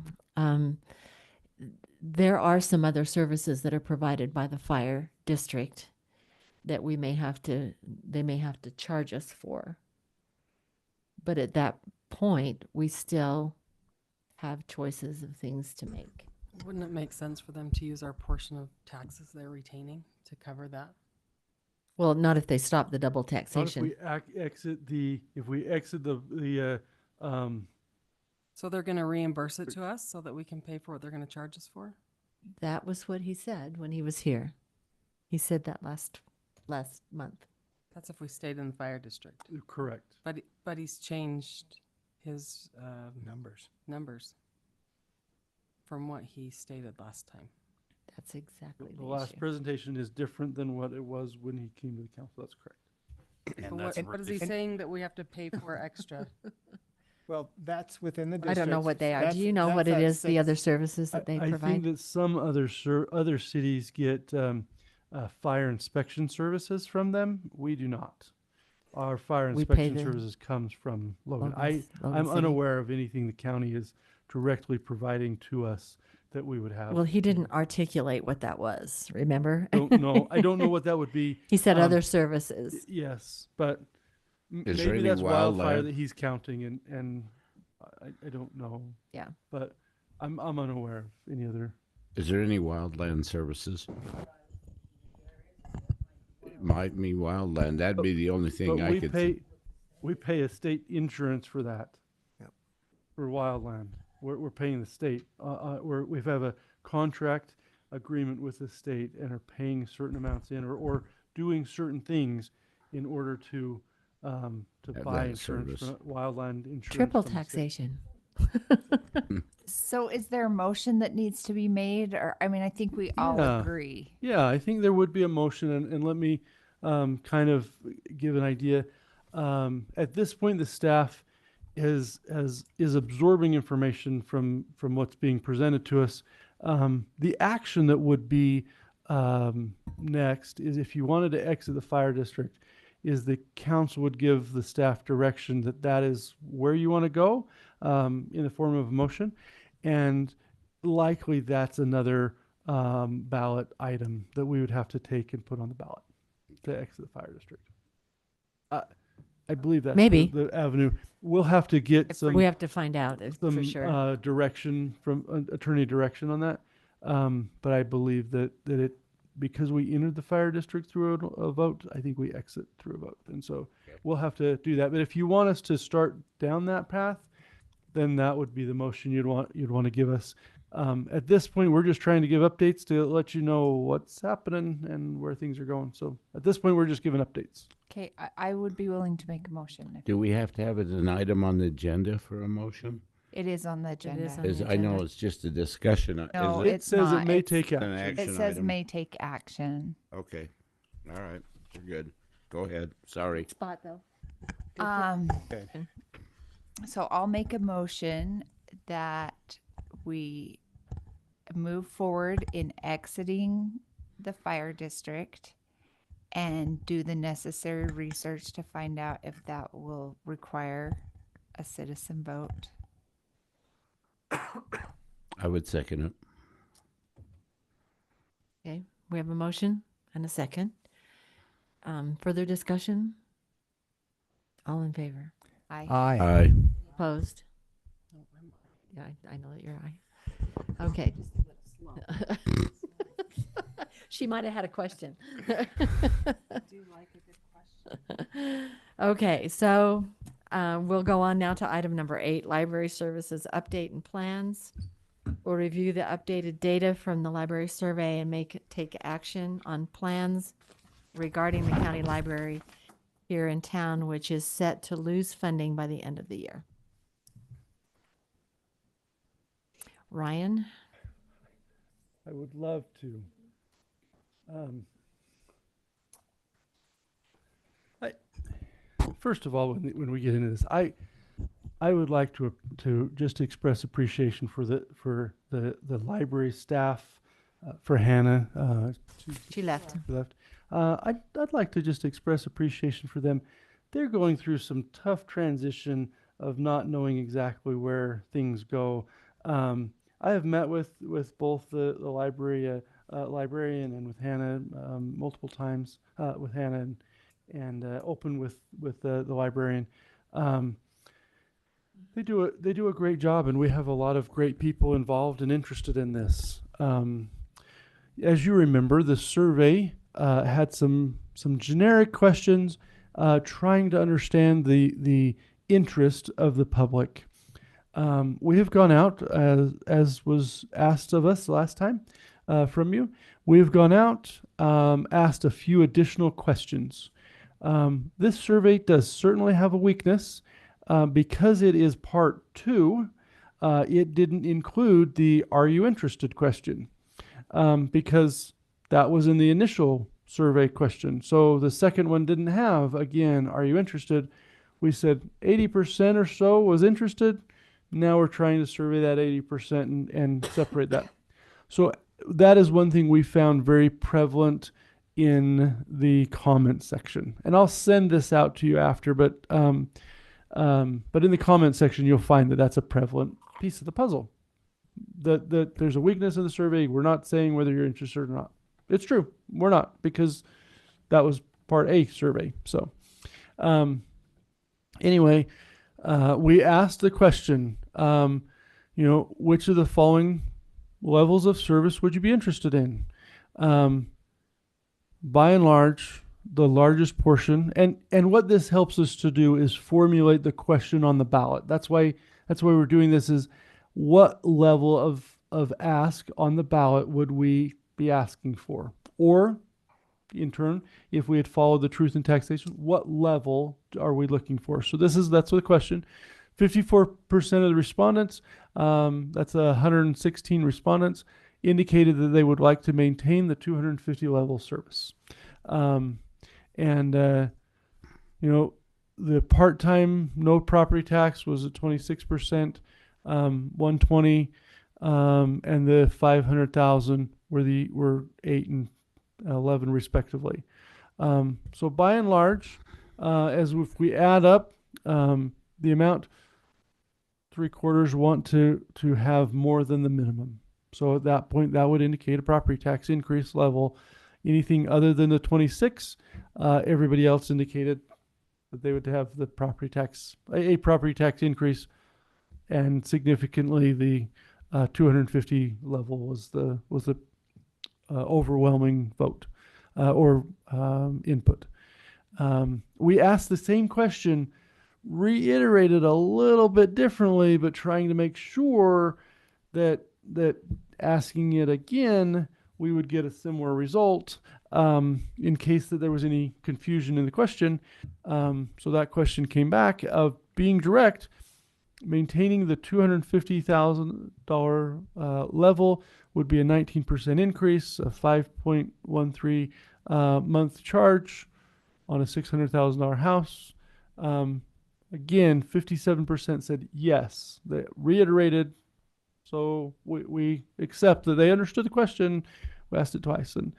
there are some other services that are provided by the fire district that they may have to charge us for. But at that point, we still have choices of things to make. Wouldn't it make sense for them to use our portion of taxes they're retaining to cover that? Well, not if they stop the double Not if taxation. we exit the So they're going to reimburse it to us so that we can pay for what they're going to charge us for? That was what he said when he was here. He said that last month. That's if we stayed in the fire district. correct. But he's changed his numbers from what he stated last time. That's exactly The last presentation is different than what it was when he came to the council. That's correct. But what is he saying that we have to pay for extra? Well, that's within the I district. don't know what they are. Do That's- you know what that's it at is, the other 6. services that they I provide? think that some other cities get fire inspection services from them. We do not. Our fire We pay inspection the services comes from Logan. Logan I'm City. unaware of anything the county is directly providing to us that we would have. Well, he didn't articulate what that was, remember? Don't know. I don't know what that would be. He said other services. Yes, but Is there maybe any that's wildfire wildland? that he's counting, and I don't know. Yeah. But I'm unaware of any other. Is there any wildland services? It might be wildland. That'd be the only thing But I we could. pay, we pay a state insurance for that. Yep. For wildland, we're paying the state. We have a contract agreement with the state and are paying certain amounts in, or doing certain things in order to Have buy that insurance, service. wildland insurance. Triple from the state. taxation. So is there a motion that needs to be made? Or, I mean, I think we all Yeah. agree. Yeah, I think there would be a motion, and let me kind of give an idea. At this point, the staff is absorbing information from what's being presented to us. The action that would be next is, if you wanted to exit the fire district, is the council would give the staff direction that that is where you want to go, in the form of a motion, and likely that's another ballot item that we would have to take and put on the ballot to exit the fire district. I believe that's Maybe. the avenue. We'll have to get some We have to find out for some sure. direction from attorney direction on that. But I believe that it, because we entered the fire district through a vote, I think we exit through a vote. And so we'll have to do that. But if you want us to start down that path, then that would be the motion you'd want to give us. At this point, we're just trying to give updates to let you know what's happening and where things are going. So at this point, we're just giving updates. Okay, I would be willing to make a motion. Do we have to have it an item on the agenda for a motion? It is on the agenda. is on the I know agenda. it's just a discussion. No, Is it it's says not. it may It's- take an action. action It says item? may take action. Okay. All right. We're good. Go ahead. Sorry. Spot though. Okay. So I'll make a motion that we move forward in exiting the fire district and do the necessary research to find out if that will require a citizen vote. I would second it. Okay, we have a motion and a second. Further discussion? All in favor? Aye. Aye. Aye. Opposed? Yeah, I know that you're aye. Okay. She might have had a question. Okay, so we'll go on now to item number 8, library services update and plans. We'll review the updated data from the library survey and take action on plans regarding the county library here in town, which is set to lose funding by the end of the year. Ryan? I would love to. First of all, when we get into this, I would like to just express appreciation for the library staff, for Hannah. She left. She left. I'd like to just express appreciation for them. They're going through some tough transition of not knowing exactly where things go. I have met with both the librarian and with Hannah multiple times, with Hannah and open with the librarian. They do a great job, and we have a lot of great people involved and interested in this. As you remember, the survey had some generic questions trying to understand the interest of the public. We have gone out, as was asked of us last time from you. We have gone out, asked a few additional questions. This survey does certainly have a weakness. Because it is part 2, it didn't include the "Are you interested?" question, because that was in the initial survey question. So the second one didn't have, again, "Are you interested?" We said 80% or so was interested. Now we're trying to survey that 80% and separate that. So that is one thing we found very prevalent in the comment section. And I'll send this out to you after, but in the comment section, you'll find that that's a prevalent piece of the puzzle. That there's a weakness in the survey. We're not saying whether you're interested or not. It's true. We're not, because that was part A survey. So anyway, we asked the question, which of the following levels of service would you be interested in? By and large, the largest portion, and what this helps us to do is formulate the question on the ballot. That's why we're doing this, is what level of ask on the ballot would we be asking for? Or, in turn, if we had followed the truth in taxation, what level are we looking for? So that's the question. 54% of the respondents, that's 116 respondents, indicated that they would like to maintain the 250 level service. The part-time no property tax was at 26%, 120, and the 500,000 were 8 and 11 respectively. So by and large, as if we add up the amount, 3/4 want to have more than the minimum. So at that point, that would indicate a property tax increase level. Anything other than the 26, everybody else indicated that they would have the property tax, a property tax increase, and significantly the 250 level was the overwhelming vote or input. We asked the same question, reiterated a little bit differently, but trying to make sure that asking it again, we would get a similar result in case that there was any confusion in the question. So that question came back of being direct, maintaining the $250,000 level would be a 19% increase, a 5.13 month charge on a $600,000 house. Again, 57% said yes. They reiterated. So we accept that they understood the question. We asked it twice. And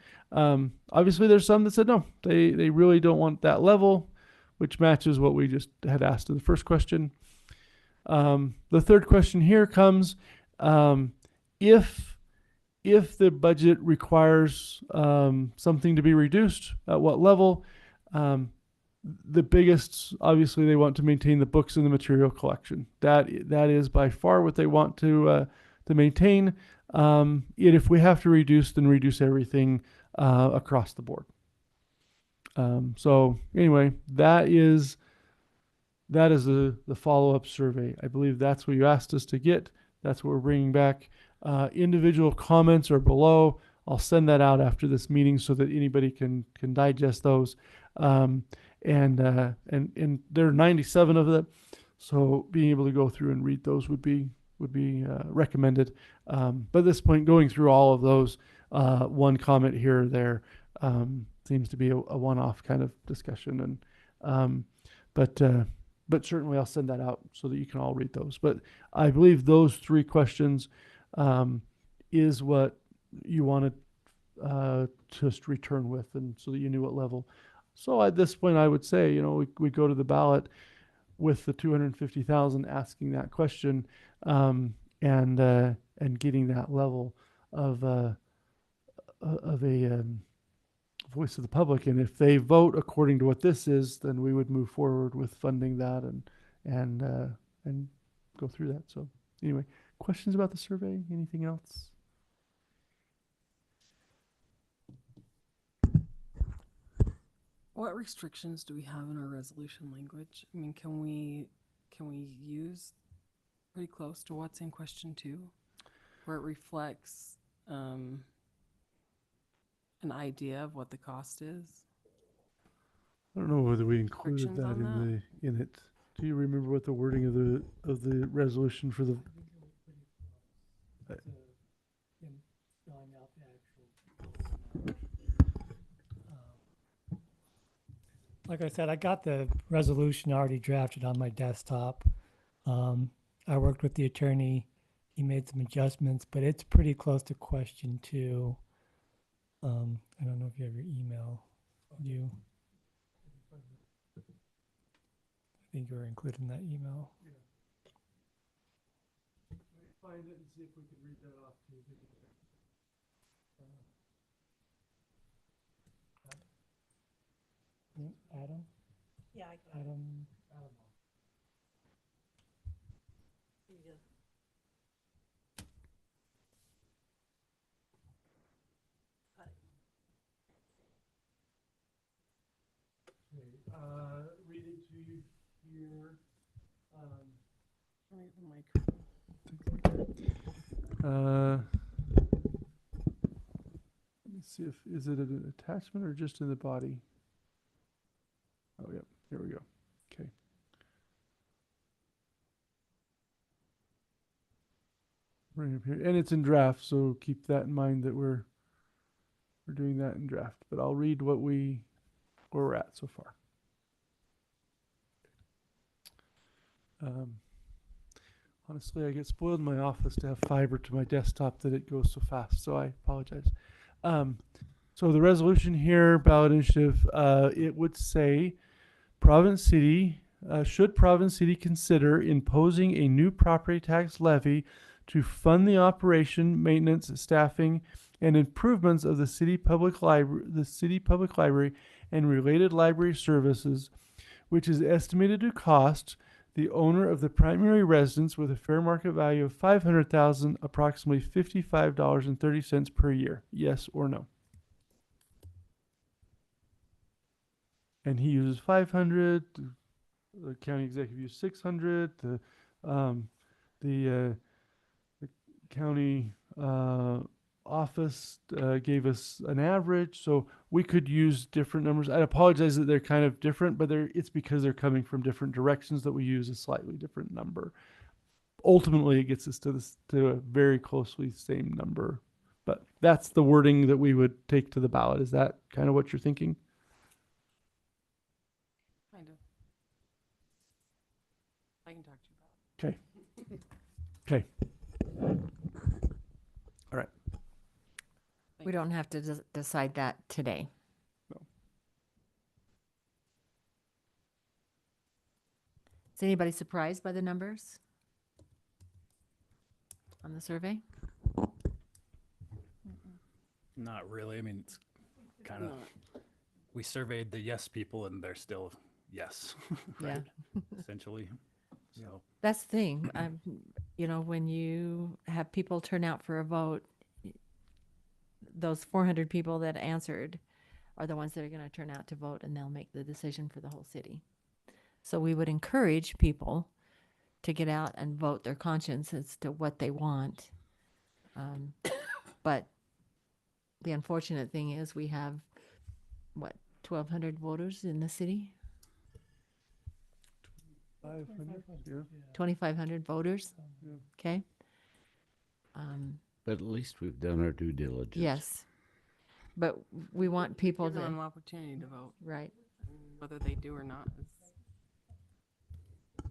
obviously there's some that said no, they really don't want that level, which matches what we just had asked in the first question. The third question here comes, if the budget requires something to be reduced, at what level? The biggest, obviously, they want to maintain the books and the material collection. That is by far what they want to maintain. If we have to reduce, then reduce everything across the board. So anyway, that is the follow-up survey. I believe that's what you asked us to get. That's what we're bringing back. Individual comments are below. I'll send that out after this meeting so that anybody can digest those. And there are 97 of them, so being able to go through and read those would be recommended. But at this point, going through all of those, one comment here or there seems to be a one-off kind of discussion. And but certainly I'll send that out so that you can all read those. But I believe those three questions is what you wanted to just return with, and so that you knew what level. So at this point, I would say, we go to the ballot with the 250,000 asking that question, and getting that level of a voice of the public. And if they vote according to what this is, then we would move forward with funding that and go through that. So anyway, questions about the survey? Anything else? What restrictions do we have in our resolution language? I mean, can we use pretty close to what's in question 2, where it reflects an idea of what the cost is? I don't know whether we included Restrictions that on in it. Do you remember what the wording of the resolution for the? Like I said, I got the resolution already drafted on my desktop. I worked with the attorney. He made some adjustments, but it's pretty close to question 2. I don't know if you have your email. I think you were included in that email. Find it and see if we can read that off to you. Adam? Yeah, I got it. Adam. Here you go. here. Right, the mic. Let me see if, is it an attachment or just in the body? Oh, yep, here we go. Okay. Right up here, and it's in draft, so keep that in mind that we're doing that in draft. But I'll read where we're at so far. Honestly, I get spoiled in my office to have fiber to my desktop that it goes so fast, so I apologize. So the resolution here, ballot initiative, it would say Providence City, should Providence City consider imposing a new property tax levy to fund the operation, maintenance, staffing, and improvements of the city public library and related library services, which is estimated to cost the owner of the primary residence with a fair market value of $500,000, approximately $55.30 per year. Yes or no? And he uses 500. The county executive used 600. The county office gave us an average, so we could use different numbers. I apologize that they're kind of different, but it's because they're coming from different directions that we use a slightly different number. Ultimately, it gets us to a very closely same number, but that's the wording that we would take to the ballot. Is that kind of what you're thinking? Kind of. I can talk to you about it. Okay. All right. We don't have to decide that today. No. Is anybody surprised by the numbers on the survey? Not really. I mean, it's kind of, we surveyed the yes people and they're still yes. Yeah. Essentially. So That's the thing. You know, when you have people turn out for a vote, those 400 people that answered are the ones that are going to turn out to vote, and they'll make the decision for the whole city. So we would encourage people to get out and vote their conscience as to what they want. But the unfortunate thing is we have, what, 1,200 voters in the city? 500, yeah. 2,500 voters? Yeah. Okay. But at least we've done our due diligence. Yes. But we want people Give to. them an opportunity to vote. Right. Whether they do or not is Oh,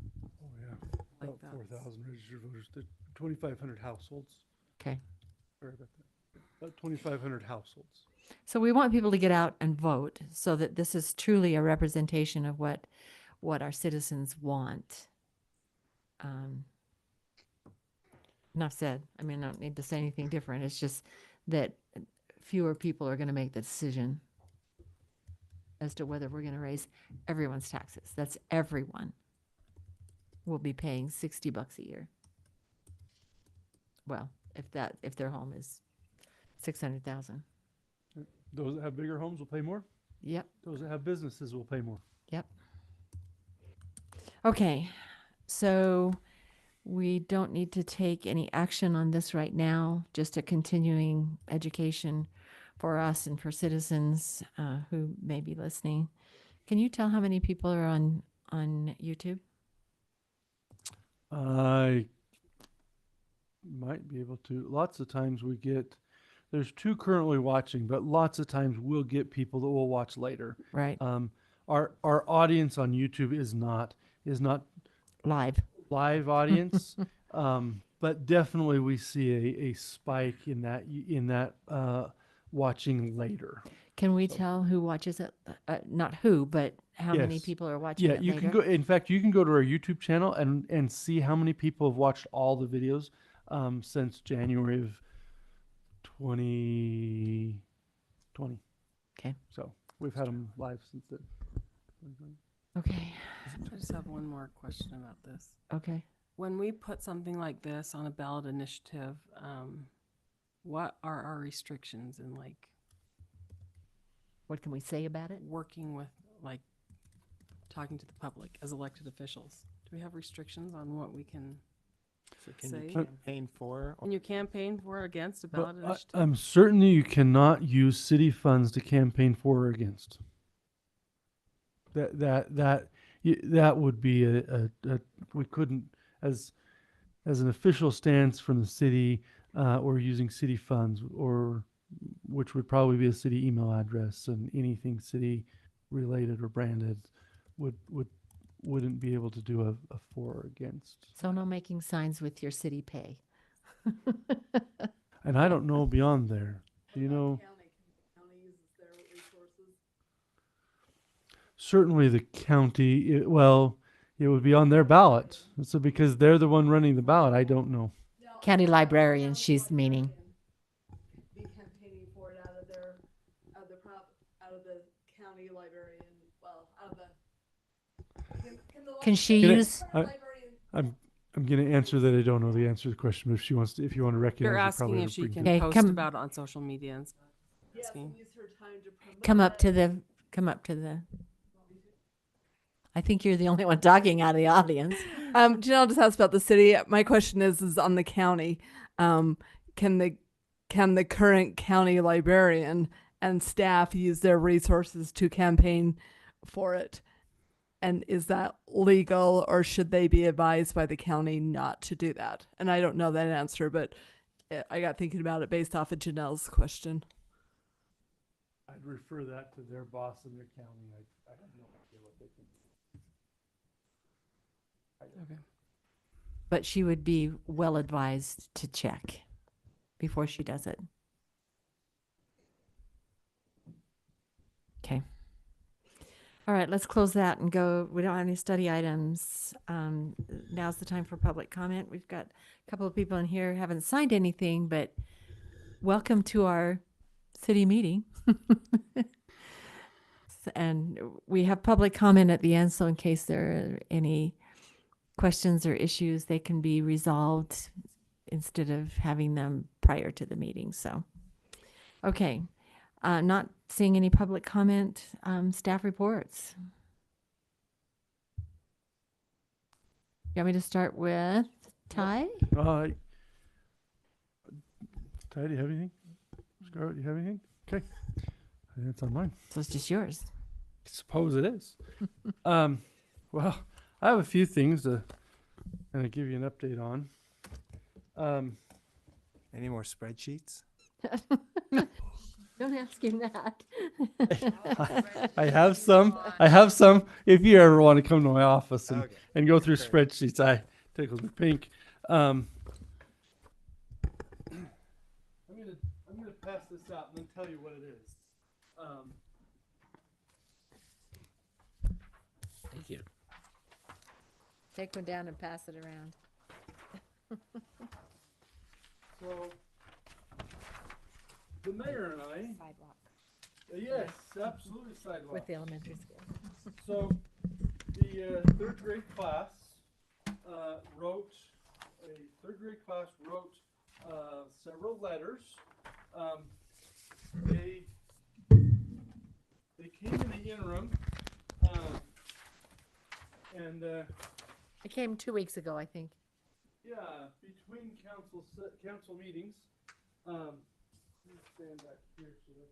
yeah. like About that. 4,000 registered voters, 2,500 households. Okay. Sorry about that. About 2,500 households. So we want people to get out and vote so that this is truly a representation of what our citizens want. Enough said. I mean, I don't need to say anything different. It's just that fewer people are going to make the decision as to whether we're going to raise everyone's taxes. That's everyone will be paying $60 a year. Well, if their home is 600,000. Those that have bigger homes will pay more. Yep. Those that have businesses will pay more. Yep. Okay. So we don't need to take any action on this right now, just a continuing education for us and for citizens who may be listening. Can you tell how many people are on YouTube? I might be able to. Lots of times there's 2 currently watching, but lots of times we'll get people that will watch later. Right. Our audience on YouTube is not Live audience, but definitely we see a spike in that watching later. Can we tell who watches it? Not who, but how many Yes. people are watching it you later? can go. In fact, you can go to our YouTube channel and see how many people have watched all the videos since January of 2020. Okay. So we've had them live since then. Okay. I just have one more question about this. Okay. When we put something like this on a ballot initiative, what are our restrictions in like What can we say about it? working with like talking to the public as elected officials? Do we have restrictions on what we can Can say? you campaign for? Can you campaign for or against a But ballot initiative? I'm certain you cannot use city funds to campaign for or against. That would be we couldn't, as an official stance from the city, or using city funds, or which would probably be a city email address, and anything city related or branded wouldn't be able to do a for or against. So no making signs with your city pay. And I don't know beyond there. Do you know? Certainly the county, it would be on their ballot. So because they're the one running the ballot, I don't know. County librarian, she's meaning. Be campaigning for it out of the county librarian, out of the. Can she Can I- use, I'm going to answer that I don't know the answer to the question, but if you want to recognize You're it, asking probably if she bring can it. Okay, post come- about it on social media and stuff. Asking. come up to the, I think you're the only one talking out of the audience. Janelle just asked about the city. My question is on the county. Can the current county librarian and staff use their resources to campaign for it? And is that legal, or should they be advised by the county not to do that? And I don't know that answer, but I got thinking about it based off of Janelle's question. I'd refer that to their boss in their county. I have no idea what they can do. Okay. But she would be well advised to check before she does it. Okay. All right, let's close that and go. We don't have any study items. Now's the time for public comment. We've got a couple of people in here who haven't signed anything, but welcome to our city meeting. And we have public comment at the end, so in case there are any questions or issues, they can be resolved instead of having them prior to the meeting. So, okay. Not seeing any public comment. Staff reports. You want me to start with Ty? Ty, do you have anything? Scarlett, do you have anything? Okay. I think it's on mine. So it's just yours. I suppose it is. Well, I have a few things to kind of give you an update on. Any more spreadsheets? Don't ask him that. I have some. If you ever want to come to my office and, Okay. and go through Great. spreadsheets, I tickles me pink. I'm gonna pass this out and then tell you what it is. Thank you. Take one down and pass it around. So, the mayor and I, Sidewalk yes, absolutely sidewalk. with the elementary school. So, the third grade class wrote several letters. They came in the interim, and It came 2 weeks ago, I think. yeah, between council meetings. Let me stand back here so that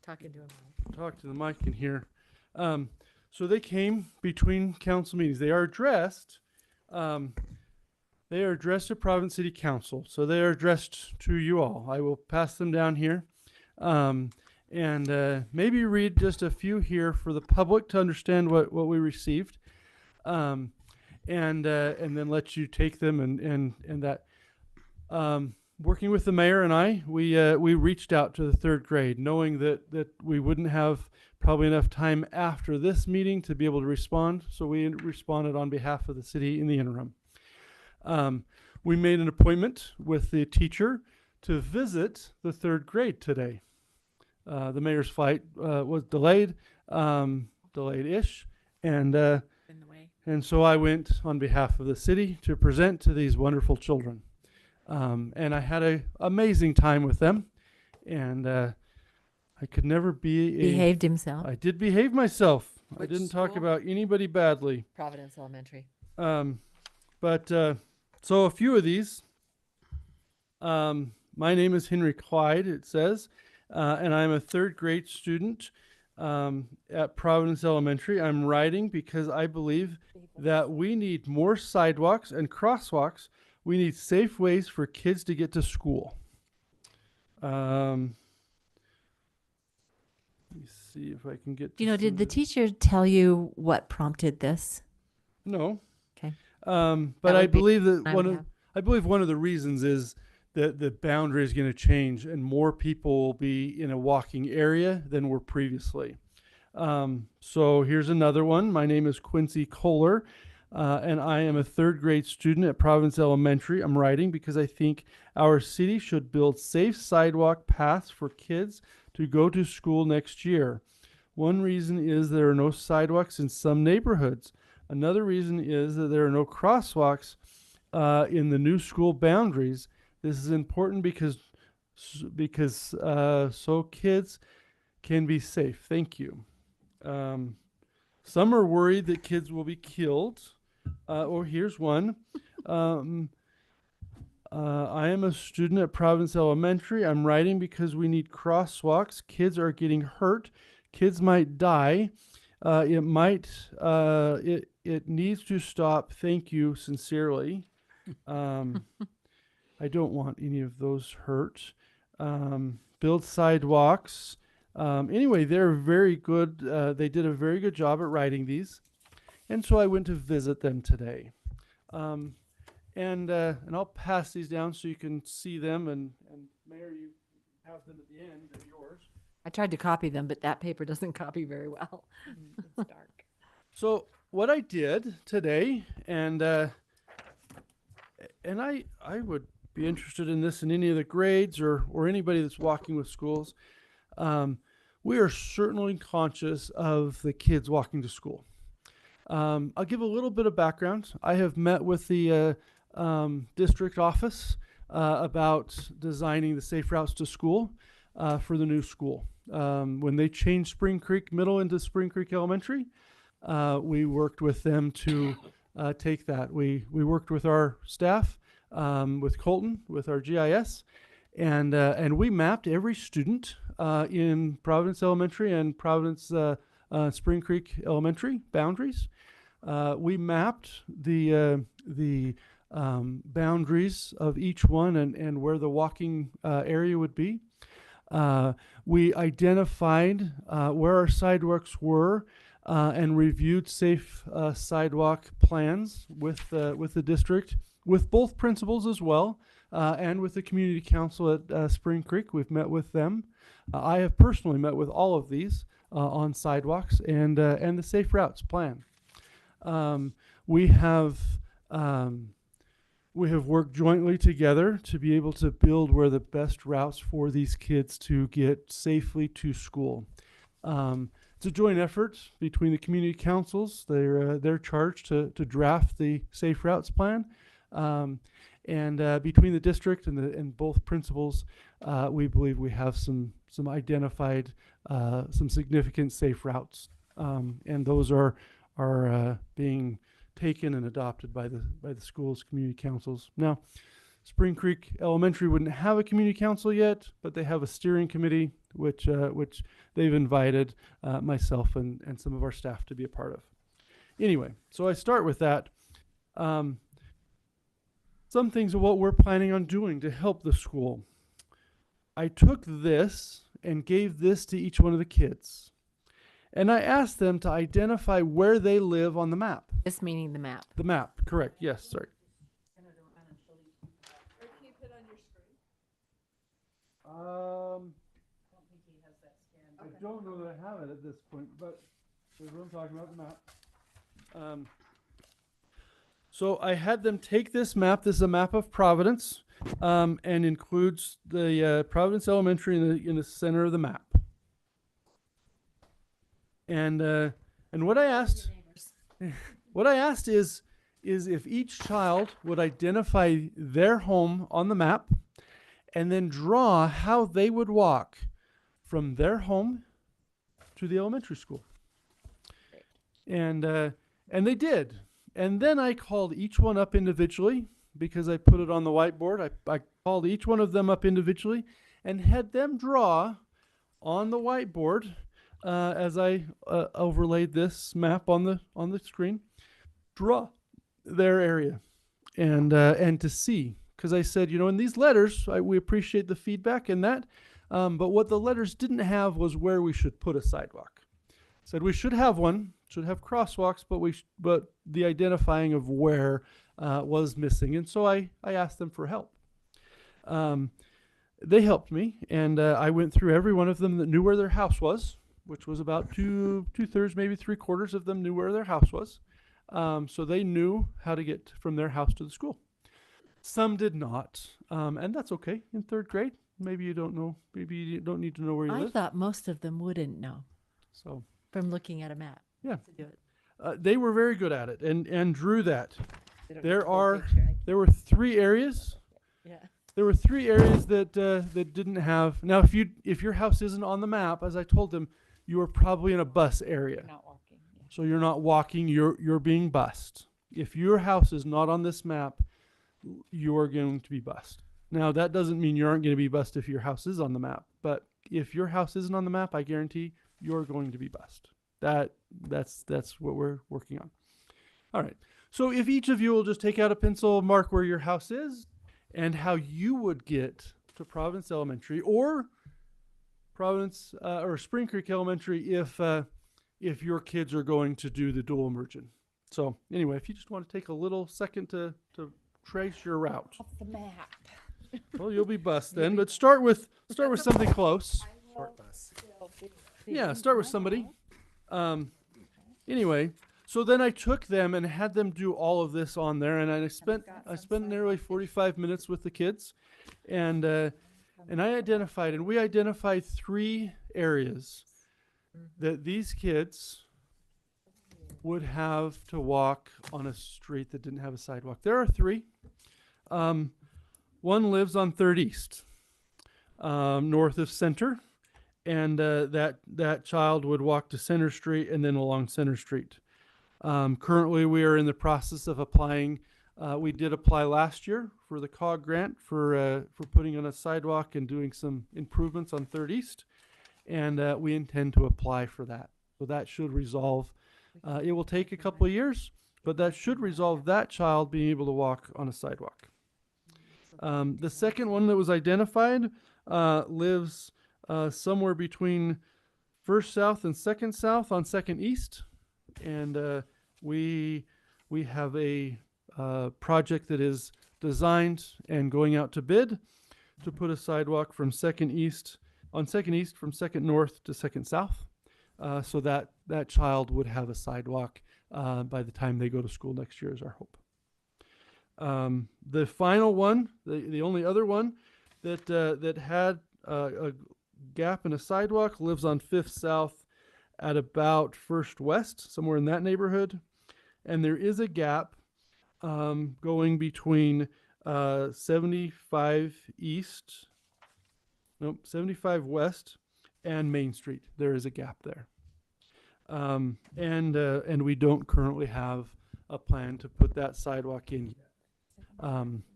Talking to him. talk to the mic in here. So they came between council meetings. They are addressed. They are addressed to Providence City Council. So they are addressed to you all. I will pass them down here. And maybe read just a few here for the public to understand what we received. And then let you take them and that. Working with the mayor and I, we reached out to the third grade, knowing that we wouldn't have probably enough time after this meeting to be able to respond. So we responded on behalf of the city in the interim. We made an appointment with the teacher to visit the third grade today. The mayor's flight was delayed-ish, In the way. and so I went on behalf of the city to present to these wonderful children. And I had an amazing time with them, and I could never be Behaved himself. I did behave myself. I Which didn't talk school? about anybody badly. Providence Elementary. So a few of these. My name is Henry Clyde, it says, and I'm a third grade student at Providence Elementary. I'm writing because I believe that we need more sidewalks and crosswalks. We need safe ways for kids to get to school. Let me see if I can get. Do you know, to did the some- teacher tell you what prompted this? No. Okay. But That I would be believe that I would have. I believe one of the reasons is that the boundary is going to change and more people will be in a walking area than were previously. So here's another one. My name is Quincy Kohler, and I am a third grade student at Providence Elementary. I'm writing because I think our city should build safe sidewalk paths for kids to go to school next year. One reason is there are no sidewalks in some neighborhoods. Another reason is that there are no crosswalks in the new school boundaries. This is important because so kids can be safe. Thank you. Some are worried that kids will be killed. Here's one. I am a student at Providence Elementary. I'm writing because we need crosswalks. Kids are getting hurt. Kids might die. It needs to stop. Thank you sincerely. I don't want any of those hurt. Build sidewalks. Anyway, they're very good. They did a very good job at writing these. And so I went to visit them today. And I'll pass these down so you can see them. And Mayor, you have them at the end. They're yours. I tried to copy them, but that paper doesn't copy very well. It's dark. So what I did today, and I would be interested in this in any of the grades or anybody that's walking with schools. We are certainly conscious of the kids walking to school. I'll give a little bit of background. I have met with the district office about designing the safe routes to school for the new school. When they changed Spring Creek Middle into Spring Creek Elementary, we worked with them to take that. We worked with our staff, with Colton, with our GIS, and we mapped every student in Providence Elementary and Providence Spring Creek Elementary boundaries. We mapped the boundaries of each one and where the walking area would be. We identified where our sidewalks were and reviewed safe sidewalk plans with the district, with both principals as well, and with the community council at Spring Creek. We've met with them. I have personally met with all of these on sidewalks and the safe routes plan. We have worked jointly together to be able to build where the best routes for these kids to get safely to school. It's a joint effort between the community councils. They're charged to draft the safe routes plan. And between the district and both principals, we believe we have some identified, some significant safe routes. And those are being taken and adopted by the schools' community councils. Now, Spring Creek Elementary wouldn't have a community council yet, but they have a steering committee, which they've invited myself and some of our staff to be a part of. Anyway, so I start with that. Some things of what we're planning on doing to help the school. I took this and gave this to each one of the kids. And I asked them to identify where they live on the map. This meaning the map. The map, correct. Yes, sorry. I don't know that I have it at this point, but here's what I'm talking about, the map. So I had them take this map. This is a map of Providence, and includes the Providence Elementary in the center of the map. And what I asked, is if each child would identify their home on the map, and then draw how they would walk from their home to the elementary school. and they did. And then I called each one up individually because I put it on the whiteboard. I called each one of them up individually and had them draw on the whiteboard as I overlaid this map on the screen. Draw their area and to see, because I said, in these letters, we appreciate the feedback and that, but what the letters didn't have was where we should put a sidewalk. Said we should have one, should have crosswalks, but the identifying of where was missing, and so I asked them for help. They helped me, and I went through every one of them that knew where their house was, which was about two-thirds, maybe three-quarters of them knew where their house was. So they knew how to get from their house to the school. Some did not, and that's okay. In third grade, maybe you don't know. Maybe you don't need to know where you I live. thought most of them wouldn't know So from looking at a map. yeah, To do it. they were very good at it and drew that. There were 3 areas. Yeah. There were 3 areas that didn't have. Now, if your house isn't on the map, as I told them, you are probably in a bus area. Not walking. Yeah. So you're not walking, you're being bussed. If your house is not on this map, you are going to be bussed. Now, that doesn't mean you aren't going to be bussed if your house is on the map, but if your house isn't on the map, I guarantee you're going to be bussed. That's what we're working on. All right. So if each of you will just take out a pencil, mark where your house is and how you would get to Providence Elementary or Providence or Spring Creek Elementary if your kids are going to do the dual immersion. So anyway, if you just want to take a little second to trace your route. Off the map. Well, you'll be bussed then, but start with something close. Short bus. Yeah, start with somebody. Anyway, so then I took them and had them do all of this on there, and I spent nearly 45 minutes with the kids, and we identified 3 areas that these kids would have to walk on a street that didn't have a sidewalk. There are 3. One lives on 3rd East, north of Center, and that child would walk to Center Street and then along Center Street. Currently, we are in the process of applying. We did apply last year for the COG grant for putting on a sidewalk and doing some improvements on 3rd East, and we intend to apply for that. So that should resolve. It will take a couple of years, but that should resolve that child being able to walk on a sidewalk. The second one that was identified lives somewhere between 1st South and 2nd South on 2nd East, and we have a project that is designed and going out to bid to put a sidewalk from 2nd East from 2nd North to 2nd South, so that child would have a sidewalk by the time they go to school next year is our hope. The final one, the only other one that had a gap in a sidewalk lives on 5th South at about 1st West, somewhere in that neighborhood. And there is a gap going between 75 West and Main Street. There is a gap there. And we don't currently have a plan to put that sidewalk in yet.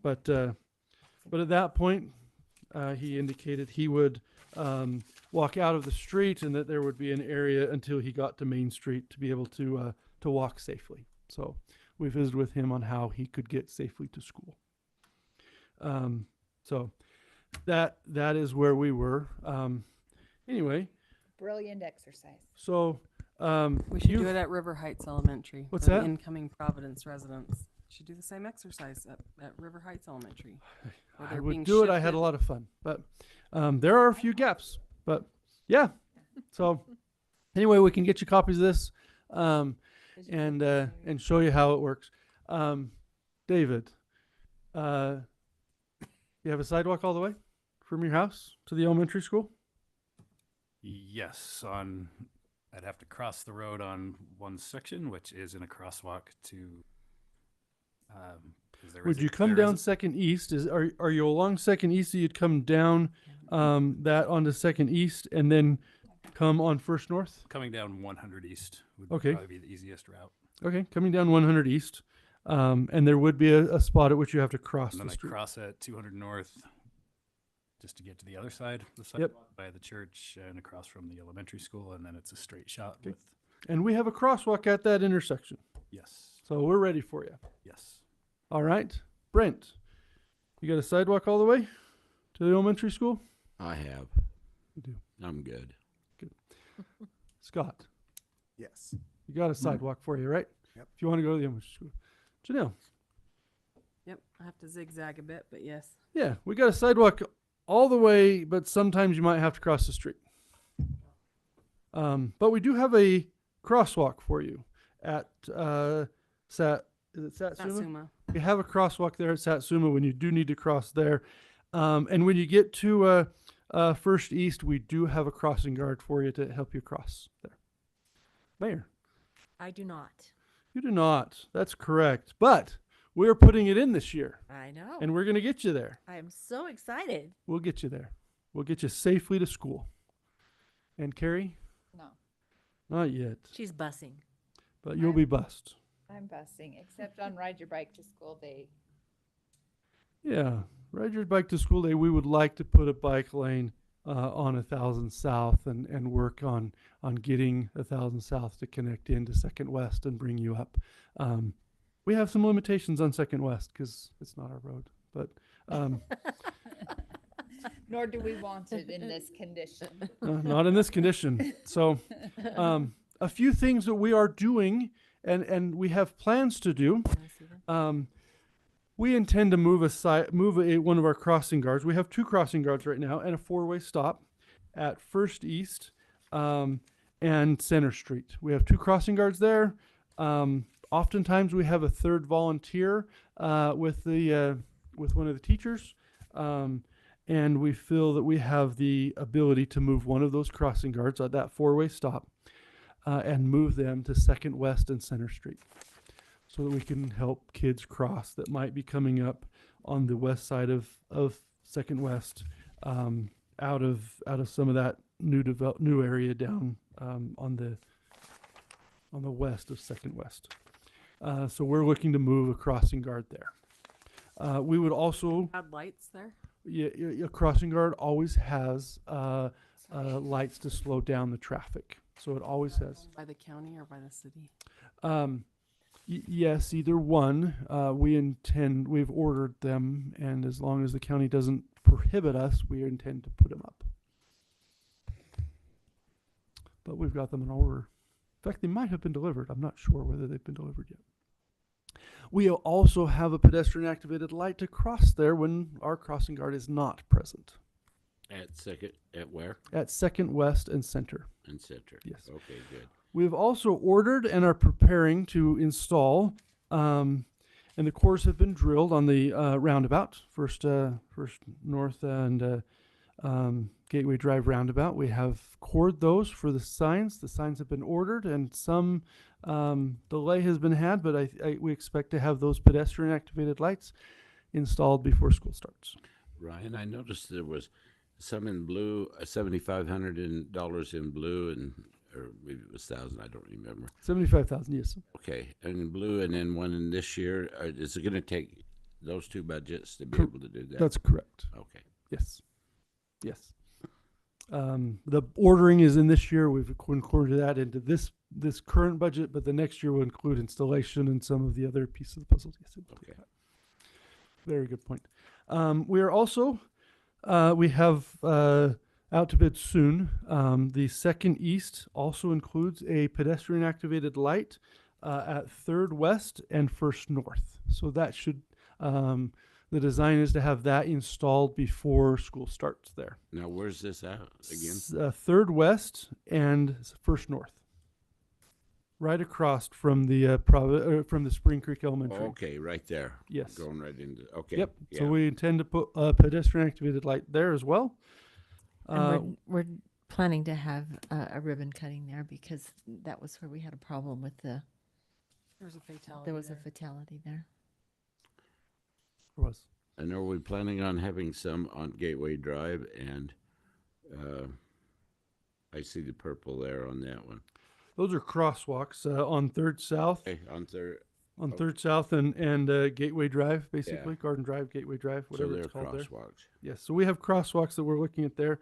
But at that point, he indicated he would walk out of the street and that there would be an area until he got to Main Street to be able to walk safely. So we visited with him on how he could get safely to school. So that is where we were. Anyway. Brilliant exercise. So we should do it at River Heights Elementary. What's for the that? incoming Providence residents. Should do the same exercise at River Heights Elementary. I would do it. I had a lot of fun, but there are a few gaps. But yeah, so anyway, we can get you copies of this and show you how it works. David, you have a sidewalk all the way from your house to the elementary school? Yes, I'd have to cross the road on one section, which is in a crosswalk to. Would you come down 2nd East? Are you along 2nd East? So you'd come down that onto 2nd East and then Come on First North. Coming down 100 East would Okay. probably be the easiest route. Okay, coming down 100 East, and there would be a spot at which you have to cross And the then I street. cross at 200 North just to get to the other side of the Yep. sidewalk by the church and across from the elementary school, and then it's a straight shot Okay. with, And we have a crosswalk at that intersection, yes, so we're ready for you. yes. All right, Brent, you got a sidewalk all the way to the elementary school? I have. You do. I'm good. Scott, Yes. you got a sidewalk for you, right? Yep. If you want to go to the elementary school. Janelle, Yep, I have to zigzag a bit, but yes. yeah, we got a sidewalk all the way, but sometimes you might have to cross the street. But we do have a crosswalk for you at is it Satsuma? Satsuma. We have a crosswalk there at Satsuma when you do need to cross there. And when you get to First East, we do have a crossing guard for you to help you cross there. Mayor, I do not. you do not. That's correct. But we're putting it in this year, I know. and we're going to get you there. I am so excited. We'll get you there. We'll get you safely to school. And Carrie? No, Not yet, She's bussing. but you'll be bussed. I'm busing, except on Ride Your Bike to School Day. Yeah, ride your bike to school day. We would like to put a bike lane on 1000 South and work on getting 1000 South to connect into Second West and bring you up. We have some limitations on Second West because it's not our road, but Nor do we want it in this condition. not in this condition. So a few things that we are doing and we have plans to do. We intend to move one of our crossing guards. We have 2 crossing guards right now and a 4-way stop at First East and Center Street. We have 2 crossing guards there. Oftentimes we have a 3rd volunteer with one of the teachers, and we feel that we have the ability to move one of those crossing guards at that 4-way stop and move them to Second West and Center Street, so that we can help kids cross that might be coming up on the west side of Second West, out of some of that new area down on the west of Second West. So we're looking to move a crossing guard there. We would also, Add lights there. a crossing guard always has lights to slow down the traffic. So it always has. By the county or by the city? Yes, either one. We've ordered them, and as long as the county doesn't prohibit us, we intend to put them up. But we've got them in order. In fact, they might have been delivered. I'm not sure whether they've been delivered yet. We also have a pedestrian activated light to cross there when our crossing guard is not present. At where? At Second West and Center. And Center. Yes. Okay, good. We've also ordered and are preparing to install, and the cores have been drilled on the roundabout, First North and Gateway Drive roundabout. We have cored those for the signs. The signs have been ordered, and some delay has been had, but we expect to have those pedestrian activated lights installed before school starts. Ryan, I noticed there was some in blue, $7,500 in blue, and or maybe it was 1,000. I don't remember. 75,000, yes. Okay, and in blue, and then one in this year. Is it going to take those 2 budgets to be able to do that? That's correct. Okay. Yes. Yes. The ordering is in this year. We've included that into this current budget, but the next year will include installation and some of the other pieces of the puzzle. Yes, Okay. very good point. We are also, we have out to bid soon. The Second East also includes a pedestrian activated light at 3rd West and First North. So that should, the design is to have that installed before school starts there. Now, where's this at again? 3rd West and First North. Right across from the from the Spring Creek Elementary. Okay, right there. Yes. Going right into. Okay. Yep. Yeah. So we intend to put a pedestrian activated light there as well. And we're planning to have a ribbon cutting there because that was where we had a problem with There was a fatality. there was there. a fatality there. was. And are we planning on having some on Gateway Drive and I see the purple there on that one. Those are crosswalks on Third South, Okay, on third. on okay. Third South and Gateway Drive, basically Garden Drive, Gateway Drive, whatever So they're it's called there. crosswalks. Yes, so we have crosswalks that we're looking at there.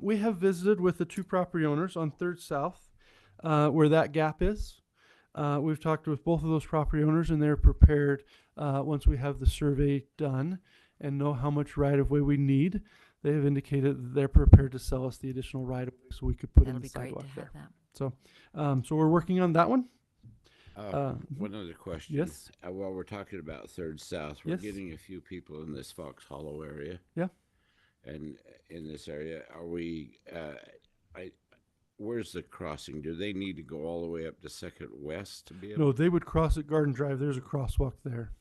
We have visited with the two property owners on Third South, where that gap is. We've talked with both of those property owners, and they're prepared, once we have the survey done and know how much right-of-way we need. They have indicated that they're prepared to sell us the additional right-of-way so we could put That'll in be the great sidewalk to there. have that. So we're working on that one. One other question. yes. While we're talking about Third South, we're Yes. getting a few people in this Fox Hollow area. Yeah. And in this area, are we, where's the crossing? Do they need to go all the way up to Second West to be able? No, they would cross at Garden Drive. There's a crosswalk there.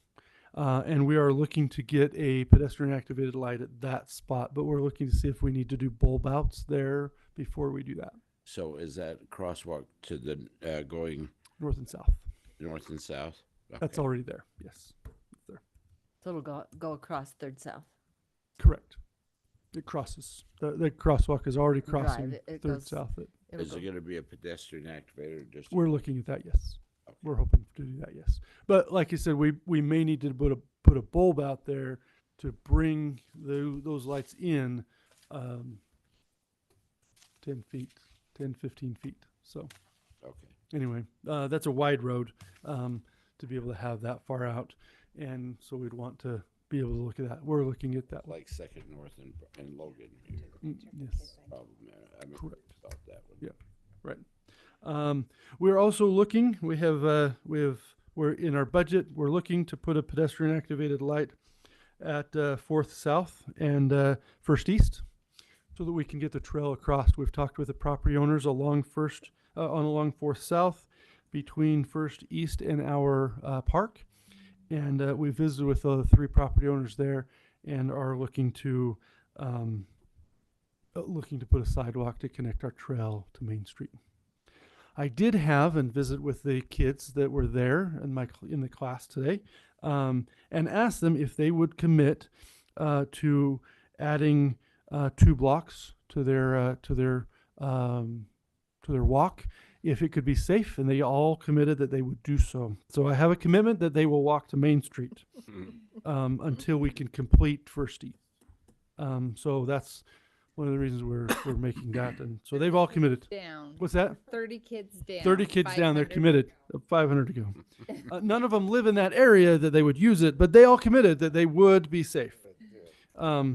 And we are looking to get a pedestrian activated light at that spot, but we're looking to see if we need to do bulb outs there before we do that. So is that crosswalk to the, going North and south. north and south? That's Okay. already there. Yes. It's there. So it'll go across Third South. Correct. It crosses. The crosswalk is already crossing Drive, it Third goes- South. It'll Is go- it gonna be a pedestrian activator or just? We're looking at that, yes. Okay. We're hoping to do that, yes. But like you said, we may need to put a bulb out there to bring those lights in 10 feet, 10, 15 feet. So Okay. anyway, that's a wide road to be able to have that far out. And so we'd want to be able to look at that. We're looking at that. Like Second North and Logan here. Yes. Problem there. I mean, Correct. about that one. Yeah. Right. We're also looking, we're in our budget, we're looking to put a pedestrian activated light at 4th South and 1st East so that we can get the trail across. We've talked with the property owners along along 4th South between 1st East and our park. And we visited with the 3 property owners there and are looking to put a sidewalk to connect our trail to Main Street. I did have and visit with the kids that were there in the class today, and asked them if they would commit to adding 2 blocks to their walk if it could be safe, and they all committed that they would do so. So I have a commitment that they will walk to Main Street until we can complete First East. So that's one of the reasons we're making that, and so they've all committed. Down. What's that? 30 kids down. 30 kids down, they're 500 committed. 500 to go. None of them live in that area that they would use it, but they all committed that they would be safe.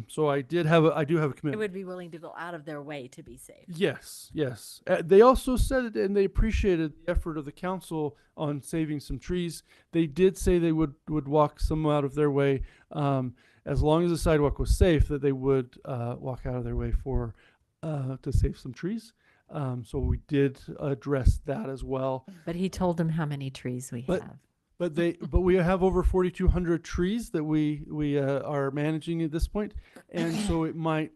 So I do have a They commitment. would be willing to go out of their way to be safe. Yes, yes. They also said it, and they appreciated the effort of the council on saving some trees. They did say they would walk some out of their way, as long as the sidewalk was safe, that they would walk out of their way to save some trees. So we did address that as well. But he told them how many trees we But- have. But we have over 4,200 trees that we are managing at this point, and so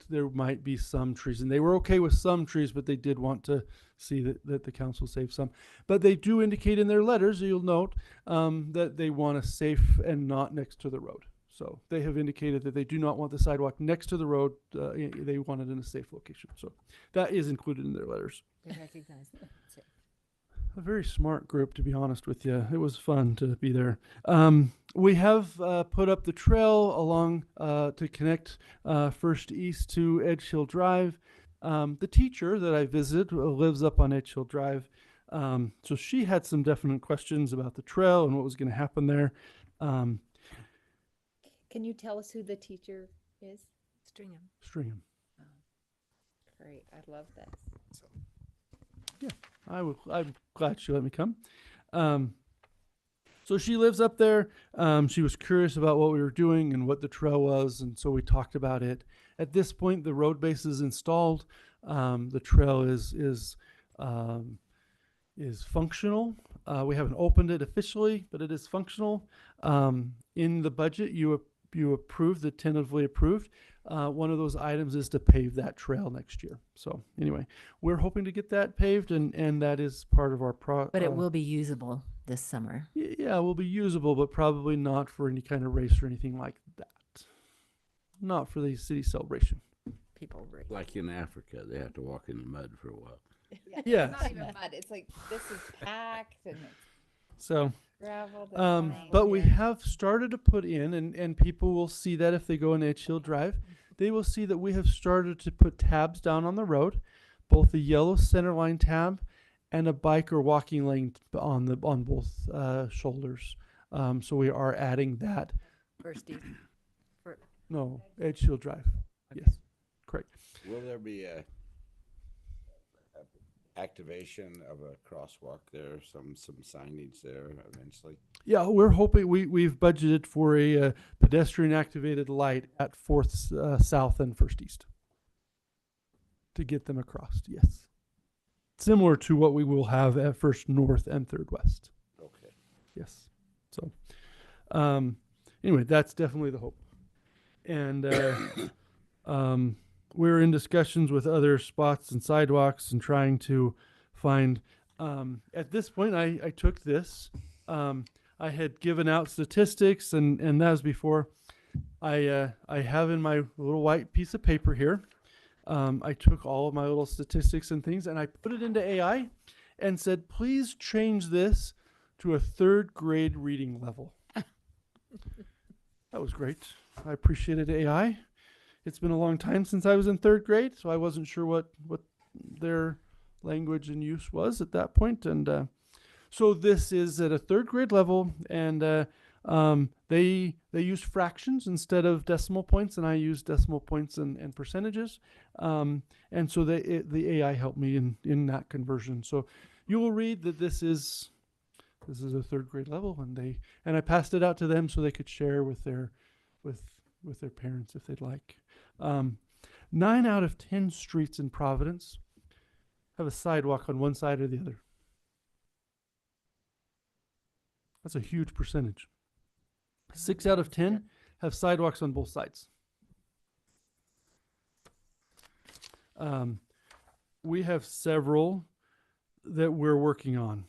there might be some trees, and they were okay with some trees, but they did want to see that the council save some. But they do indicate in their letters, you'll note, that they want a safe and not next to the road. So they have indicated that they do not want the sidewalk next to the road. They want it in a safe location. So that is included in their letters. They recognize that. A very smart group, to be honest with you. It was fun to be there. We have put up the trail along to connect First East to Edge Hill Drive. The teacher that I visited lives up on Edge Hill Drive. So she had some definite questions about the trail and what was going to happen there. Can you tell us who the teacher is? Stringham. Stringham. Great. I love this. I'm glad she let me come. So she lives up there. She was curious about what we were doing and what the trail was, and so we talked about it. At this point, the road base is installed. The trail is functional. We haven't opened it officially, but it is functional. In the budget, you approved, tentatively approved. One of those items is to pave that trail next year. So anyway, we're hoping to get that paved, and that is part of our But it will be usable this summer. Yeah, it will be usable, but probably not for any kind of race or anything like that. Not for the city celebration. people read. Like in Africa, they have to walk in the mud for a while. Yes. It's not even mud. It's like this is packed and it's So, gravel. that's fine. but we Yeah. have started to put in, and people will see that if they go on Edge Hill Drive, they will see that we have started to put tabs down on the road, both a yellow center line tab and a bike or walking lane on both shoulders. So we are adding that. First, No, Edge Hill Drive. Yes, correct. Will there be a activation of a crosswalk there, some signage there eventually? Yeah, we're hoping we've budgeted for a pedestrian activated light at 4th South and 1st East to get them across. Yes, similar to what we will have at 1st North and 3rd West. Okay. Yes. So, anyway, that's definitely the hope. And we're in discussions with other spots and sidewalks and trying to find. At this point, I took this. I had given out statistics, and that was before. I have in my little white piece of paper here. I took all of my little statistics and things, and I put it into AI, and said, "Please change this to a 3rd grade reading level." That was great. I appreciated AI. It's been a long time since I was in 3rd grade, so I wasn't sure what their language and use was at that point. And so this is at a 3rd grade level, and they use fractions instead of decimal points, and I use decimal points and percentages. And so the AI helped me in that conversion. So you will read that this is a 3rd grade level, and I passed it out to them so they could share with their parents if they'd like. 9 out of 10 streets in Providence have a sidewalk on one side or the other. That's a huge percentage. 6 out of 10 have sidewalks on both sides. We have several that we're working on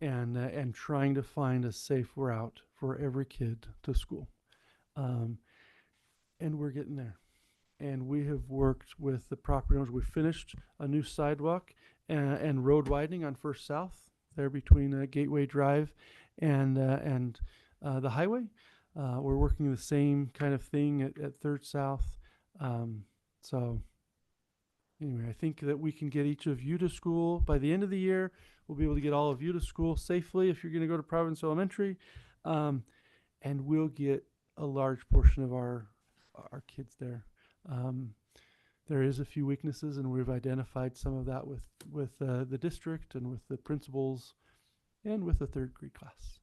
and trying to find a safe route for every kid to school. And we're getting there. And we have worked with the property owners. We finished a new sidewalk and road widening on 1st South, there between Gateway Drive and the highway. We're working the same kind of thing at 3rd South. So anyway, I think that we can get each of you to school by the end of the year. We'll be able to get all of you to school safely if you're going to go to Providence Elementary. And we'll get a large portion of our kids there. There is a few weaknesses, and we've identified some of that with the district and with the principals and with the 3rd grade class.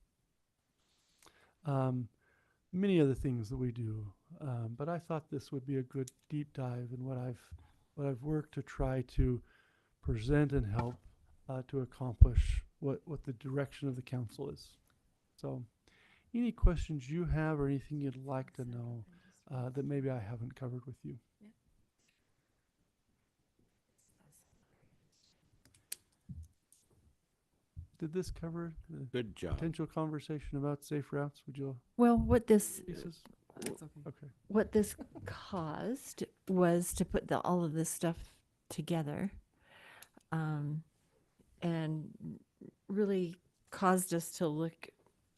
Many other things that we do, but I thought this would be a good deep dive in what I've worked to try to present and help to accomplish what the direction of the council is. So, any questions you have or anything you'd like to know that maybe I haven't covered with you? Did this cover the Good job. potential conversation about safe routes? Would you? Well, what this Pieces? Okay. what this caused was to put all of this stuff together, and really caused us to look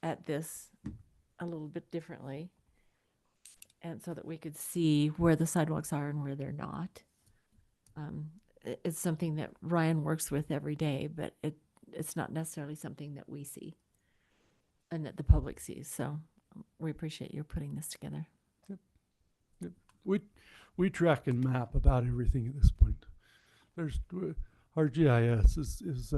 at this a little bit differently, and so that we could see where the sidewalks are and where they're not. It's something that Ryan works with every day, but it's not necessarily something that we see and that the public sees. So we appreciate you putting this together. Yep. We track and map about everything at this point. There's our GIS is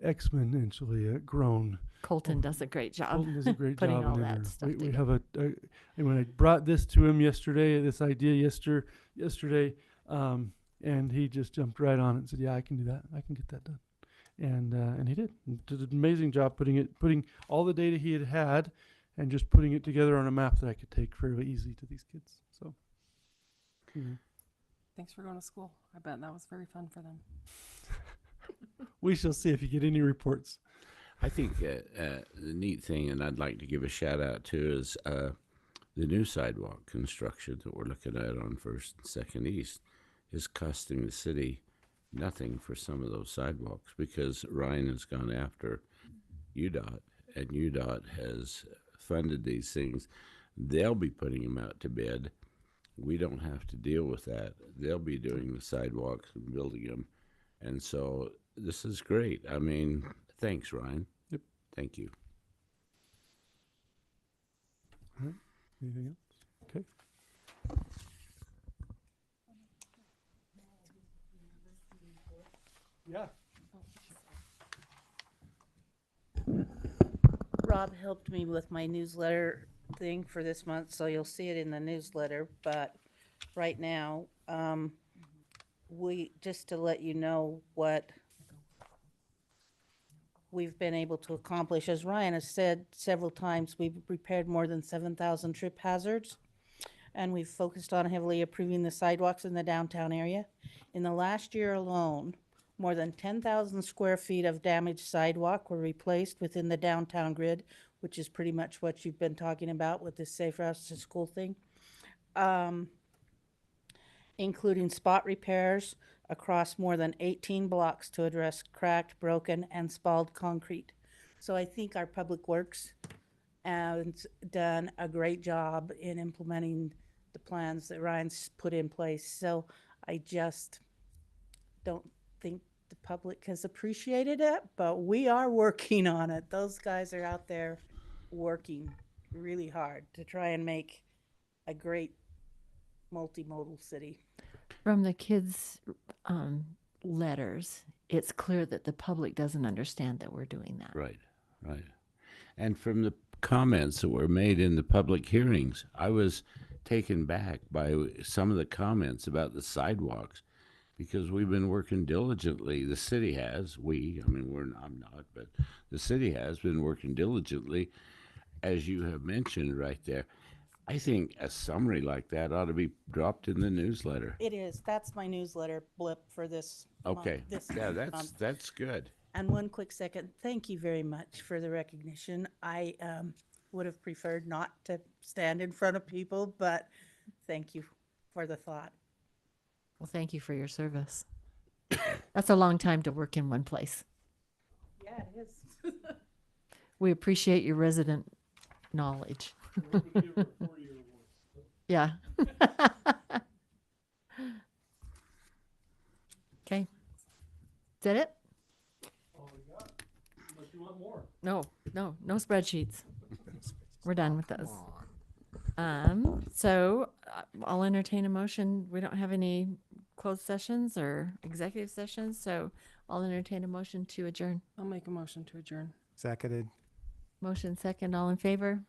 exponentially grown. Colton does a great job. Colton does a great putting job. all in that there. stuff We together. have and when I brought this to him yesterday, this idea yesterday, and he just jumped right on it and said, "Yeah, I can do that. I can get that done." And he did. He did an amazing job putting all the data he had and just putting it together on a map that I could take fairly easy to these kids. So, Thanks for going to school. I bet that was very fun for them. we shall see if you get any reports. I think the neat thing, and I'd like to give a shout out to, is the new sidewalk construction that we're looking at on First and Second East is costing the city nothing for some of those sidewalks because Ryan has gone after UDOT, and UDOT has funded these things. They'll be putting them out to bid. We don't have to deal with that. They'll be doing the sidewalks and building them. And so this is great. I mean, thanks, Ryan. Yep. Thank you. All right. Anything else? Okay. Yeah. Rob helped me with my newsletter thing for this month, so you'll see it in the newsletter. But right now, just to let you know what we've been able to accomplish. As Ryan has said several times, we've repaired more than 7,000 trip hazards, and we've focused on heavily improving the sidewalks in the downtown area. In the last year alone, more than 10,000 square feet of damaged sidewalk were replaced within the downtown grid, which is pretty much what you've been talking about with this Safe Routes to School thing, including spot repairs across more than 18 blocks to address cracked, broken, and spalled concrete. So I think our Public Works has done a great job in implementing the plans that Ryan's put in place. So I just don't think the public has appreciated it, but we are working on it. Those guys are out there working really hard to try and make a great multimodal city. From the kids' letters, it's clear that the public doesn't understand that we're doing that. Right, right. And from the comments that were made in the public hearings, I was taken back by some of the comments about the sidewalks because we've been working diligently. The city has, I'm not, but the city has been working diligently, as you have mentioned right there. I think a summary like that ought to be dropped in the newsletter. It is. That's my newsletter blip for this Okay. month. Yeah, that's good. And one quick second, thank you very much for the recognition. I would have preferred not to stand in front of people, but thank you for the thought. Well, thank you for your service. That's a long time to work in one place. Yeah, it is. We appreciate your resident knowledge. Yeah. Okay. Is that it? Unless you want more. No spreadsheets. We're done with those. So I'll entertain a motion. We don't have any closed sessions or executive sessions, so I'll entertain a motion to adjourn. I'll make a motion to adjourn. Seconded. Motion second, all in favor?